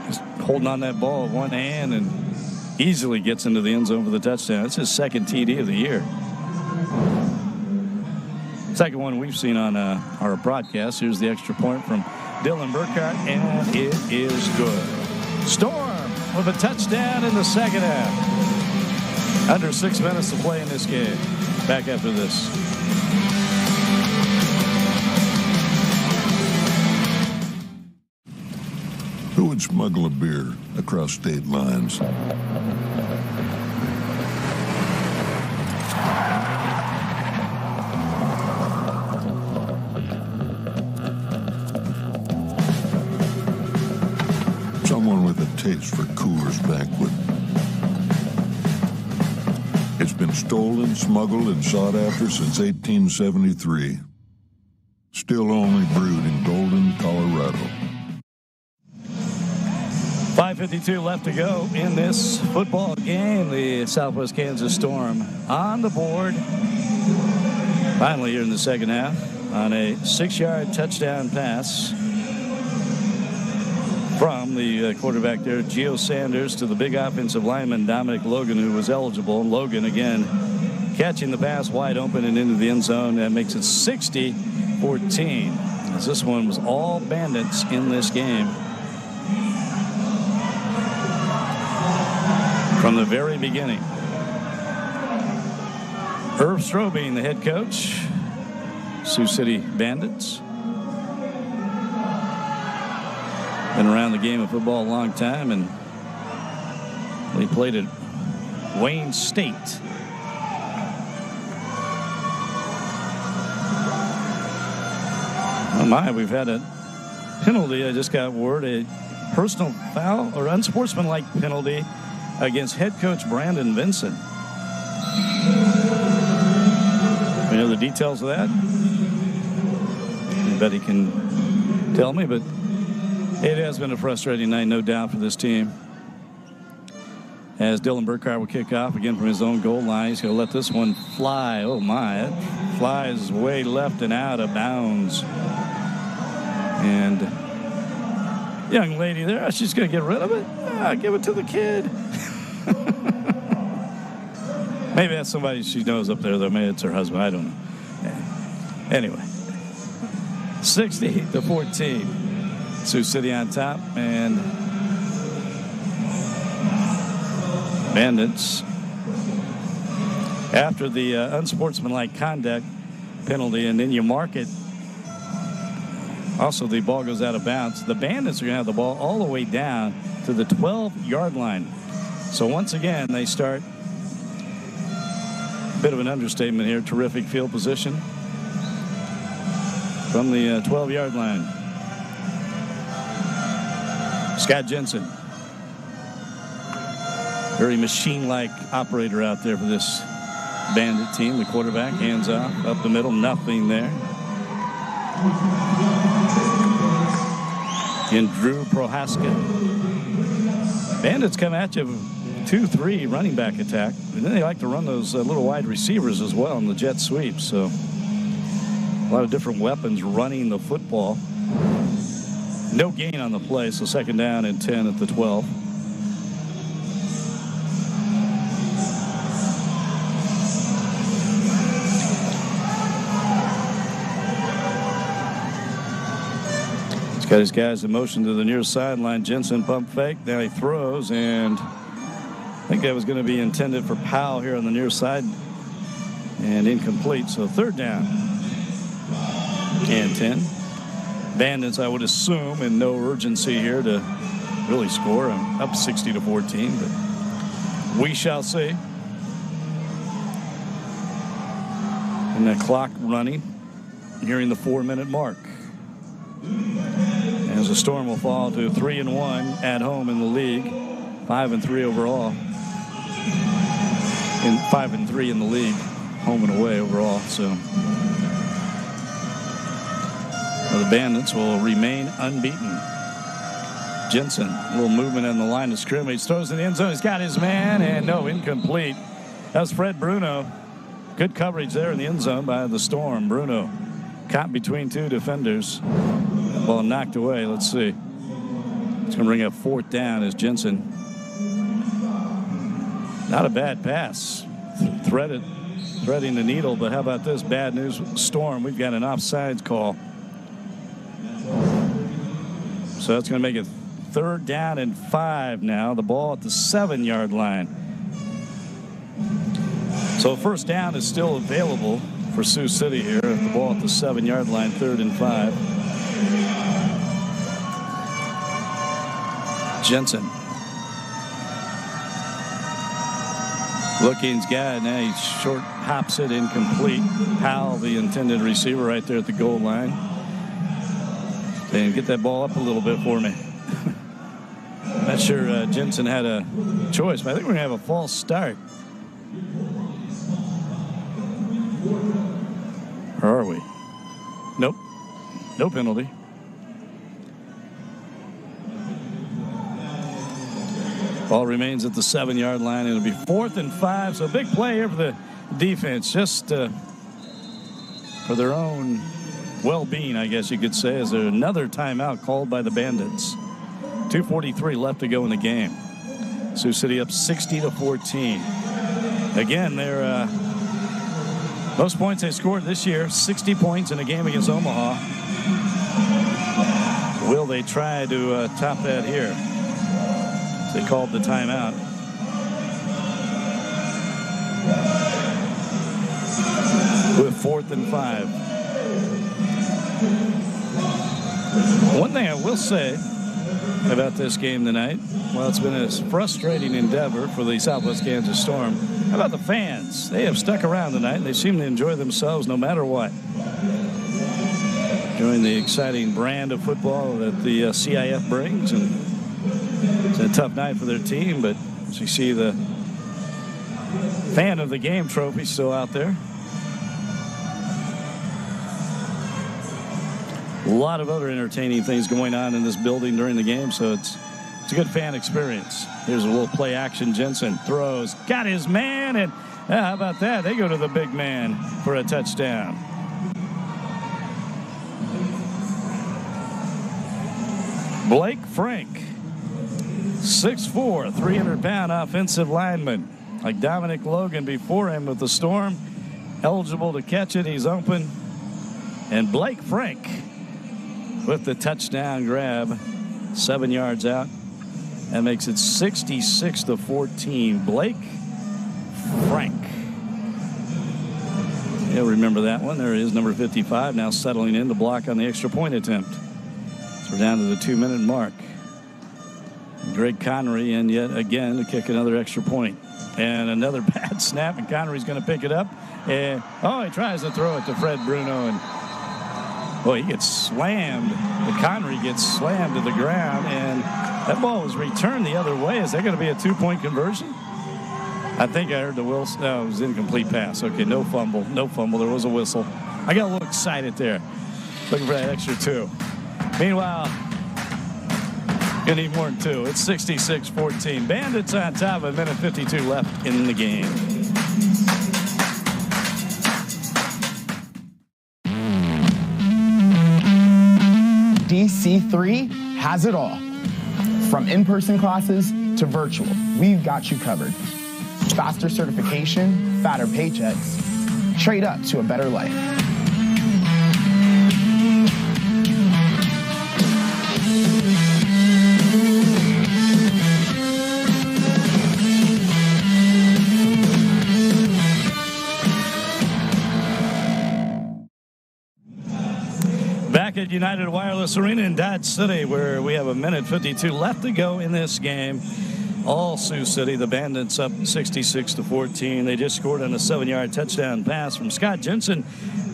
Just holding on that ball with one hand and easily gets into the end zone for the touchdown. It's his second TD of the year. Second one we've seen on our broadcast. Here's the extra point from Dylan Burkhart, and it is good. Storm with a touchdown in the second half. Under 6 minutes to play in this game. Back after this. Who would smuggle a beer across state lines? Someone with a taste for Coors Banquet. It's been stolen, smuggled, and sought after since 1873. Still only brewed in Golden, Colorado. 5:52 left to go in this football game. The Southwest Kansas Storm on the board. Finally here in the second half on a 6-yard touchdown pass from the quarterback there, Gio Sanders, to the big offensive lineman, Dominic Logan, who was eligible. Logan, again, catching the pass wide open and into the end zone. That makes it 60-14. As this one was all Bandits in this game. From the very beginning. Irv Strobing, the head coach, Sioux City Bandits. Been around the game of football a long time, and he played at Wayne State. Oh my, we've had a penalty. I just got word, a personal foul or unsportsmanlike penalty against head coach Brandon Vincent. We know the details of that. Anybody can tell me, but It has been a frustrating night, no doubt, for this team. As Dylan Burkhart will kick off again from his own goal line. He's going to let this one fly. Oh, my. It flies way left and out of bounds. And young lady there, she's going to get rid of it. Give it to the kid. Maybe that's somebody she knows up there, though. Maybe it's her husband. I don't know. Anyway, 60-14. Sioux City on top, and Bandits, after the unsportsmanlike conduct penalty, and then you mark it. Also, the ball goes out of bounds. The Bandits are going to have the ball all the way down to the 12-yard line. So once again, they start. A bit of an understatement here. Terrific field position from the 12-yard line. Scott Jensen, very machine-like operator out there for this Bandit team. The quarterback, hands off, up the middle, nothing there. In Drew Prohaska. Bandits come at you with 2-3 running back attack. And then they like to run those little wide receivers as well in the jet sweep. So a lot of different weapons running the football. No gain on the play, so second down and 10 at the 12. He's got his guys in motion to the near sideline. Jensen pump fake. Now he throws, and I think that was going to be intended for Powell here on the near side, and incomplete. So third down and 10. Bandits, I would assume, in no urgency here to really score. I'm up 60-14, but we shall see. And the clock running, nearing the 4-minute mark. As the Storm will fall to 3-1 at home in the league, 5-3 overall, and 5-3 in the league, home and away overall. So. The Bandits will remain unbeaten. Jensen, a little movement on the line of scrimmage, throws in the end zone. He's got his man, and no, incomplete. That was Fred Bruno. Good coverage there in the end zone by the Storm. Bruno caught between two defenders. Ball knocked away. Let's see. It's going to bring up fourth down as Jensen. Not a bad pass. Threading the needle, but how about this? Bad news with the Storm. We've got an offsides call. So that's going to make it third down and 5 now. The ball at the 7-yard line. So first down is still available for Sioux City here. The ball at the 7-yard line, 3rd and 5. Jensen. Looking's got, now he short hops it, incomplete. Powell, the intended receiver, right there at the goal line. And get that ball up a little bit for me. Not sure Jensen had a choice, but I think we're going to have a false start. Or are we? Nope. No penalty. Ball remains at the 7-yard line. It'll be 4th and 5. So a big play here for the defense, just for their own well-being, I guess you could say. Is there another timeout called by the Bandits? 2:43 left to go in the game. Sioux City up 60-14. Again, they're most points they scored this year, 60 points in a game against Omaha. Will they try to top that here? They called the timeout. With 4th and 5. One thing I will say about this game tonight, well, it's been a frustrating endeavor for the Southwest Kansas Storm. How about the fans? They have stuck around tonight, and they seem to enjoy themselves no matter what. Enjoying the exciting brand of football that the CIF brings, and it's a tough night for their team, but as you see, the fan of the game trophy still out there. A lot of other entertaining things going on in this building during the game, so it's a good fan experience. Here's a little play action. Jensen throws, got his man, and how about that? They go to the big man for a touchdown. Blake Frank, 6'4", 300-pound offensive lineman. Like Dominic Logan before him with the Storm. Eligible to catch it. He's open. And Blake Frank with the touchdown grab. 7 yards out. That makes it 66-14. Blake Frank. You'll remember that one. There is number 55 now settling in to block on the extra point attempt. So we're down to the 2-minute mark. Greg Connery in yet again to kick another extra point. And another bad snap, and Connery's going to pick it up. And, he tries to throw it to Fred Bruno, and he gets slammed. Connery gets slammed to the ground, and that ball was returned the other way. Is that going to be a 2-point conversion? I think I heard the whistle. No, it was incomplete pass. Okay, no fumble. No fumble. There was a whistle. I got a little excited there, looking for that extra 2. Meanwhile, gonna need more than 2. It's 66-14. Bandits on top. A minute 52 left in the game. DC3 has it all. From in-person classes to virtual, we've got you covered. Faster certification, fatter paychecks. Trade up to a better life. Back at United Wireless Arena in Dodge City, where we have a minute 52 left to go in this game. All Sioux City, the Bandits up 66-14. They just scored on a 7-yard touchdown pass from Scott Jensen.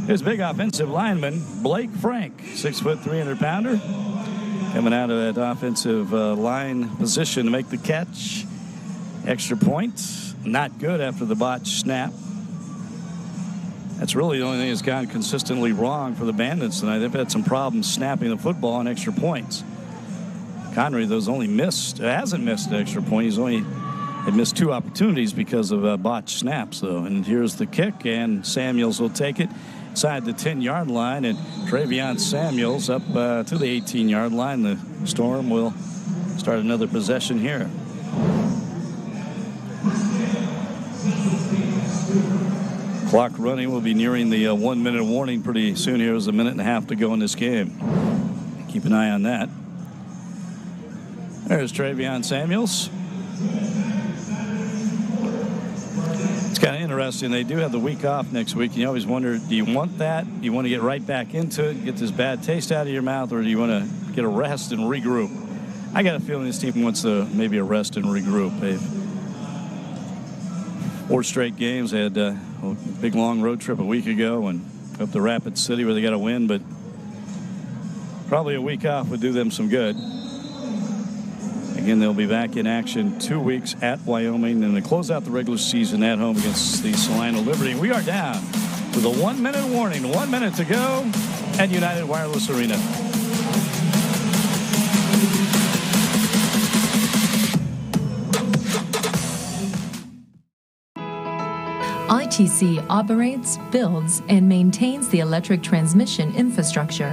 His big offensive lineman, Blake Frank, 6', 300-pounder. Coming out of that offensive line position to make the catch. Extra point. Not good after the botched snap. That's really the only thing that's gone consistently wrong for the Bandits tonight. They've had some problems snapping the football on extra points. Connery, hasn't missed an extra point. He's only had missed 2 opportunities because of botched snaps, though. And here's the kick, and Samuels will take it inside the 10-yard line, and Travion Samuels up to the 18-yard line. The Storm will start another possession here. Clock running. Will be nearing the 1-minute warning pretty soon. Here is a minute and a half to go in this game. Keep an eye on that. There's Travion Samuels. It's kind of interesting. They do have the week off next week. You always wonder, do you want that? Do you want to get right back into it, get this bad taste out of your mouth, or do you want to get a rest and regroup? I got a feeling this team wants to maybe a rest and regroup. They've 4 straight games. They had a big long road trip a week ago and up to Rapid City where they got a win, but probably a week off would do them some good. Again, they'll be back in action 2 weeks at Wyoming, and they close out the regular season at home against the Salina Liberty. We are down with a 1-minute warning. 1 minute to go at United Wireless Arena. ITC operates, builds, and maintains the electric transmission infrastructure.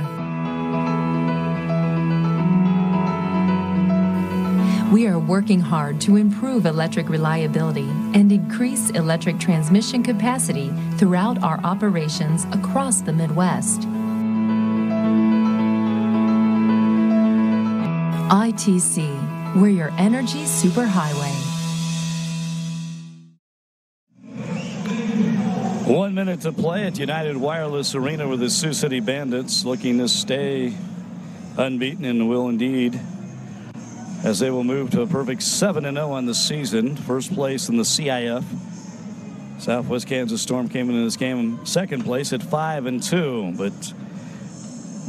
We are working hard to improve electric reliability and increase electric transmission capacity throughout our operations across the Midwest. ITC, we're your energy superhighway. 1 minute to play at United Wireless Arena with the Sioux City Bandits looking to stay unbeaten and will indeed, as they will move to a perfect 7-0 on the season. First place in the CIF. Southwest Kansas Storm came into this game second place at 5-2, but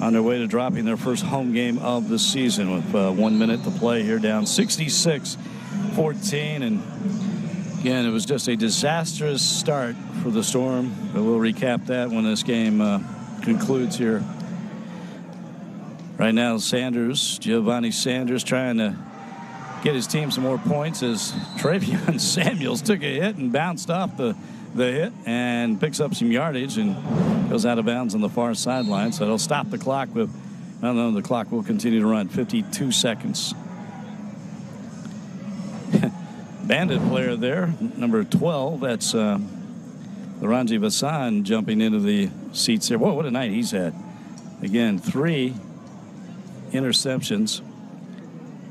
on their way to dropping their first home game of the season with 1 minute to play here, down 66-14. And again, it was just a disastrous start for the Storm, but we'll recap that when this game concludes here Right now, Giovanni Sanders trying to get his team some more points as Travion Samuels took a hit and bounced off the hit and picks up some yardage and goes out of bounds on the far sideline. So it'll stop the clock with, I don't know, the clock will continue to run 52 seconds. Bandit player there, number 12. That's Laranji Vassan jumping into the seats there. Whoa, what a night he's had. Again, 3 interceptions.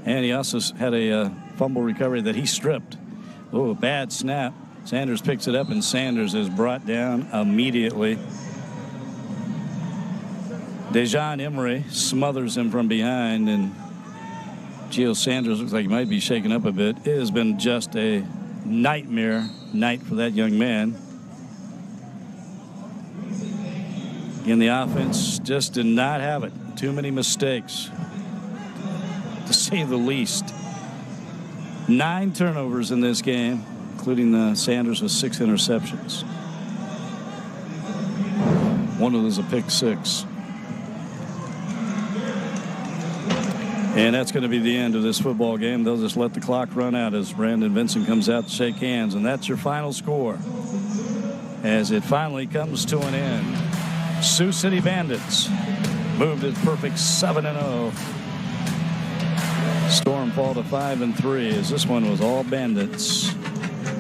And he also had a fumble recovery that he stripped. Oh, bad snap. Sanders picks it up, and Sanders is brought down immediately. Dejan Emery smothers him from behind, and Gio Sanders looks like he might be shaken up a bit. It has been just a nightmare night for that young man. Again, the offense just did not have it. Too many mistakes, to say the least. 9 turnovers in this game, including Sanders with 6 interceptions. One of those a pick 6. And that's going to be the end of this football game. They'll just let the clock run out as Brandon Vincent comes out to shake hands. And that's your final score as it finally comes to an end. Sioux City Bandits moved to perfect 7-0. Storm fall to 5-3 as this one was all Bandits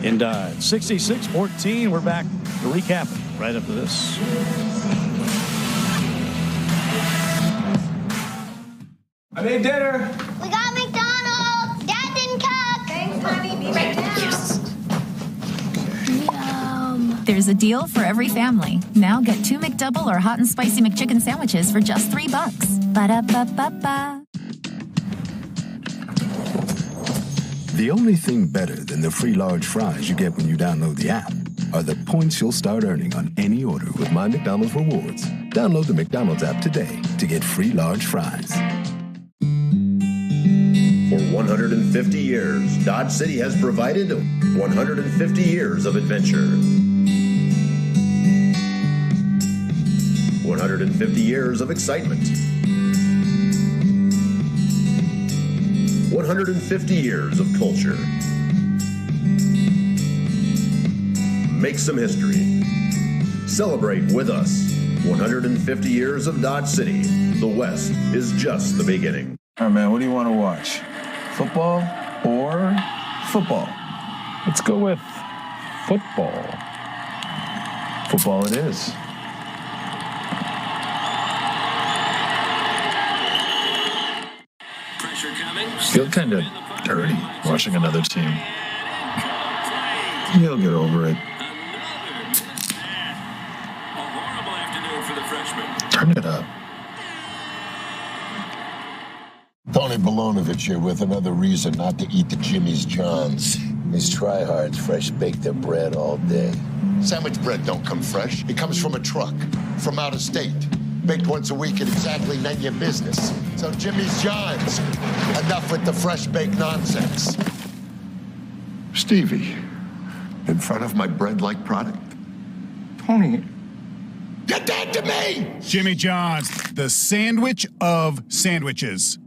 in Dodge. 66-14. We're back to recap right after this. I made dinner. We got McDonald's. Dad didn't cook. Thanks, honey. Be right down. Yum. There's a deal for every family. Now get 2 McDouble or hot and spicy McChicken sandwiches for just $3. Ba-da-ba-ba-ba. The only thing better than the free large fries you get when you download the app are the points you'll start earning on any order with My McDonald's Rewards. Download the McDonald's app today to get free large fries. For 150 years, Dodge City has provided 150 years of adventure. 150 years of excitement. 150 years of culture. Make some history. Celebrate with us. 150 years of Dodge City. The West is just the beginning. All right, man, what do you want to watch? Football or football? Let's go with football. Football it is. Feel kind of dirty watching another team. He'll get over it. Turn it up. Tony Bolonovich here with another reason not to eat the Jimmy's Johns. These tryhards fresh bake their bread all day. Sandwich bread don't come fresh. It comes from a truck, from out of state. Baked once a week and exactly none of your business. So Jimmy's Johns, enough with the fresh baked nonsense. Stevie, in front of my bread-like product? Tony. Get that to me! Jimmy John's, the sandwich of sandwiches.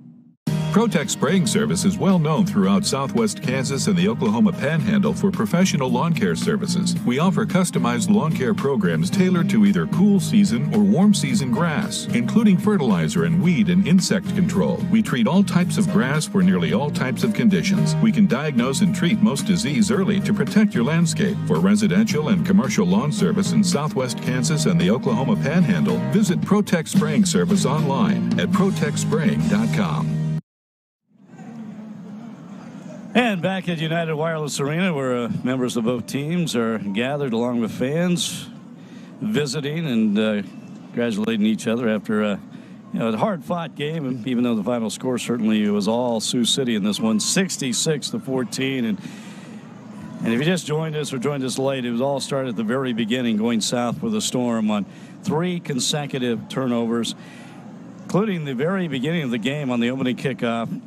Protect Spraying Service is well known throughout southwest Kansas and the Oklahoma Panhandle for professional lawn care services. We offer customized lawn care programs tailored to either cool season or warm season grass, including fertilizer and weed and insect control. We treat all types of grass for nearly all types of conditions. We can diagnose and treat most disease early to protect your landscape. For residential and commercial lawn service in southwest Kansas and the Oklahoma Panhandle, visit Protect Spraying Service online at protectspraying.com. And back at United Wireless Arena, where members of both teams are gathered along with fans, visiting and congratulating each other after a hard-fought game. And even though the final score certainly was all Sioux City in this one, 66-14. And if you just joined us or joined us late, it was all started at the very beginning, going south for the Storm on 3 consecutive turnovers, including the very beginning of the game on the opening kickoff.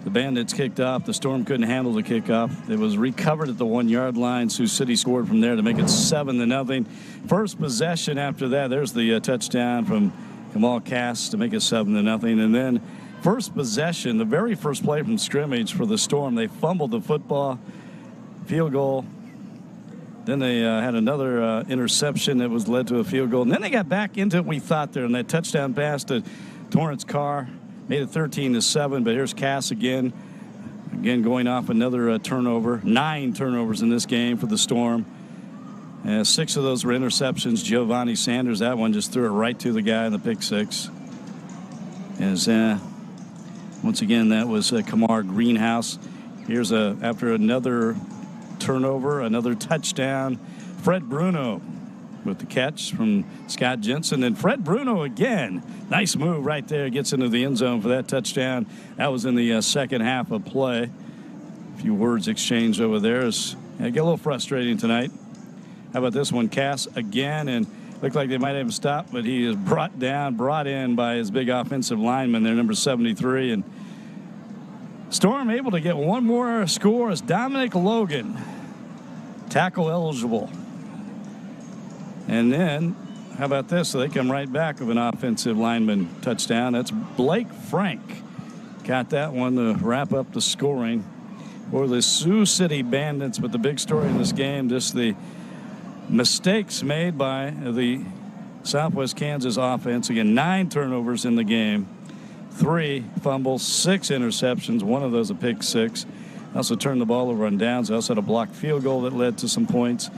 The Bandits kicked off. The Storm couldn't handle the kickoff. It was recovered at the 1-yard line. Sioux City scored from there to make it 7-0. First possession after that, there's the touchdown from Kamal Cass to make it 7-0. And then first possession, the very first play from scrimmage for the Storm, they fumbled the football, field goal. Then they had another interception that was led to a field goal. And then they got back into it, we thought, there. And that touchdown pass to Torrance Carr made it 13-7. But here's Cass again. Again, going off another turnover. 9 turnovers in this game for the Storm. 6 of those were interceptions. Giovanni Sanders, that one just threw it right to the guy in the pick 6. As once again, that was Kamar Greenhouse. Here's after another turnover, another touchdown. Fred Bruno with the catch from Scott Jensen. And Fred Bruno again. Nice move right there. Gets into the end zone for that touchdown. That was in the second half of play. A few words exchanged over there. It get a little frustrating tonight. How about this one? Cass again, and looked like they might have him stopped, but he is brought in by his big offensive lineman there, number 73. And Storm able to get one more score as Dominic Logan, tackle eligible. And then, how about this? So they come right back with an offensive lineman touchdown. That's Blake Frank. Got that one to wrap up the scoring for the Sioux City Bandits. But the big story in this game, just the mistakes made by the Southwest Kansas offense. Again, 9 turnovers in the game, 3 fumbles, 6 interceptions, one of those a pick 6. Also turned the ball over on downs. They also had a blocked field goal that led to some points.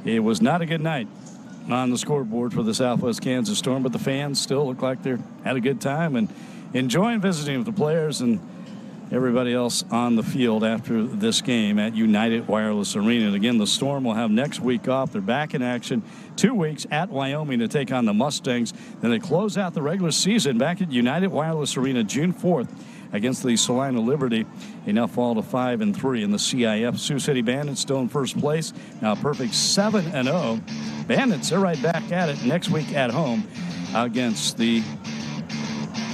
It was not a good night on the scoreboard for the Southwest Kansas Storm, but the fans still look like they had a good time and enjoying visiting with the players and everybody else on the field after this game at United Wireless Arena. And again, the Storm will have next week off. They're back in action 2 weeks at Wyoming to take on the Mustangs. Then they close out the regular season back at United Wireless Arena June 4th against the Salina Liberty. They now fall to 5-3 in the CIF. Sioux City Bandits still in first place. Now a perfect 7-0. Bandits, they're right back at it next week at home against the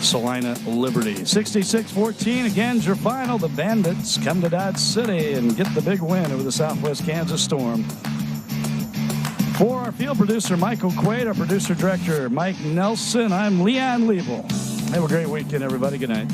Salina Liberty. 66-14, again, your final. The Bandits come to Dodge City and get the big win over the Southwest Kansas Storm. For our field producer, Michael Quaid, our producer-director, Mike Nelson, I'm Leon Liebel. Have a great weekend, everybody. Good night.